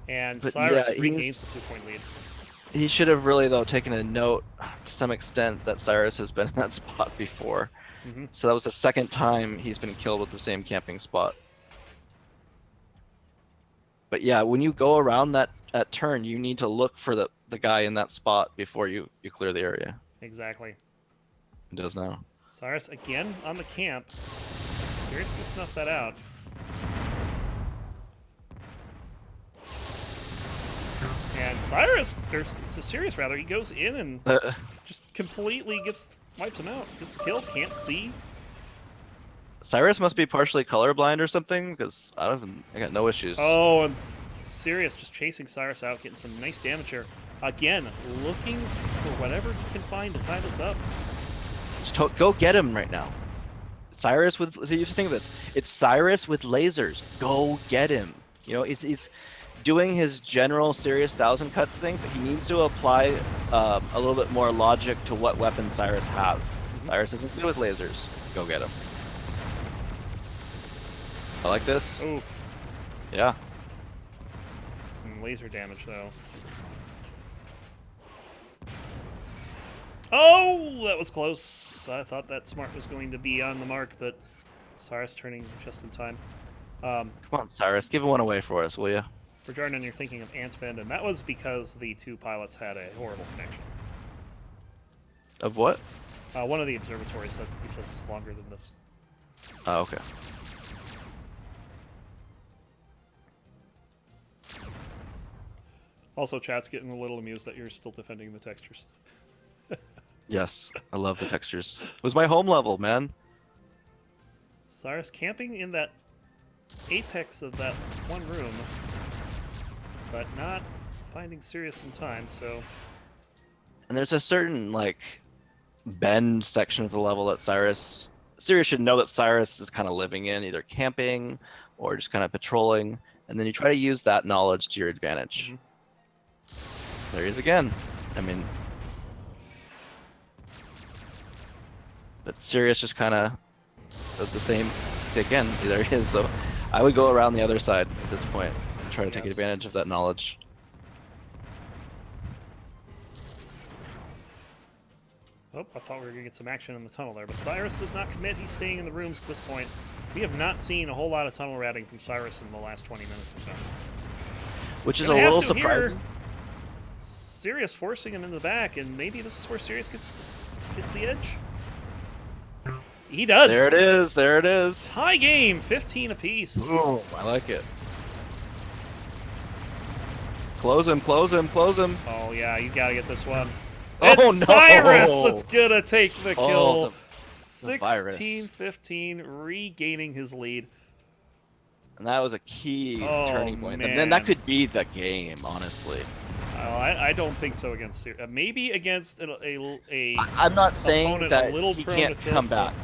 And But Cyrus yeah, regains the 2-point lead. He should have really, though, taken a note to some extent that Cyrus has been in that spot before. So that was the second time he's been killed with the same camping spot. But yeah, when you go around that turn, you need to look for the guy in that spot before you clear the area. Exactly. It does now. Cyrus again on the camp. Sirius can snuff that out. And Cyrus, or Sirius rather, he goes in and just completely wipes him out. Gets killed, can't see. Cyrus must be partially colorblind or something, because I got no issues. Oh, and Sirius just chasing Cyrus out, getting some nice damage here. Again, looking for whatever he can find to tie this up. Just go get him right now. Cyrus with, so you have to think of this. It's Cyrus with lasers. Go get him. You know, he's doing his general Sirius 1000 cuts thing, but he needs to apply a little bit more logic to what weapon Cyrus has. Cyrus isn't good with lasers. Go get him. I like this. Oof. Yeah. Some laser damage, though. Oh, that was close. I thought that smart was going to be on the mark, but Cyrus turning just in time. Come on, Cyrus. Give one away for us, will you? For Jordan, you're thinking of Antspend, and that was because the two pilots had a horrible connection. Of what? One of the observatories, he says, was longer than this. Oh, okay. Also, chat's getting a little amused that you're still defending the textures. Yes, I love the textures. It was my home level, man. Cyrus camping in that apex of that one room, but not finding Sirius in time, so... And there's a certain, like, bend section of the level that Sirius should know that Cyrus is kind of living in, either camping or just kind of patrolling, and then you try to use that knowledge to your advantage. There he is again. I mean... But Sirius just kind of does the same. See, again, there he is. So I would go around the other side at this point and try to take advantage of that knowledge. Oh, I thought we were going to get some action in the tunnel there, but Cyrus does not commit. He's staying in the rooms at this point. We have not seen a whole lot of tunnel routing from Cyrus in the last 20 minutes or so. Which is a little Here, surprising. Sirius forcing him in the back, and maybe this is where Sirius gets the edge. He does. There it is. There it is. Tie game, 15 apiece. Ooh, I like it. Close him, close him, close him. Oh, yeah, you got to get this one. Oh, It's no. Cyrus that's going to take the Oh, kill. the virus. 16-15, regaining his lead. And that was a key turning point. man. And then that could be the game, honestly. I don't think so against Sirius. Maybe against a I'm not saying opponent that a little he prone can't to tilt, come but- back.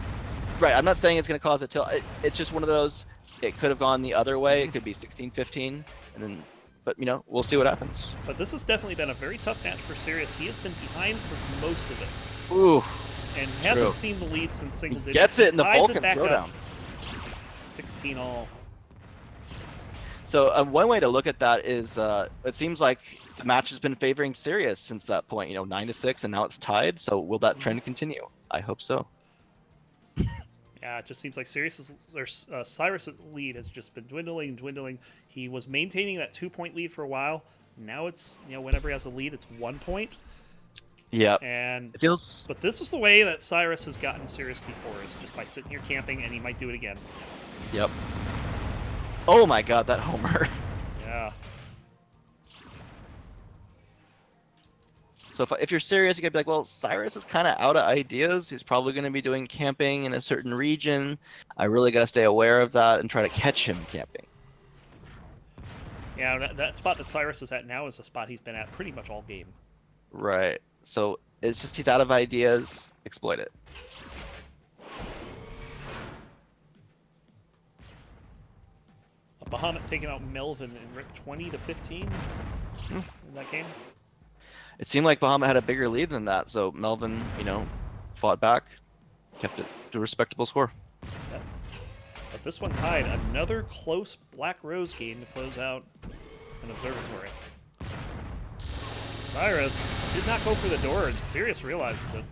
Right, I'm not saying it's going to cause a tilt. It's just one of those, it could have gone the other way. It could be 16-15, and then, but, you know, we'll see what happens. But this has definitely been a very tough match for Sirius. He has been behind for most of it. Ooh, And hasn't seen the lead since single digits. gets it in the Ties Vulcan back throwdown. up. 16 all. So one way to look at that is it seems like the match has been favoring Sirius since that point. You know, 9-6, and now it's tied. So will that trend continue? I hope so. Yeah, it just seems like Cyrus' lead has just been dwindling and dwindling. He was maintaining that 2-point lead for a while. Now it's, whenever he has a lead, it's 1 point. Yeah, And it feels. but this is the way that Cyrus has gotten Sirius before, is just by sitting here camping, and he might do it again. Yep. Oh my God, that homer. Yeah. So if you're serious, you could be like, well, Cyrus is kind of out of ideas. He's probably going to be doing camping in a certain region. I really got to stay aware of that and try to catch him camping. Yeah, that spot that Cyrus is at now is a spot he's been at pretty much all game. Right. So it's just he's out of ideas. Exploit it. Bahamut taking out Melvin and Rick 20 to 15 in that game. It seemed like Bahamut had a bigger lead than that, so Melvin, fought back, kept it to a respectable score. Yep. But this one tied. Another close Black Rose game to close out an Observatory. Cyrus did not go for the door, and Cyrus realizes it.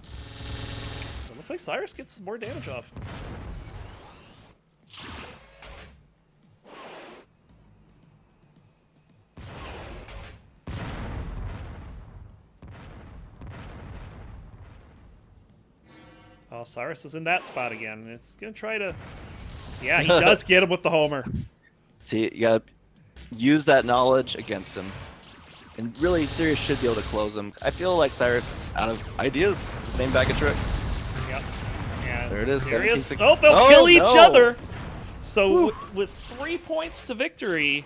It looks like Cyrus gets more damage off. Oh, Cyrus is in that spot again, and it's going to try to... Yeah, he does get him with the homer. See, you gotta use that knowledge against him. And really, Cyrus should be able to close him. I feel like Cyrus is out of ideas. It's the same bag of tricks. Yep. And There it is, Cyrus... 17-16. Oh, they'll Oh, kill each no. other! So, with 3 points to victory,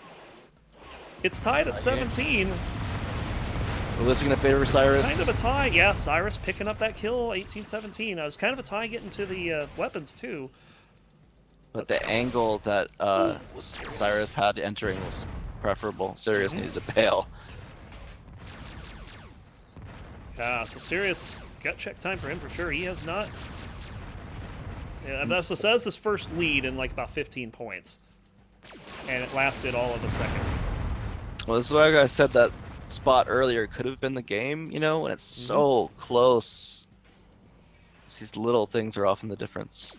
it's tied at 17. Well, this is going to favor Cyrus. Kind of a tie. Yeah, Cyrus picking up that kill, 18-17. It was kind of a tie getting to the weapons, too. But the angle that Cyrus had entering was preferable. Cyrus needed to bail. Yeah, so Cyrus, gut check time for him for sure. He has not... Yeah, that's his first lead in like about 15 points. And it lasted all of a second. Well, this is why I said that spot earlier could have been the game, when it's so close. These little things are often the difference.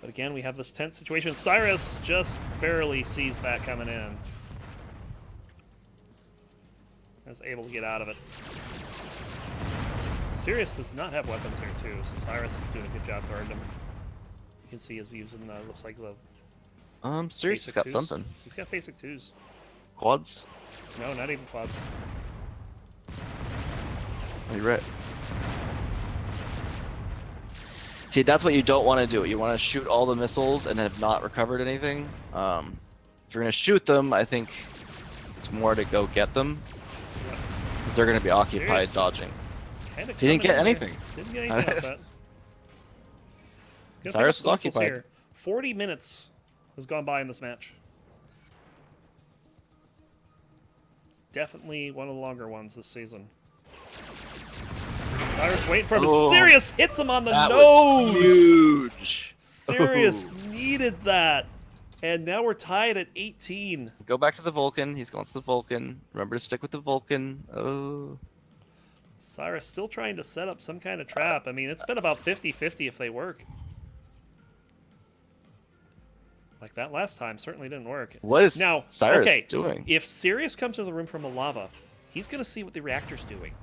But again, we have this tense situation. Cyrus just barely sees that coming in. Is able to get out of it. Cyrus does not have weapons here too, so Cyrus is doing a good job guarding him. You can see he's using, looks like the Cyrus has got twos. something. He's got basic twos. Quads? No, not even quads. Oh, you're right. See, that's what you don't want to do. You want to shoot all the missiles and have not recovered anything. If you're going to shoot them, I think it's more to go get them. Because they're going to be occupied dodging. He didn't get anything. Didn't get anything out of that. Cyrus was occupied. Here. 40 minutes has gone by in this match. It's definitely one of the longer ones this season. Cyrus waiting for him. Oh, Sirius hits him on the that nose. was huge. Sirius needed that. And now we're tied at 18. Go back to the Vulcan. He's going to the Vulcan. Remember to stick with the Vulcan. Oh. Cyrus still trying to set up some kind of trap. I mean, it's been about 50-50 if they work. Like that last time certainly didn't work. What is now, Cyrus okay, doing? If Sirius comes to the room from a lava, he's going to see what the reactor's doing.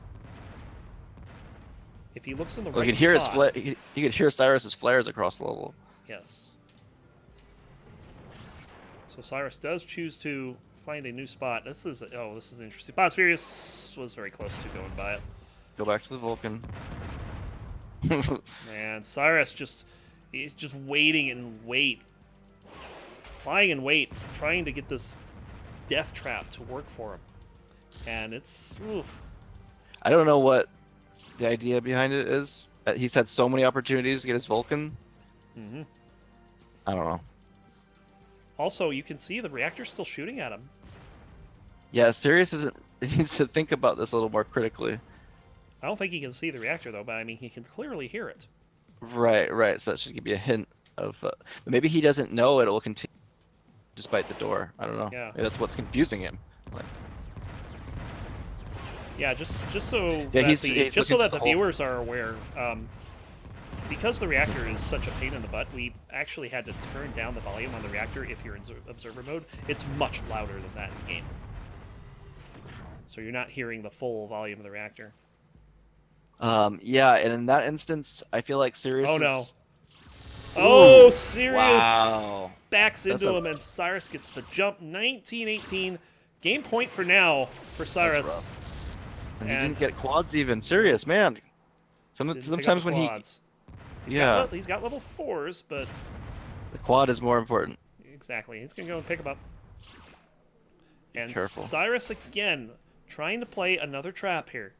If he looks in the right You could hear spot, you could hear Cyrus's flares across the level. yes. So Cyrus does choose to find a new spot. This is an interesting spot. Sirius was very close to going by it. Go back to the Vulcan. Man, Cyrus he's just waiting and wait. Lying in wait, trying to get this death trap to work for him. And it's... Oof. I don't know what the idea behind it is. He's had so many opportunities to get his Vulcan. Mm-hmm. I don't know. Also, you can see the reactor's still shooting at him. Yeah, Sirius needs to think about this a little more critically. I don't think he can see the reactor, though, but I mean, he can clearly hear it. Right. So that should give you a hint of... but maybe he doesn't know it will continue despite the door. I don't know. Yeah. Maybe that's what's confusing him. Like, Yeah, just so Yeah, that he's the looking for the hole. viewers are aware, because the reactor is such a pain in the butt, we've actually had to turn down the volume on the reactor if you're in observer mode. It's much louder than that in game. So you're not hearing the full volume of the reactor. yeah, and in that instance, I feel like Sirius. Oh no! Is... Oh, Sirius Wow. backs That's into a- him, and Cyrus gets the jump. 19-18, Game point for now for Cyrus. rough. And he And- didn't get quads even. Serious, man. Didn't pick up Sometimes the when quads. yeah, He's got level 4s, but the quad is more important. exactly. He's going to go and pick him up. And Careful. Cyrus again, trying to play another trap here.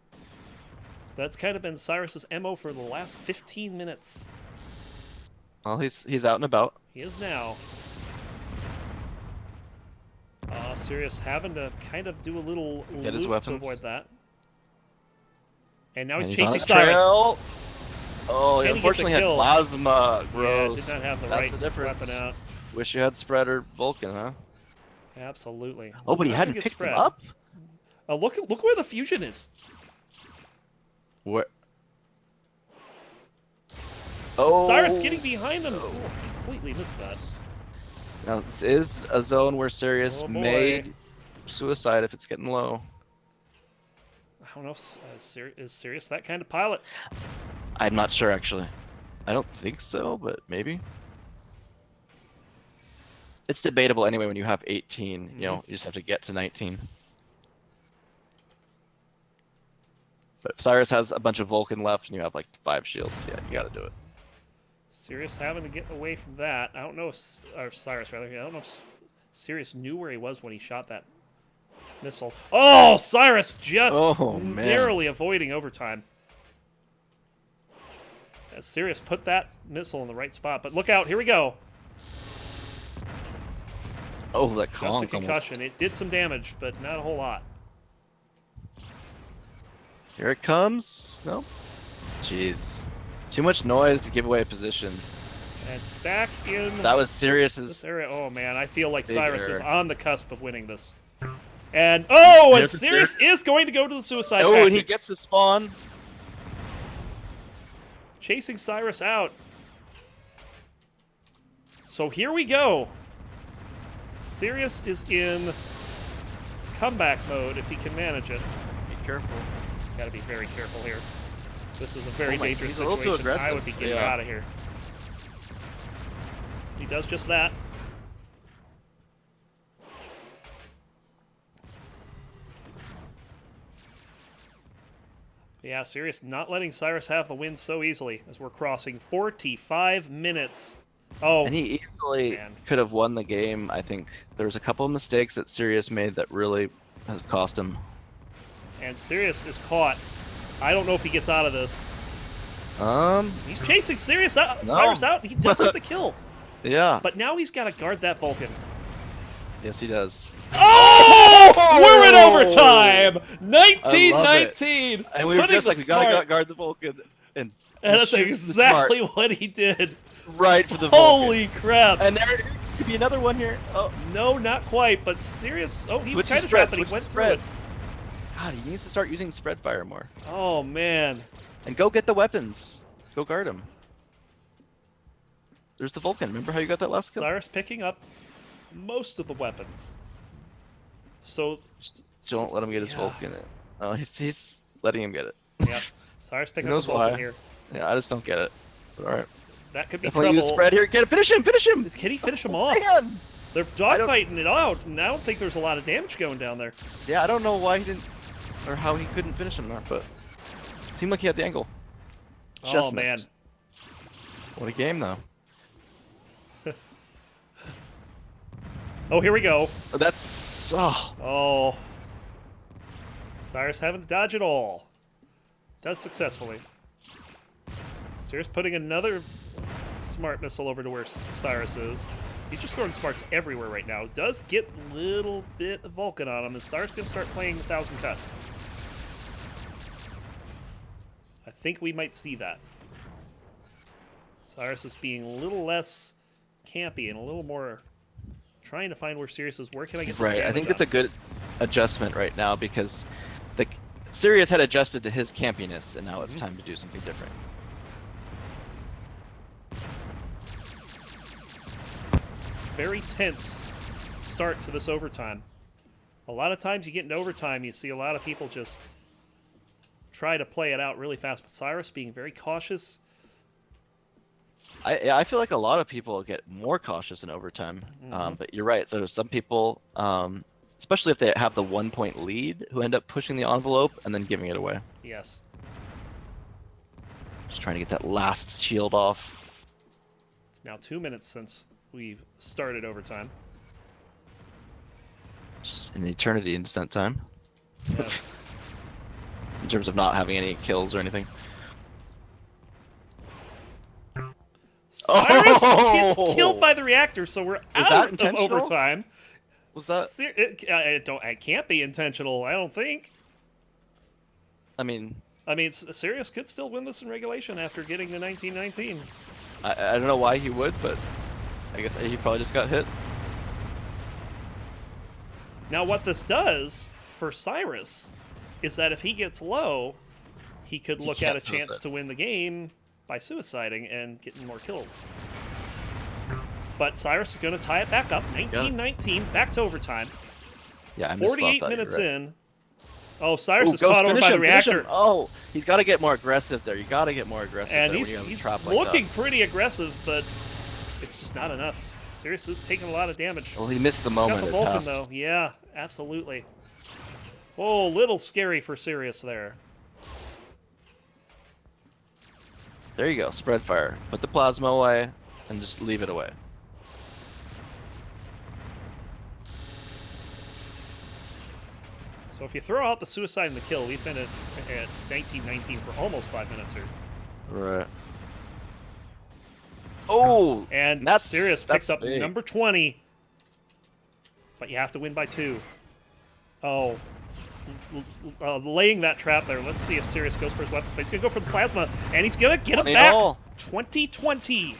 That's kind of been Cyrus's MO for the last 15 minutes. Well, he's out and about. He is now. Cyrus having to kind of do a little Get his loop to weapons. avoid that. And now he's And chasing on a Cyrus. trail. Oh, Can he he get the unfortunately had kill? plasma. Yeah, Gross. did not have the That's right the difference. weapon out. Wish you had spread or Vulcan, huh? Absolutely. Oh, but he Not hadn't gonna get picked spread. them up? Look where the fusion is. Where? Oh. Cyrus getting behind them. Oh, I completely missed that. Now, this is a zone where Sirius Oh, boy. may suicide if it's getting low. I don't know if is Sirius that kind of pilot. I'm not sure, actually. I don't think so, but maybe. It's debatable anyway when you have 18. You know, you just have to get to 19. But if Cyrus has a bunch of Vulcan left and you have like 5 shields, yeah, you gotta do it. Sirius having to get away from that. I don't know if or Cyrus rather. I don't know if Sirius knew where he was when he shot that missile. Oh, Cyrus just Oh, man. narrowly avoiding overtime. As Sirius put that missile in the right spot. But look out, here we go. Oh, that Just a conk concussion. almost. It did some damage, but not a whole lot. Here it comes. No. Jeez. Too much noise to give away a position. And back in That was this Sirius's. area. Oh man, I feel like Big Cyrus is error. on the cusp of winning this. And oh, and Here's the Sirius is going to go to the suicide Oh, and he tactics. gets the spawn. Chasing Cyrus out. So here we go. Sirius is in comeback mode if he can manage it. Be careful. He's got to be very careful here. This is a very Oh my- dangerous he's a little too situation. I aggressive. would be getting Yeah. out of here. He does just that. Yeah, Sirius not letting Cyrus have the win so easily as we're crossing 45 minutes. Oh, And he easily man. could have won the game. I think there was a couple of mistakes that Sirius made that really has cost him. and Sirius is caught. I don't know if he gets out of this. He's chasing Sirius out. No. Cyrus out. He does get the kill. Yeah. But now he's got to guard that Vulcan. Yes, he does. Oh! We're in overtime! I love it. 19-19! And we were Putting just the like, we gotta smart- guard the Vulcan. And And that's shoots the exactly smart what he did. right for the Vulcan. Holy crap. And there could be another one here. Oh, No, not quite, but Sirius... Oh, he was switch kind to of spread. trapped, but he Switch went to through spread. it. God, he needs to start using spread fire more. Oh, man. And go get the weapons. Go guard him. There's the Vulcan. Remember how you got that last kill? Cyrus picking up most of the weapons. So... Don't let him get his Yeah. Vulcan. Oh, he's letting him get it. Yep. Cyrus picking Who up the knows Vulcan why? here. Yeah, I just don't get it. But all right. That could be Definitely use trouble. spread here. Get it. Finish him. Finish him. Can he finish him off? Man. They're dogfighting it out, and I don't think there's a lot of damage going down there. Yeah, I don't know why he didn't, or how he couldn't finish him there, but it seemed like he had the angle. Oh, Just man. missed. What a game, though. Oh, here we go. That's Oh. Cyrus having to dodge it all. Does successfully. Cyrus putting another smart missile over to where Cyrus is. He's just throwing smarts everywhere right now. Does get a little bit of Vulcan on him, and Cyrus going to start playing 1,000 cuts. I think we might see that. Cyrus is being a little less campy and a little more trying to find where Sirius is. Where can I get this right. I damage think on? that's a good adjustment right now because the Sirius had adjusted to his campiness, and now it's time to do something different. Very tense start to this overtime. A lot of times you get into overtime, you see a lot of people just try to play it out really fast, but Cyrus being very cautious. I feel like a lot of people get more cautious in overtime, but you're right. So some people especially if they have the 1-point lead, who end up pushing the envelope and then giving it away. Yes. Just trying to get that last shield off. It's now 2 minutes since we've started overtime. Just an eternity in descent time. Yes. In terms of not having any kills or anything. Cyrus Oh! gets killed by the reactor, so we're that out of intentional? overtime. Was that? It can't be intentional. I don't think. I mean, Cyrus could still win this in regulation after getting to 1919. I don't know why he would, but I guess he probably just got hit. Now, what this does for Cyrus is that if he gets low, he could look at a can't chance suicide. to win the game by suiciding and getting more kills. But Cyrus is going to tie it back up. 1919, back to overtime. Yeah, I missed 48 that, minutes you're right. in. Oh, Cyrus is Go caught over finish by the him, finish him. reactor. Oh, he's got to get more aggressive there. You got to get more aggressive And there he's when you're in a he's trap like looking that. pretty aggressive, but it's just not enough. Cyrus is taking a lot of damage. Well, he missed the Got moment. the it Vulcan, passed. though. Yeah, absolutely. Oh, little scary for Cyrus there. There you go. Spread fire. Put the plasma away and just leave it away. So if you throw out the suicide and the kill, we've been at 1919 for almost 5 minutes here. Right. Oh, And that's Cyrus picks up big. number 20. But you have to win by 2. Oh. Laying that trap there. Let's see if Cyrus goes for his weapons. But he's going to go for the plasma. And he's going to get him 20 back. all. 2020.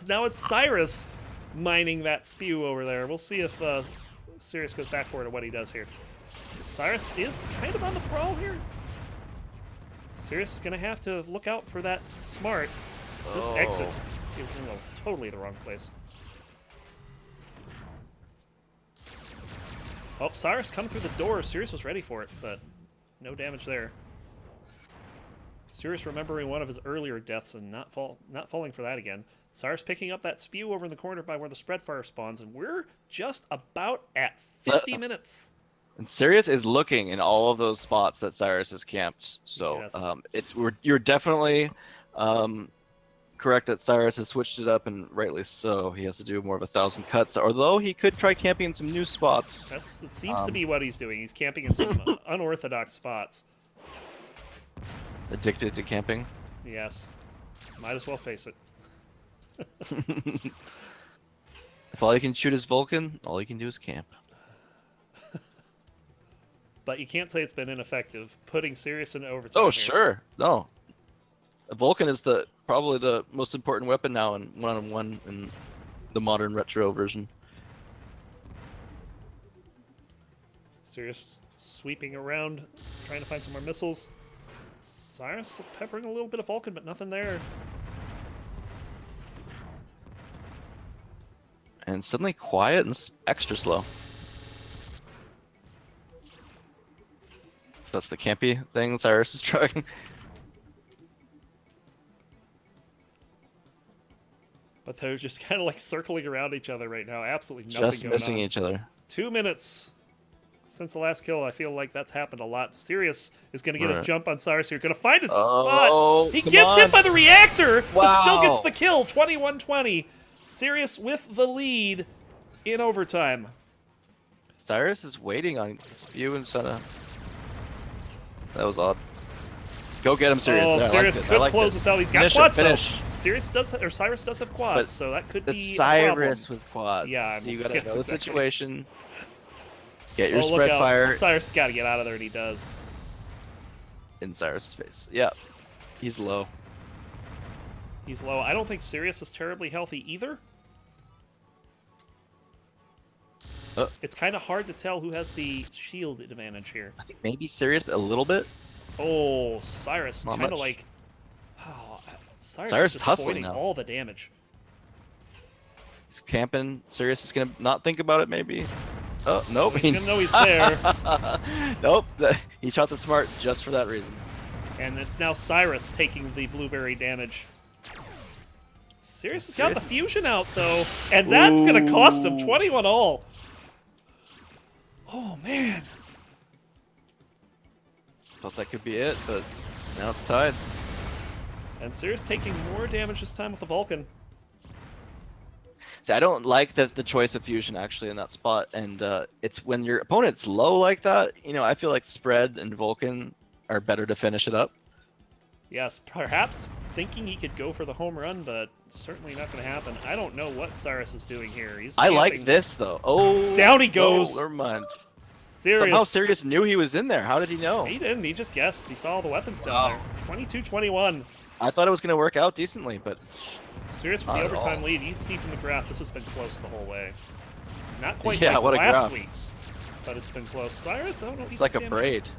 Now it's Cyrus mining that spew over there. We'll see if Cyrus goes back for it or what he does here. Cyrus is kind of on the prowl here. Cyrus is going to have to look out for that smart. This exit is in totally the wrong place. Oh, Cyrus coming through the door. Cyrus was ready for it, but no damage there. Cyrus remembering one of his earlier deaths and not falling for that again. Cyrus picking up that spew over in the corner by where the spread fire spawns, and we're just about at 50 minutes. And Cyrus is looking in all of those spots that Cyrus has camped. So Yes. you're definitely correct that Cyrus has switched it up, and rightly so. He has to do more of 1,000 cuts, although he could try camping in some new spots. That seems to be what he's doing. He's camping in some unorthodox spots. Addicted to camping. Yes. Might as well face it. If all you can shoot is Vulcan, all you can do is camp. But you can't say it's been ineffective. Putting Cyrus in overtime. Oh, here. sure. No. A Vulcan is probably the most important weapon now in one-on-one in the modern retro version. Cyrus sweeping around, trying to find some more missiles. Cyrus peppering a little bit of Vulcan, but nothing there. And suddenly quiet and extra slow. So that's the campy thing Cyrus is trying. But they're just kind of like circling around each other right now. Absolutely nothing Just going missing on. each other. 2 minutes since the last kill. I feel like that's happened a lot. Sirius is going to get a Right. jump on Cyrus here. Going to find his Oh, spot. He come gets on. hit by the reactor, but still gets Wow. the kill. 21-20. Sirius with the lead in overtime. Cyrus is waiting on Spew and Senna. That was odd. Go get him, Sirius. Oh, I like Sirius this. I could like close this. this out. He's got Finish quads him, though. finish. Cyrus does have quads, But so that could That's be a Cyrus problem. with quads. Yeah, so you gotta yes, know the exactly. situation. Get your Oh, look spread out. fire Cyrus got to get out of there, and he does. in Cyrus's face. Yeah, he's low. He's low. I don't think Sirius is terribly healthy either. It's kind of hard to tell who has the shield advantage here. I think maybe Sirius a little bit. Oh, Cyrus, Not kind of much. like... Oh, Cyrus Cyrus is is just hustling avoiding now. all the damage. He's camping. Sirius is gonna not think about it. Maybe. Oh nope. He's going to know he's there. Nope. He shot the smart just for that reason. And it's now Cyrus taking the blueberry damage. Sirius has got the fusion out, though, and that's going to cost him 21 all. Oh, man. Thought that could be it, but now it's tied. And Cyrus taking more damage this time with the Vulcan. See, I don't like the choice of fusion actually in that spot, and it's when your opponent's low like that. You know, I feel like Spread and Vulcan are better to finish it up. Yes, perhaps thinking he could go for the home run, but certainly not going to happen. I don't know what Cyrus is doing here. He's I like camping. this though. Oh, Down he goes. Oh, never mind. Sirius. Somehow Sirius knew he was in there. How did he know? He didn't. He just guessed. He saw all the weapons down there. 22-21. I thought it was going to work out decently, but Sirius with not the at overtime all. lead. You can see from the graph this has been close the whole way. Not quite Yeah, like what a last graph. week's, but it's been close. Cyrus, I don't know if it's he like took a damage. braid.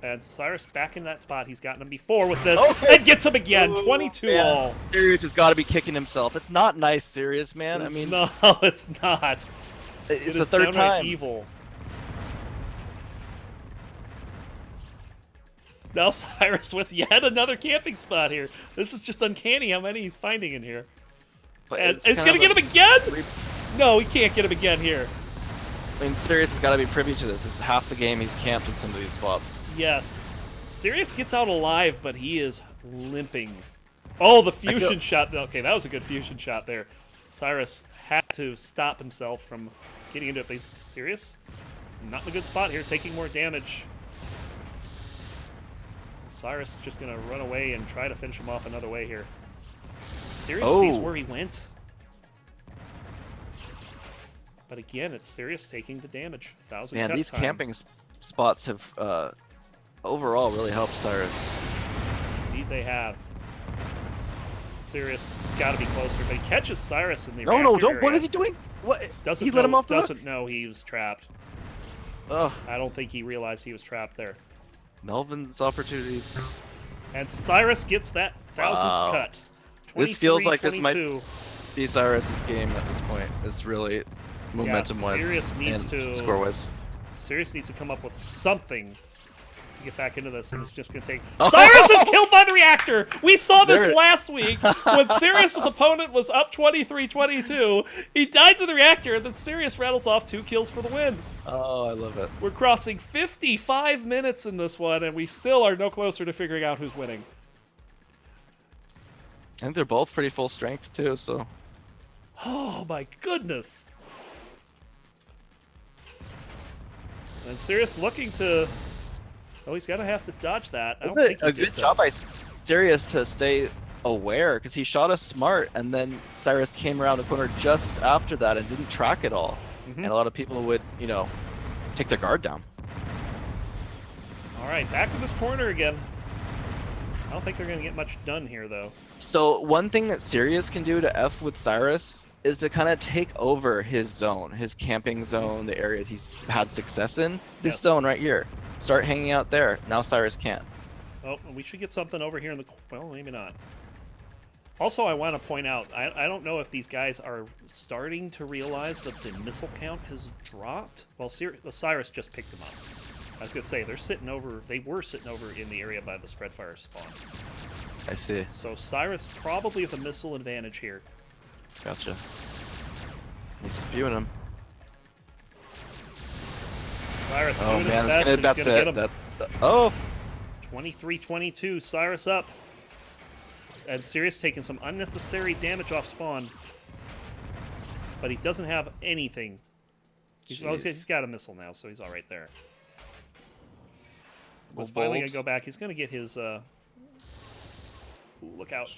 And Cyrus back in that spot. He's gotten him before with this, Okay. and gets him again. 22 Man, all. Sirius has got to be kicking himself. It's not nice, Sirius, man. I mean, no, it's not. it's It the is third downright time. evil. Now Cyrus with yet another camping spot here. This is just uncanny how many he's finding in here. But And it's kind going to of get him again? re- No, he can't get him again here. I mean, Sirius has got to be privy to this. This is half the game he's camped in some of these spots. Yes. Sirius gets out alive, but he is limping. Oh, the fusion shot. Okay, that was a good fusion shot there. Cyrus had to stop himself from getting into it. But he's Sirius, not in a good spot here, taking more damage. Cyrus just going to run away and try to finish him off another way here. Sirius sees where he went. But again, it's Sirius taking the damage. 1,000 Man, cut these time. camping spots have overall really helped Cyrus. Indeed they have. Sirius got to be closer, but he catches Cyrus in the No, reactor don't. What area. is he doing? What? Doesn't he know, let him off the hook? Doesn't know he was trapped. Ugh. I don't think he realized he was trapped there. Melvin's opportunities. And Cyrus gets that 1,000th Wow. cut. This feels like this might 23-22. be Cyrus's game at this point. It's really momentum-wise Sirius needs and to score-wise. Sirius needs to come up with something to get back into this, and it's just going to take. Oh! Cyrus is killed by the reactor. We saw this There- last week when Sirius's opponent was up 23-22. He died to the reactor, and then Sirius rattles off 2 kills for the win. Oh, I love it. We're crossing 55 minutes in this one, and we still are no closer to figuring out who's winning. I think they're both pretty full strength too, so Oh my goodness! And Sirius looking to. Oh, he's gonna have to dodge that. I don't think he a did, good though. job by Sirius to stay aware because he shot us smart, and then Cyrus came around the corner just after that and didn't track it all. Mhm. And a lot of people would, you know, take their guard down. All right, back to this corner again. I don't think they're gonna get much done here, though. So one thing that Sirius can do to F with Cyrus is to kind of take over his zone, his camping zone, the areas he's had success in. This Yes. zone right here. Start hanging out there. Now Cyrus can't. Oh, we should get something over here in the. Well, maybe not. Also, I want to point out, I don't know if these guys are starting to realize that the missile count has dropped. Well, Cyrus just picked them up. I was gonna say they were sitting over in the area by the Spreadfire spawn. I see. So Cyrus probably with a missile advantage here. Gotcha. He's spewing him. Cyrus Oh doing his man, best. that's He's gonna it. get him. Oh, 23-22, Cyrus up. And Sirius taking some unnecessary damage off spawn. But he doesn't have anything. Jeez. He's got a missile now, so he's all right there. Well, He's finally bold. going to go back. He's going to get his... Ooh, look out.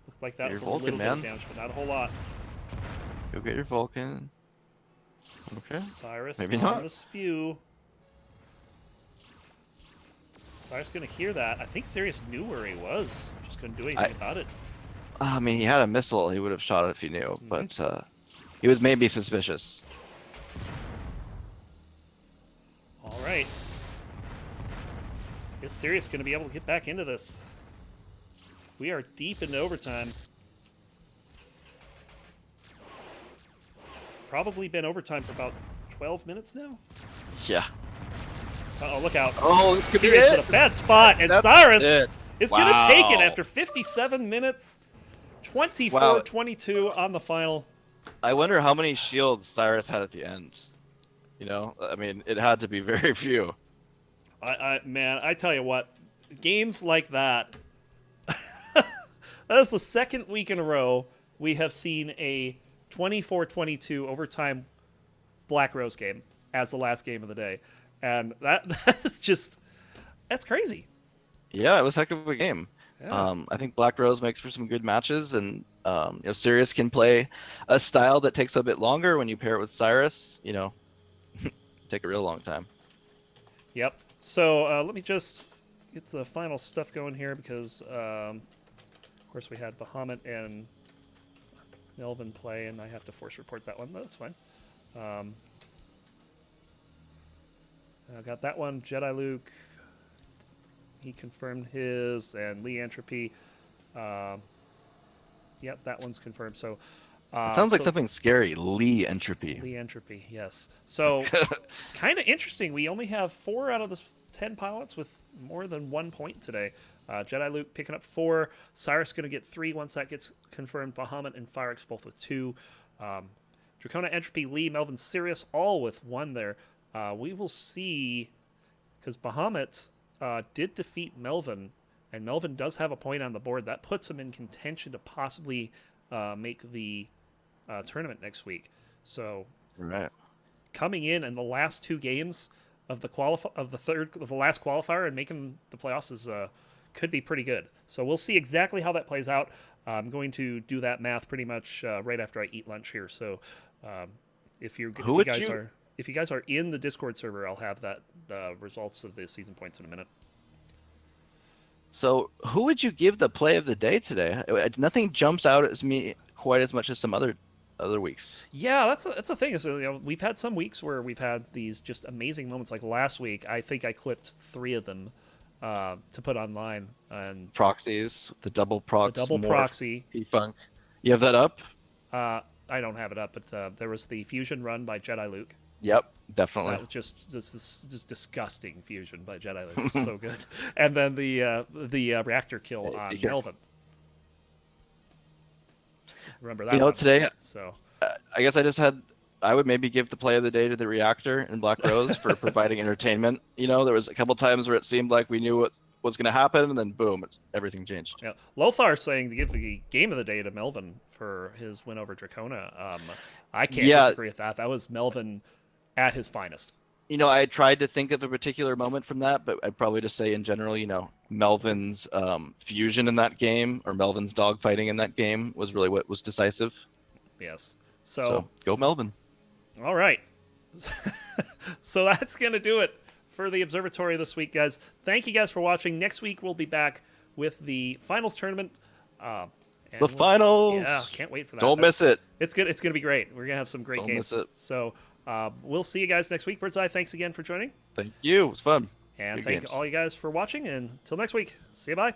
Looked like that Your was a Vulcan, little bit of man. damage, but not a whole lot. Go get your Vulcan. Okay. Cyrus Maybe on not. the spew. Cyrus going to hear that. I think Sirius knew where he was. Just couldn't do anything about it. I mean, he had a missile. He would have shot it if he knew, but he was maybe suspicious. All right. Is Sirius going to be able to get back into this? We are deep into overtime. Probably been overtime for about 12 minutes now. Yeah. Uh-oh, look out. Oh, it could be Sirius it. in a bad spot, and That's Cyrus it. is going to take it Wow. after 57 minutes, 24-22 on the final. I wonder how many shields Cyrus had at the end. You know, I mean, it had to be very few. Man, I tell you what, games like that. That is the second week in a row we have seen a 24-22 overtime Black Rose game as the last game of the day, and that's crazy. Yeah, it was a heck of a game. Yeah. I think Black Rose makes for some good matches, and Sirius can play a style that takes a bit longer when you pair it with Cyrus. You know, take a real long time. Yep. So let me just get the final stuff going here because, of course, we had Bahamut and Melvin play, and I have to force report that one. That's fine. I got that one. Jediluke, he confirmed his, and Lee Entropy. Yep, that one's confirmed. So It sounds like something scary. Lee Entropy. Lee Entropy, yes. So kind of interesting. We only have 4 out of the 10 pilots with more than 1 point today. Jediluke picking up 4. Cyrus going to get 3 once that gets confirmed. Bahamut and Firex both with 2. Dracona, Entropy, Lee, Melvin, Sirius all with 1 there. We will see, because Bahamut did defeat Melvin, and Melvin does have a point on the board. That puts him in contention to possibly make the tournament next week. So Right. coming in the last 2 games of the last qualifier and making the playoffs is could be pretty good. So we'll see exactly how that plays out. I'm going to do that math pretty much right after I eat lunch here. So if you guys are in the Discord server, I'll have that results of the season points in a minute. So, who would you give the play of the day today? Nothing jumps out at me quite as much as some other weeks. Yeah, that's a thing. Is we've had some weeks where we've had these just amazing moments. Like last week, I think I clipped 3 of them to put online. And Proxies, the double prox, double morph, proxy. P-Funk. You have that up? I don't have it up, but there was the fusion run by Jediluke. Yep, definitely. That was just disgusting fusion by Jediluke. It was so good. And then the reactor kill on Melvin. Remember that? One. Today. So I guess I would maybe give the play of the day to the reactor in Black Rose for providing entertainment. There was a couple times where it seemed like we knew what was going to happen, and then boom, everything changed. Yeah, Lothar saying to give the game of the day to Melvin for his win over Dracona. I can't disagree with that. That was Melvin at his finest. I tried to think of a particular moment from that, but I'd probably just say in general, Melvin's fusion in that game, or Melvin's dogfighting in that game, was really what was decisive. Yes. So go Melvin. All right. So that's going to do it for the Observatory this week, guys. Thank you guys for watching. Next week, we'll be back with the finals tournament. Finals! Yeah, can't wait for that. Don't miss it. It's good. It's going to be great. We're going to have some great games. Don't miss it. So we'll see you guys next week. Birdseye, thanks again for joining. Thank you. It was fun. And Good thank games. all you guys for watching. And until next week, see you. Bye.